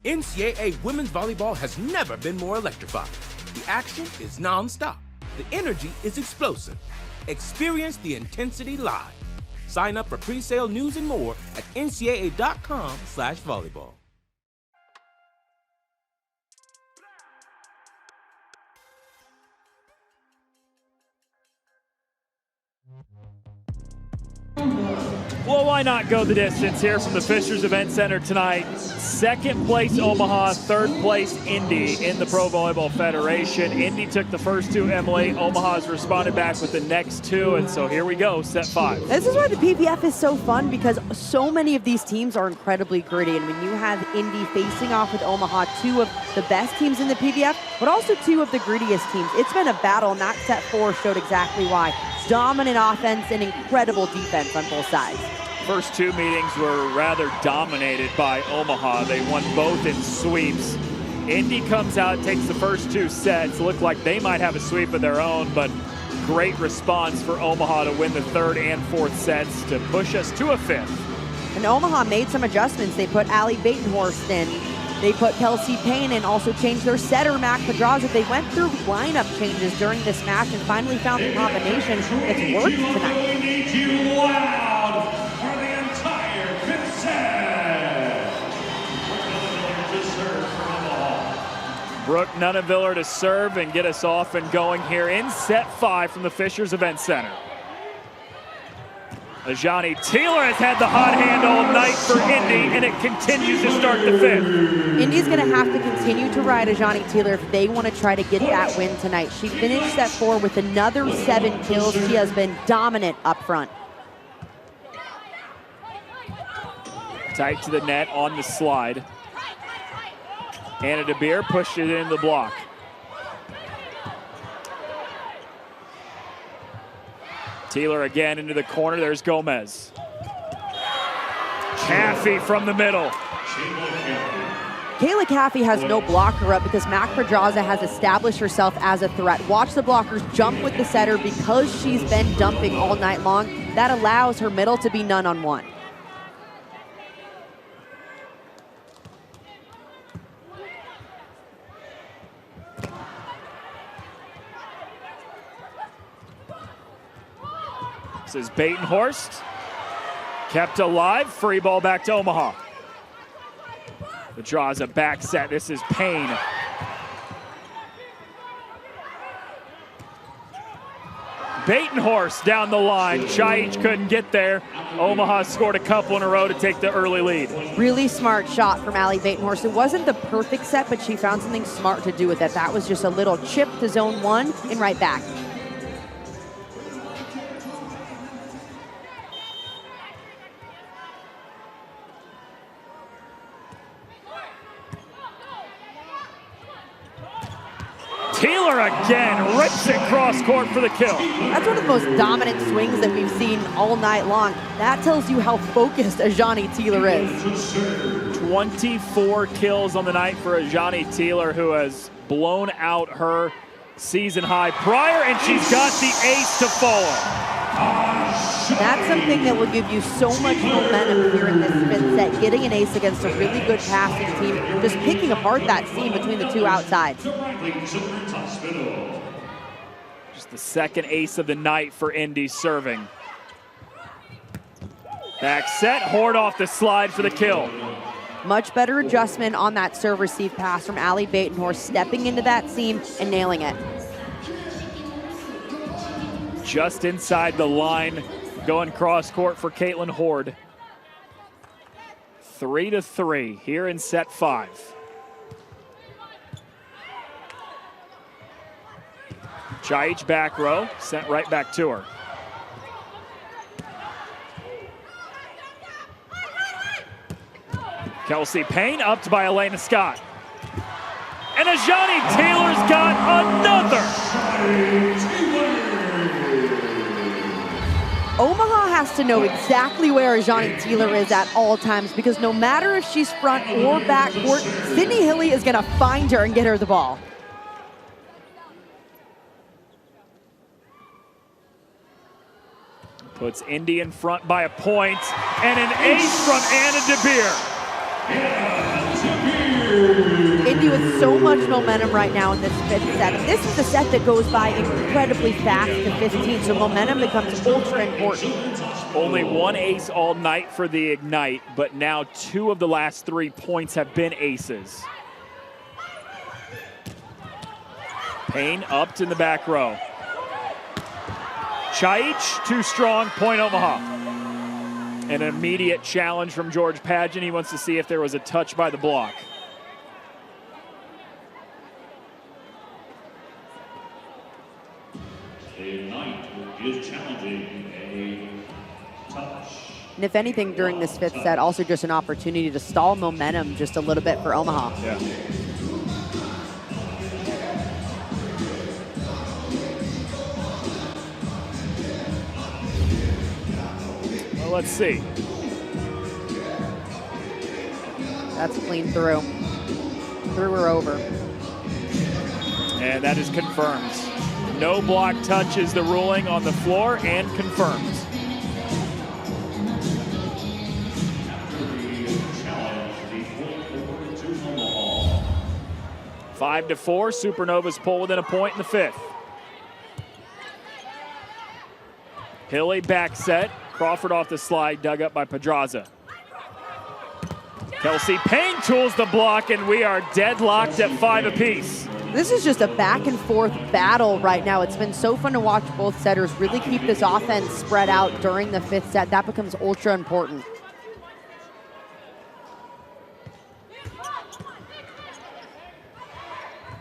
NCAA women's volleyball has never been more electrifying. The action is non-stop. The energy is explosive. Experience the intensity live. Sign up for pre-sale news and more at ncaa.com/volleyball. Well, why not go the distance here from the Fishers Event Center tonight? Second place Omaha, third place Indy in the Pro Volleyball Federation. Indy took the first 2, Emily. Omaha's responded back with the next 2, and so here we go, set 5. This is why the PVF is so fun, because so many of these teams are incredibly gritty, and when you have Indy facing off with Omaha, 2 of the best teams in the PVF, but also 2 of the grittiest teams, it's been a battle, and that set 4 showed exactly why. Dominant offense and incredible defense on both sides. First 2 meetings were rather dominated by Omaha. They won both in sweeps. Indy comes out, takes the first 2 sets. Look like they might have a sweep of their own, but great response for Omaha to win the 3rd and 4th sets to push us to a 5th. And Omaha made some adjustments. They put Allie Batenhorst in. They put Kelsey Payne in, also changed their setter, Mac Pedraza. They went through lineup changes during this match and finally found the combination that's worked tonight. Need you loud for the entire 5th set. To serve for Omaha. Brooke Nunaviller to serve and get us off and going here in set 5 from the Fishers Event Center. Ajani Taylor has had the hot hand all night for Indy, and it continues to start the 5th. Indy's going to have to continue to ride Ajani Taylor if they want to try to get that win tonight. She finished set 4 with another 7 kills. She has been dominant up front. Tight to the net on the slide. Anna DeBeer pushed it into the block. Taylor again into the corner. There's Gomez. Caffey from the middle. Kayla Caffey has no blocker up because Mac Pedraza has established herself as a threat. Watch the blockers jump with the setter because she's been dumping all night long. That allows her middle to be none-on-one. This is Batenhorst. Kept alive. Free ball back to Omaha. The draws a back set. This is Payne. Batenhorst down the line. Chaich couldn't get there. Omaha scored a couple in a row to take the early lead. Really smart shot from Allie Batenhorst. It wasn't the perfect set, but she found something smart to do with it. That was just a little chip to zone 1 and right back. Taylor again rips it cross court for the kill. That's one of the most dominant swings that we've seen all night long. That tells you how focused Ajani Taylor is. 24 kills on the night for Ajani Taylor, who has blown out her season high prior, and she's got the ace to follow. That's something that will give you so much momentum here in this 5th set. Getting an ace against a really good passing team, just picking apart that seam between the 2 outsides. Just the 2nd ace of the night for Indy serving. Back set, Horde off the slide for the kill. Much better adjustment on that serve receive pass from Allie Batenhorst, stepping into that seam and nailing it. Just inside the line, going cross court for Caitlin Horde. 3-3 here in set 5. Chaich back row, sent right back to her. Kelsey Payne upped by Elena Scott. And Ajani Taylor's got another. Omaha has to know exactly where Ajani Taylor is at all times, because no matter if she's front or back court, Sydney Hilly is going to find her and get her the ball. Puts Indy in front by a point, and an ace from Anna DeBeer. Indy with so much momentum right now in this 5th set. And this is the set that goes by incredibly fast to 15, so momentum becomes ultra important. Only 1 ace all night for the Ignite, but now 2 of the last 3 points have been aces. Payne upped in the back row. Chaich, too strong, point Omaha. An immediate challenge from George Pageant. He wants to see if there was a touch by the block. Ignite is challenging a touch. And if anything, during this 5th set, also just an opportunity to stall momentum just a little bit for Omaha. Yeah. Well, let's see. That's clean through. threw her over. And that is confirmed. No block touch is the ruling on the floor and confirmed. 5-4, Supernovas pull within a point in the 5th. Hilly back set, Crawford off the slide, dug up by Pedraza. Kelsey Payne tools the block, and we are deadlocked at 5 apiece. This is just a back and forth battle right now. It's been so fun to watch both setters really keep this offense spread out during the 5th set. That becomes ultra important.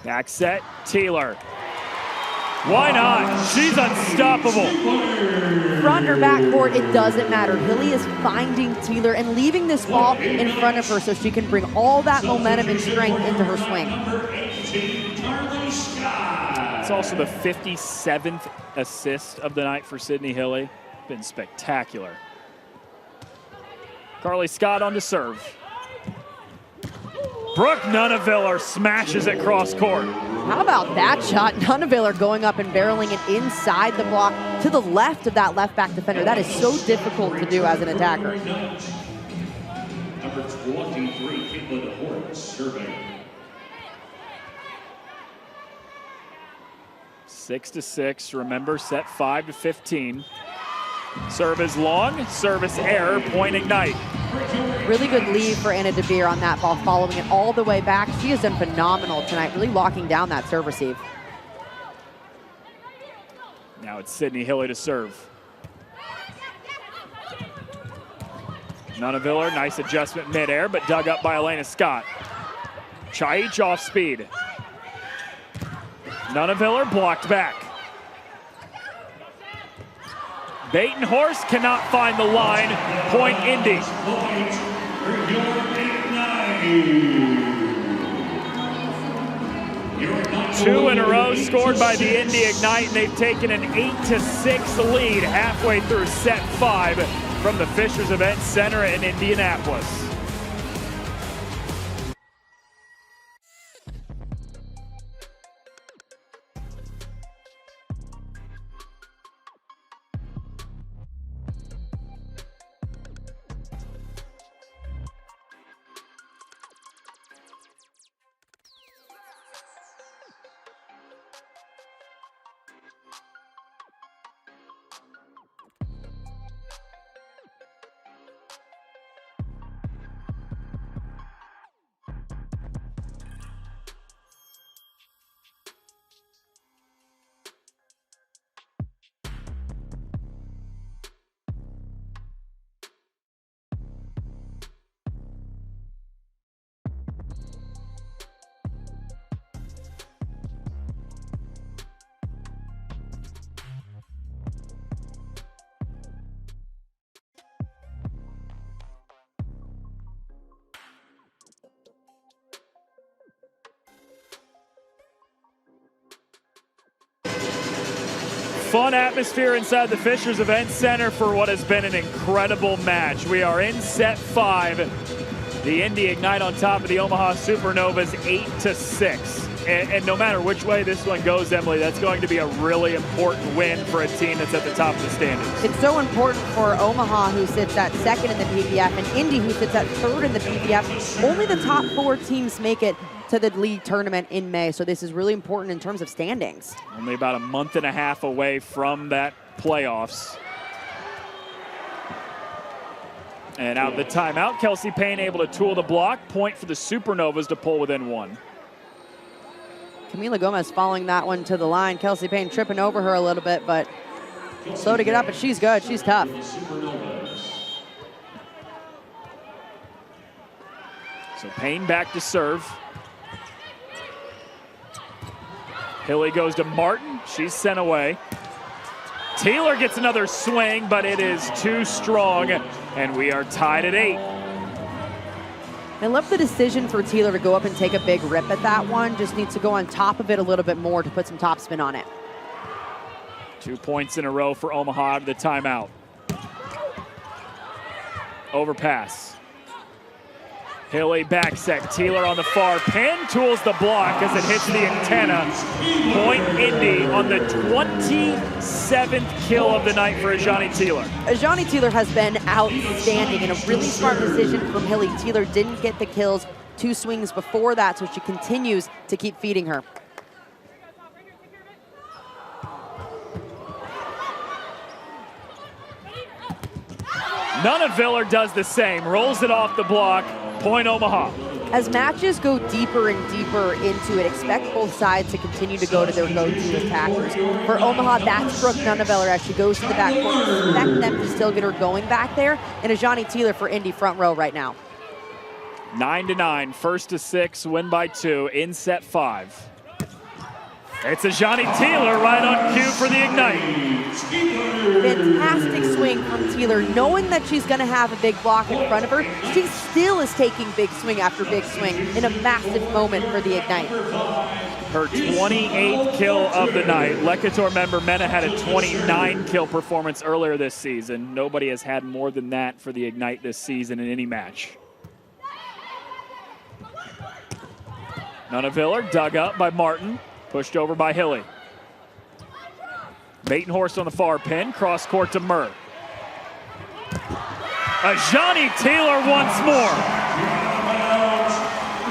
Back set, Teeler. Why not? She's unstoppable. Front or back court, it doesn't matter. Hilly is finding Teeler and leaving this ball in front of her so she can bring all that momentum and strength into her swing. It's also the 57th assist of the night for Sydney Hilly. Been spectacular. Carly Scott on to serve. Brooke Nuneviller smashes it cross court. How about that shot? Nuneviller going up and barreling it inside the block to the left of that left back defender. That is so difficult to do as an attacker. Number 23, Caitlin Horton, serving. 6-6, remember, set 5-15. Serve is long, service error, point Ignite. Really good lead for Anna DeVere on that ball, following it all the way back. She has done phenomenal tonight, really locking down that serve receive. Now it's Sydney Hilly to serve. Nuneviller, nice adjustment midair, but dug up by Elena Scott. Chaich off speed. Nuneviller blocked back. Baton Horse cannot find the line. Point Indy. Two in a row scored by the Indy Ignite, and they've taken an 8-6 lead halfway through set 5 from the Fishers Event Center in Indianapolis. Fun atmosphere inside the Fishers Event Center for what has been an incredible match. We are in set 5. The Indy Ignite on top of the Omaha Supernovas 8-6. And no matter which way this one goes, Emily, that's going to be a really important win for a team that's at the top of the standings. It's so important for Omaha, who sits at 2nd in the PVF, and Indy, who sits at 3rd in the PVF. Only the top 4 teams make it to the league tournament in May, so this is really important in terms of standings. Only about a month and a half away from that playoffs. And out of the timeout, Kelsey Payne able to tool the block, point for the Supernovas to pull within 1. Camila Gomez following that one to the line. Kelsey Payne tripping over her a little bit, but slow to get up, but she's good. She's tough. So Payne back to serve. Hilly goes to Martin. She's sent away. Taylor gets another swing, but it is too strong, and we are tied at 8. I love the decision for Taylor to go up and take a big rip at that one. Just needs to go on top of it a little bit more to put some topspin on it. 2 points in a row for Omaha out of the timeout. Overpass. Hilly back set. Teeler on the far pin. Tools the block as it hits the antenna. Point Indy on the 27th kill of the night for Ajani Teeler. Ajani Teeler has been outstanding and a really smart decision from Hilly. Teeler didn't get the kills 2 swings before that, so she continues to keep feeding her. Nunaviller does the same, rolls it off the block, point Omaha. As matches go deeper and deeper into it, expect both sides to continue to go to their go-to attackers. For Omaha, that's Brooke Nunaviller as she goes to the backcourt. Expect them to still get her going back there. And Ajani Teeler for Indy front row right now. 9-9, first to 6, win by 2 in set 5. It's Ajani Teeler right on cue for the Ignite. Fantastic swing from Teeler. Knowing that she's going to have a big block in front of her, she still is taking big swing after big swing in a massive moment for the Ignite. Her 28th kill of the night. Lekator member Mena had a 29 kill performance earlier this season. Nobody has had more than that for the Ignite this season in any match. Nunaviller dug up by Martin. Pushed over by Hilly. Batenhorst on the far pin, cross court to Murr. Ajani Teeler once more.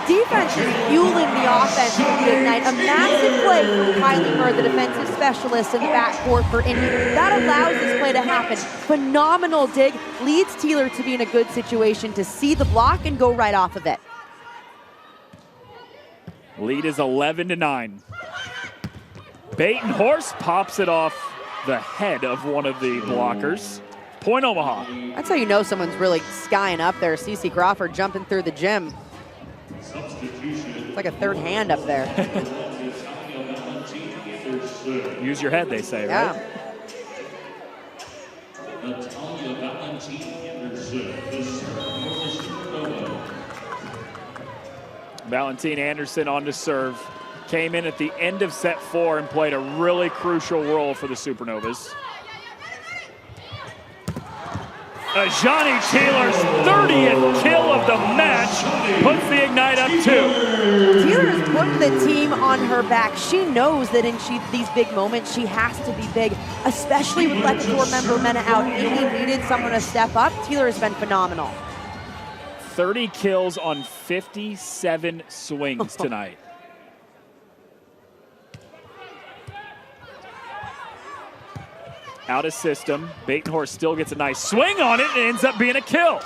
Defense is fueling the offense for the Ignite. A massive play from Kylie Murr, the defensive specialist in the backcourt for Indy. That allows this play to happen. Phenomenal dig, leads Teeler to be in a good situation to see the block and go right off of it. Lead is 11-9. Batenhorst pops it off the head of one of the blockers. Point Omaha. That's how you know someone's really skying up there. Cece Crawford jumping through the gym. It's like a third hand up there. Use your head, they say, yeah. Right? Valentine Anderson on to serve. Came in at the end of set 4 and played a really crucial role for the Supernovas. Ajani Teeler's 30th kill of the match puts the Ignite up 2. Teeler is putting the team on her back. She knows that in these big moments, she has to be big, especially with Lekator member Mena out. Indy needed someone to step up. Teeler has been phenomenal. 30 kills on 57 swings tonight. Out of system. Batenhorst still gets a nice swing on it and ends up being a kill.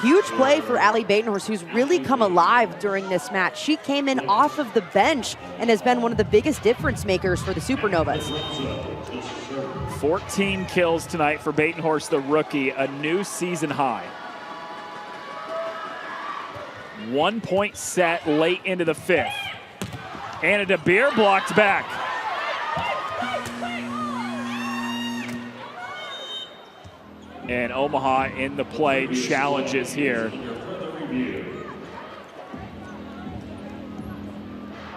Huge play for Allie Batenhorst, who's really come alive during this match. She came in off of the bench and has been one of the biggest difference makers for the Supernovas. 14 kills tonight for Batenhorst, the rookie, a new season high. 1 point set late into the 5th. Anna DeBeer blocked back. And Omaha in the play, challenges here.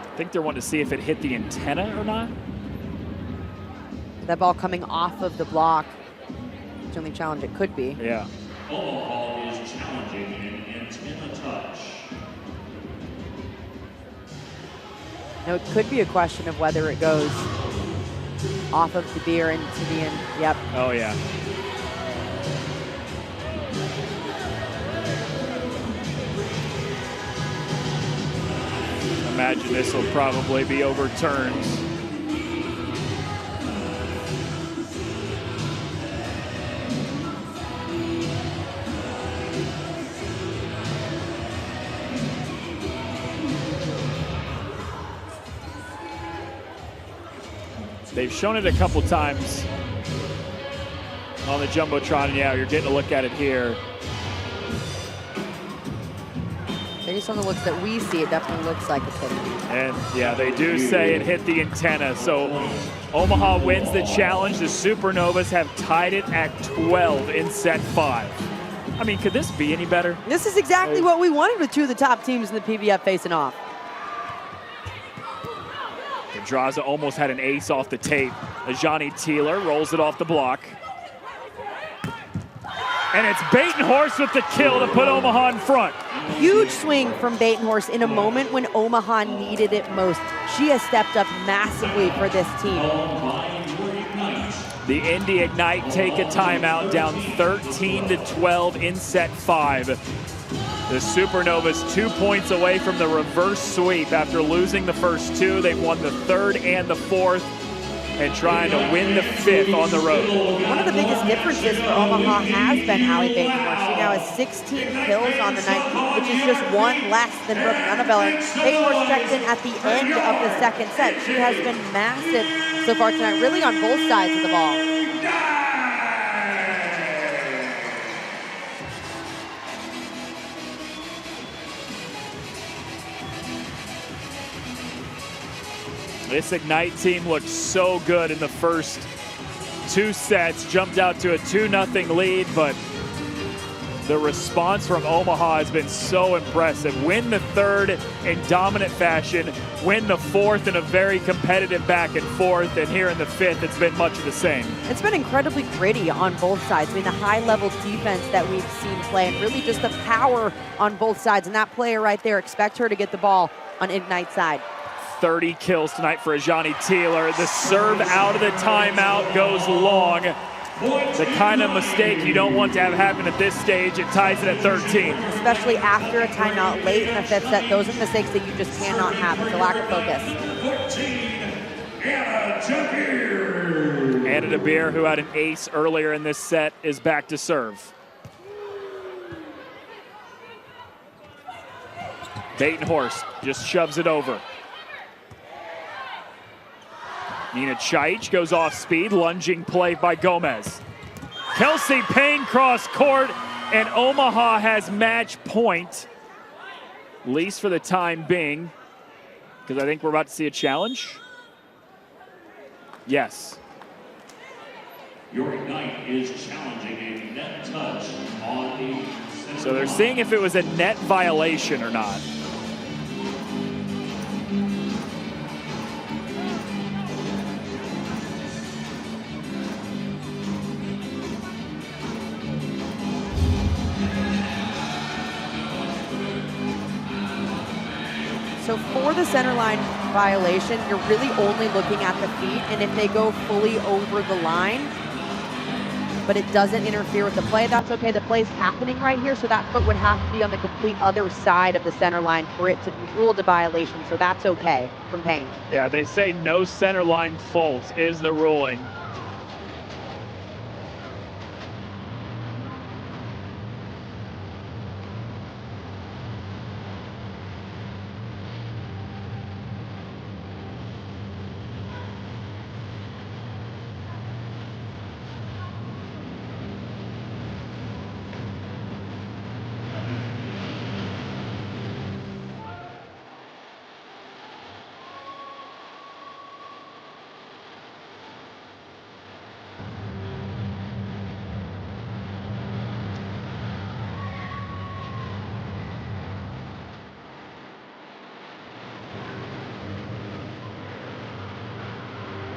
I think they're wanting to see if it hit the antenna or not. That ball coming off of the block. It's the only challenge it could be. Yeah. Omaha is challenging an antenna touch. Now, it could be a question of whether it goes off of the beer into the end. Yep. Oh, yeah. Imagine this will probably be overturned. They've shown it a couple times on the Jumbotron, and yeah, you're getting a look at it here. Based on the looks that we see, it definitely looks like it's hitting. And yeah, they do say it hit the antenna. So Omaha wins the challenge. The Supernovas have tied it at 12 in set 5. I mean, could this be any better? This is exactly what we wanted with two of the top teams in the PVF facing off. Pedraza almost had an ace off the tape. Ajani Teeler rolls it off the block. And it's Batenhorst with the kill to put Omaha in front. Huge swing from Batenhorst in a moment when Omaha needed it most. She has stepped up massively for this team. The Indy Ignite take a timeout, down 13-12 in set 5. The Supernovas 2 points away from the reverse sweep after losing the first 2. They've won the 3rd and the 4th and trying to win the 5th on the road. One of the biggest differences for Omaha has been Allie Batenhorst. She now has 16 kills on the night, which is just 1 less than Brooke Runnebeller. Batenhorst checked in at the end of the second set. She has been massive so far tonight, really on both sides of the ball. This Ignite team looked so good in the first 2 sets, jumped out to a 2-0 lead, but the response from Omaha has been so impressive. Win the 3rd in dominant fashion, win the 4th in a very competitive back and forth, and here in the 5th, it's been much of the same. It's been incredibly gritty on both sides. I mean, the high-level defense that we've seen play, and really just the power on both sides. And that player right there, expect her to get the ball on Ignite side. 30 kills tonight for Ajani Teeler. The serve out of the timeout goes long. The kind of mistake you don't want to have happen at this stage. It ties it at 13. Especially after a timeout late in the 5th set, those are mistakes that you just cannot have. It's a lack of focus. 14, Anna DeBeer, who had an ace earlier in this set, is back to serve. Batenhorst just shoves it over. Nina Chaich goes off speed, lunging play by Gomez. Kelsey Payne cross court, and Omaha has match point, at least for the time being, because I think we're about to see a challenge. Yes. Your Ignite is challenging a net touch on the... So they're seeing if it was a net violation or not. So for the center line violation, you're really only looking at the feet, and if they go fully over the line, but it doesn't interfere with the play, that's okay. The play's happening right here, so that foot would have to be on the complete other side of the center line for it to be ruled a violation, so that's okay from Payne. Yeah, they say no center line fault is the ruling.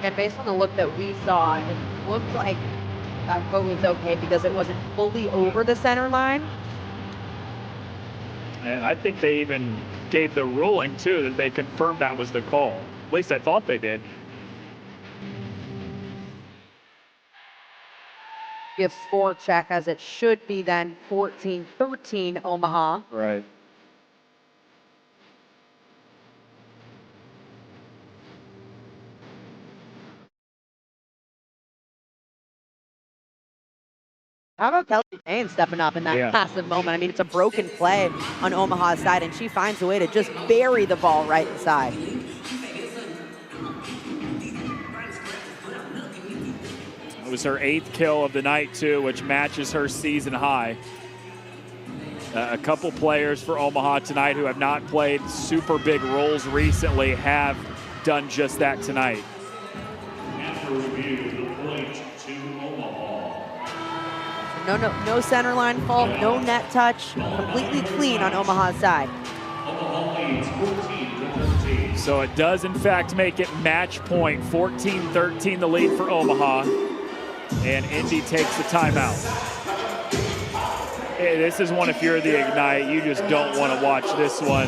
And based on the look that we saw, it looked like that foot was okay because it wasn't fully over the center line. And I think they even gave the ruling, too, that they confirmed that was the call. At least I thought they did. Give score check as it should be then 14-13 Omaha. Right. How about Kelsey Payne stepping up in that passive moment? I mean, it's a broken play on Omaha's side, and she finds a way to just bury the ball right inside. It was her 8th kill of the night, too, which matches her season high. A couple players for Omaha tonight who have not played super big roles recently have done just that tonight. After review, the point to Omaha. No center line fault, no net touch, completely clean on Omaha's side. Omaha leads 14-13. So it does, in fact, make it match point. 14-13 the lead for Omaha. And Indy takes the timeout. Hey, this is one, if you're the Ignite, you just don't want to watch this one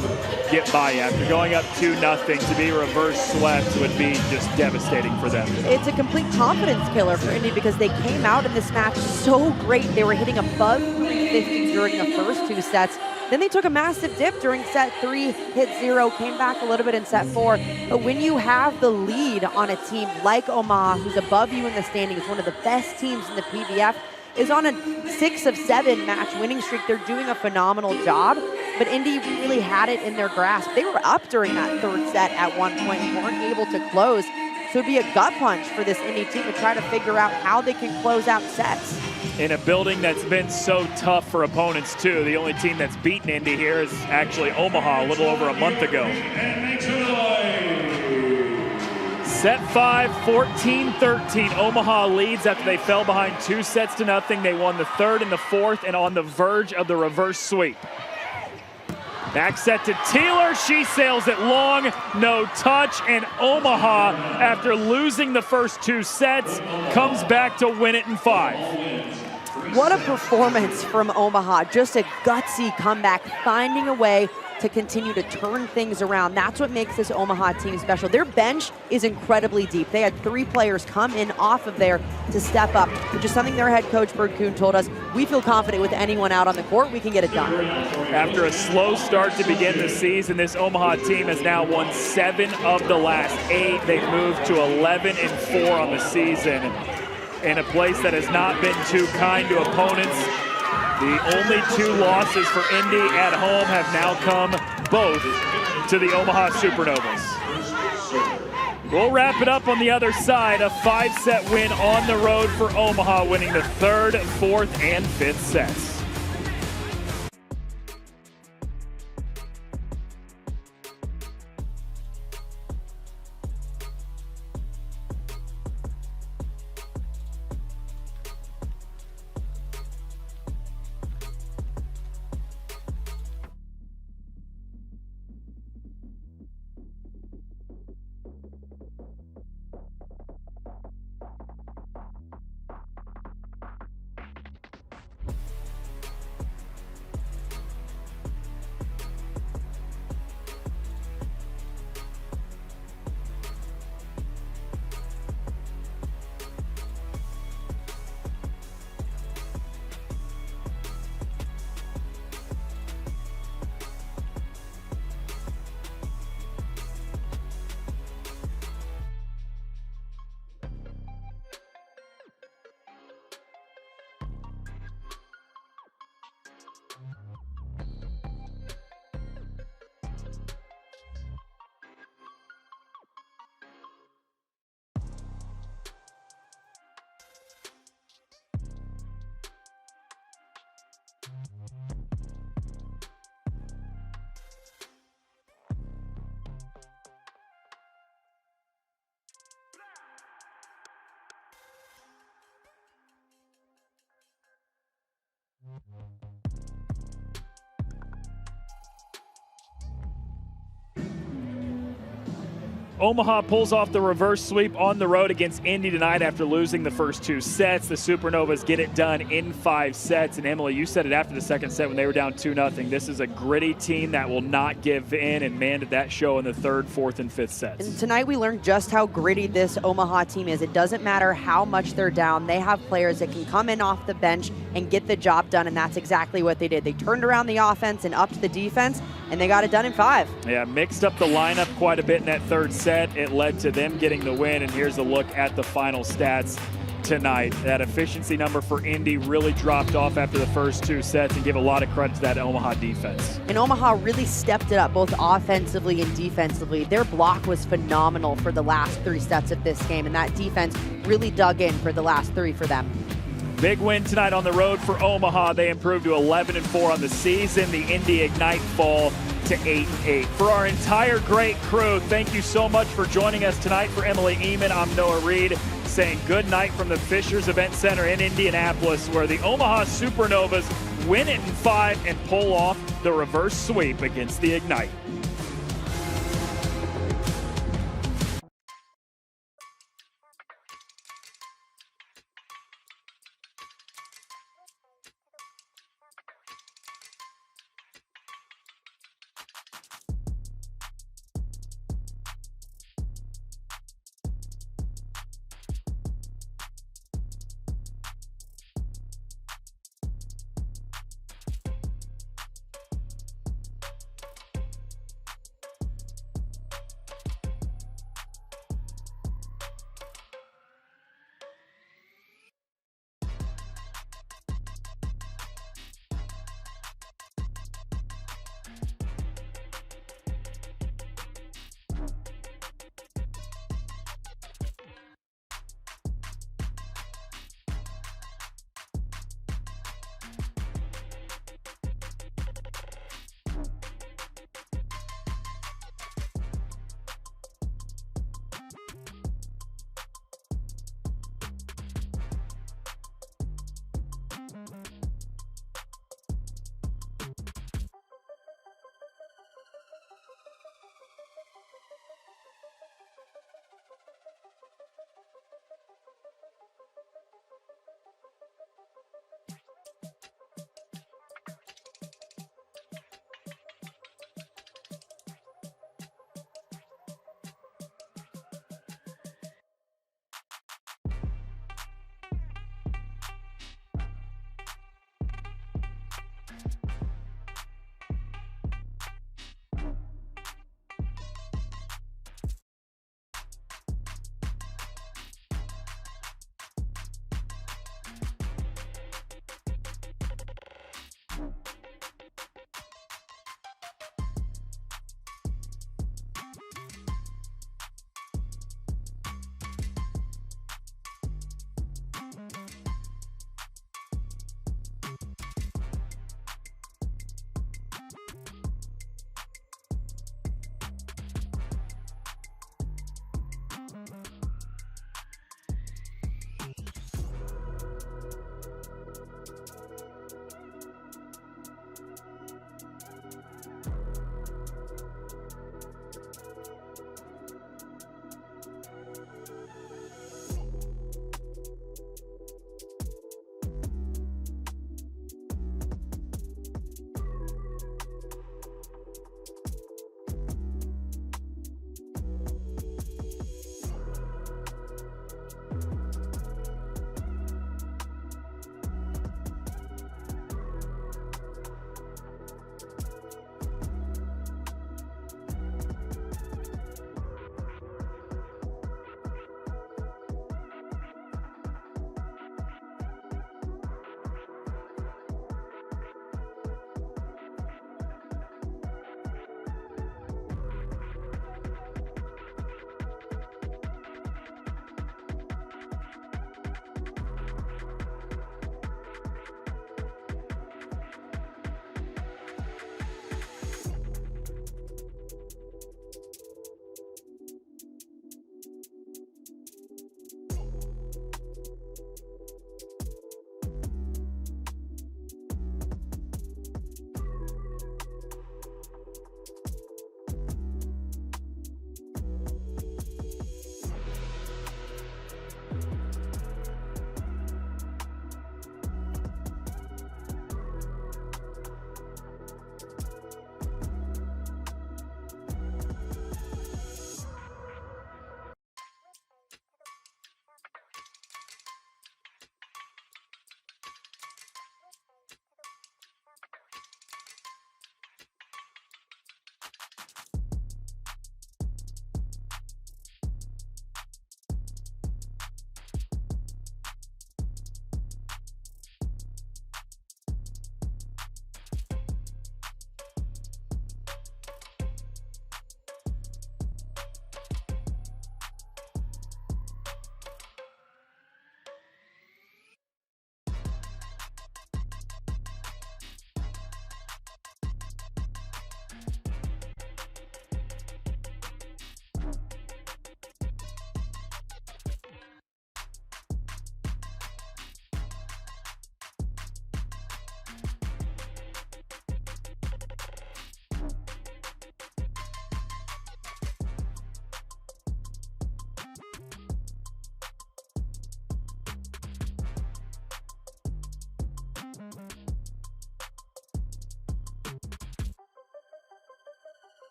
get by you. After going up 2-0, to be reverse swept would be just devastating for them. It's a complete confidence killer for Indy because they came out in this match so great. They were hitting above 350 during the first 2 sets. Then they took a massive dip during set 3, hit 0, came back a little bit in set 4. But when you have the lead on a team like Omaha, who's above you in the standings, one of the best teams in the PVF, is on a 6 of 7 match winning streak. They're doing a phenomenal job, but Indy really had it in their grasp. They were up during that 3rd set at one point and weren't able to close. So it'd be a gut punch for this Indy team to try to figure out how they can close out sets. In a building that's been so tough for opponents too. The only team that's beaten Indy here is actually Omaha a little over a month ago. Set 5, 14-13. Omaha leads after they fell behind 2 sets to nothing. They won the 3rd and the 4th and on the verge of the reverse sweep. Back set to Taylor. She sails it long, no touch, and Omaha, after losing the first 2 sets, comes back to win it in 5. What a performance from Omaha. Just a gutsy comeback, finding a way to continue to turn things around. That's what makes this Omaha team special. Their bench is incredibly deep. They had 3 players come in off of there to step up, which is something their head coach, Bert Kuhn, told us. We feel confident with anyone out on the court, we can get it done. After a slow start to begin the season, this Omaha team has now won 7 of the last 8. They've moved to 11-4 on the season in a place that has not been too kind to opponents. The only 2 losses for Indy at home have now come both to the Omaha Supernovas. We'll wrap it up on the other side. A 5-set win on the road for Omaha, winning the 3rd, 4th, and 5th sets. Omaha pulls off the reverse sweep on the road against Indy tonight after losing the first 2 sets. The Supernovas get it done in 5 sets. And Emily, you said it after the 2nd set when they were down 2-0. This is a gritty team that will not give in, and man, did that show in the 3rd, 4th, and 5th sets. And tonight we learned just how gritty this Omaha team is. It doesn't matter how much they're down. They have players that can come in off the bench and get the job done, and that's exactly what they did. They turned around the offense and upped the defense, and they got it done in 5. Yeah, mixed up the lineup quite a bit in that 3rd set. It led to them getting the win, and here's a look at the final stats tonight. That efficiency number for Indy really dropped off after the first 2 sets, and give a lot of credit to that Omaha defense. And Omaha really stepped it up both offensively and defensively. Their block was phenomenal for the last 3 sets of this game, and that defense really dug in for the last 3 for them. Big win tonight on the road for Omaha. They improved to 11-4 on the season. The Indy Ignite fall to 8-8. For our entire great crew, thank you so much for joining us tonight. For Emily Eamon, I'm Noah Reed, saying good night from the Fishers Event Center in Indianapolis, where the Omaha Supernovas win it in 5 and pull off the reverse sweep against the Ignite.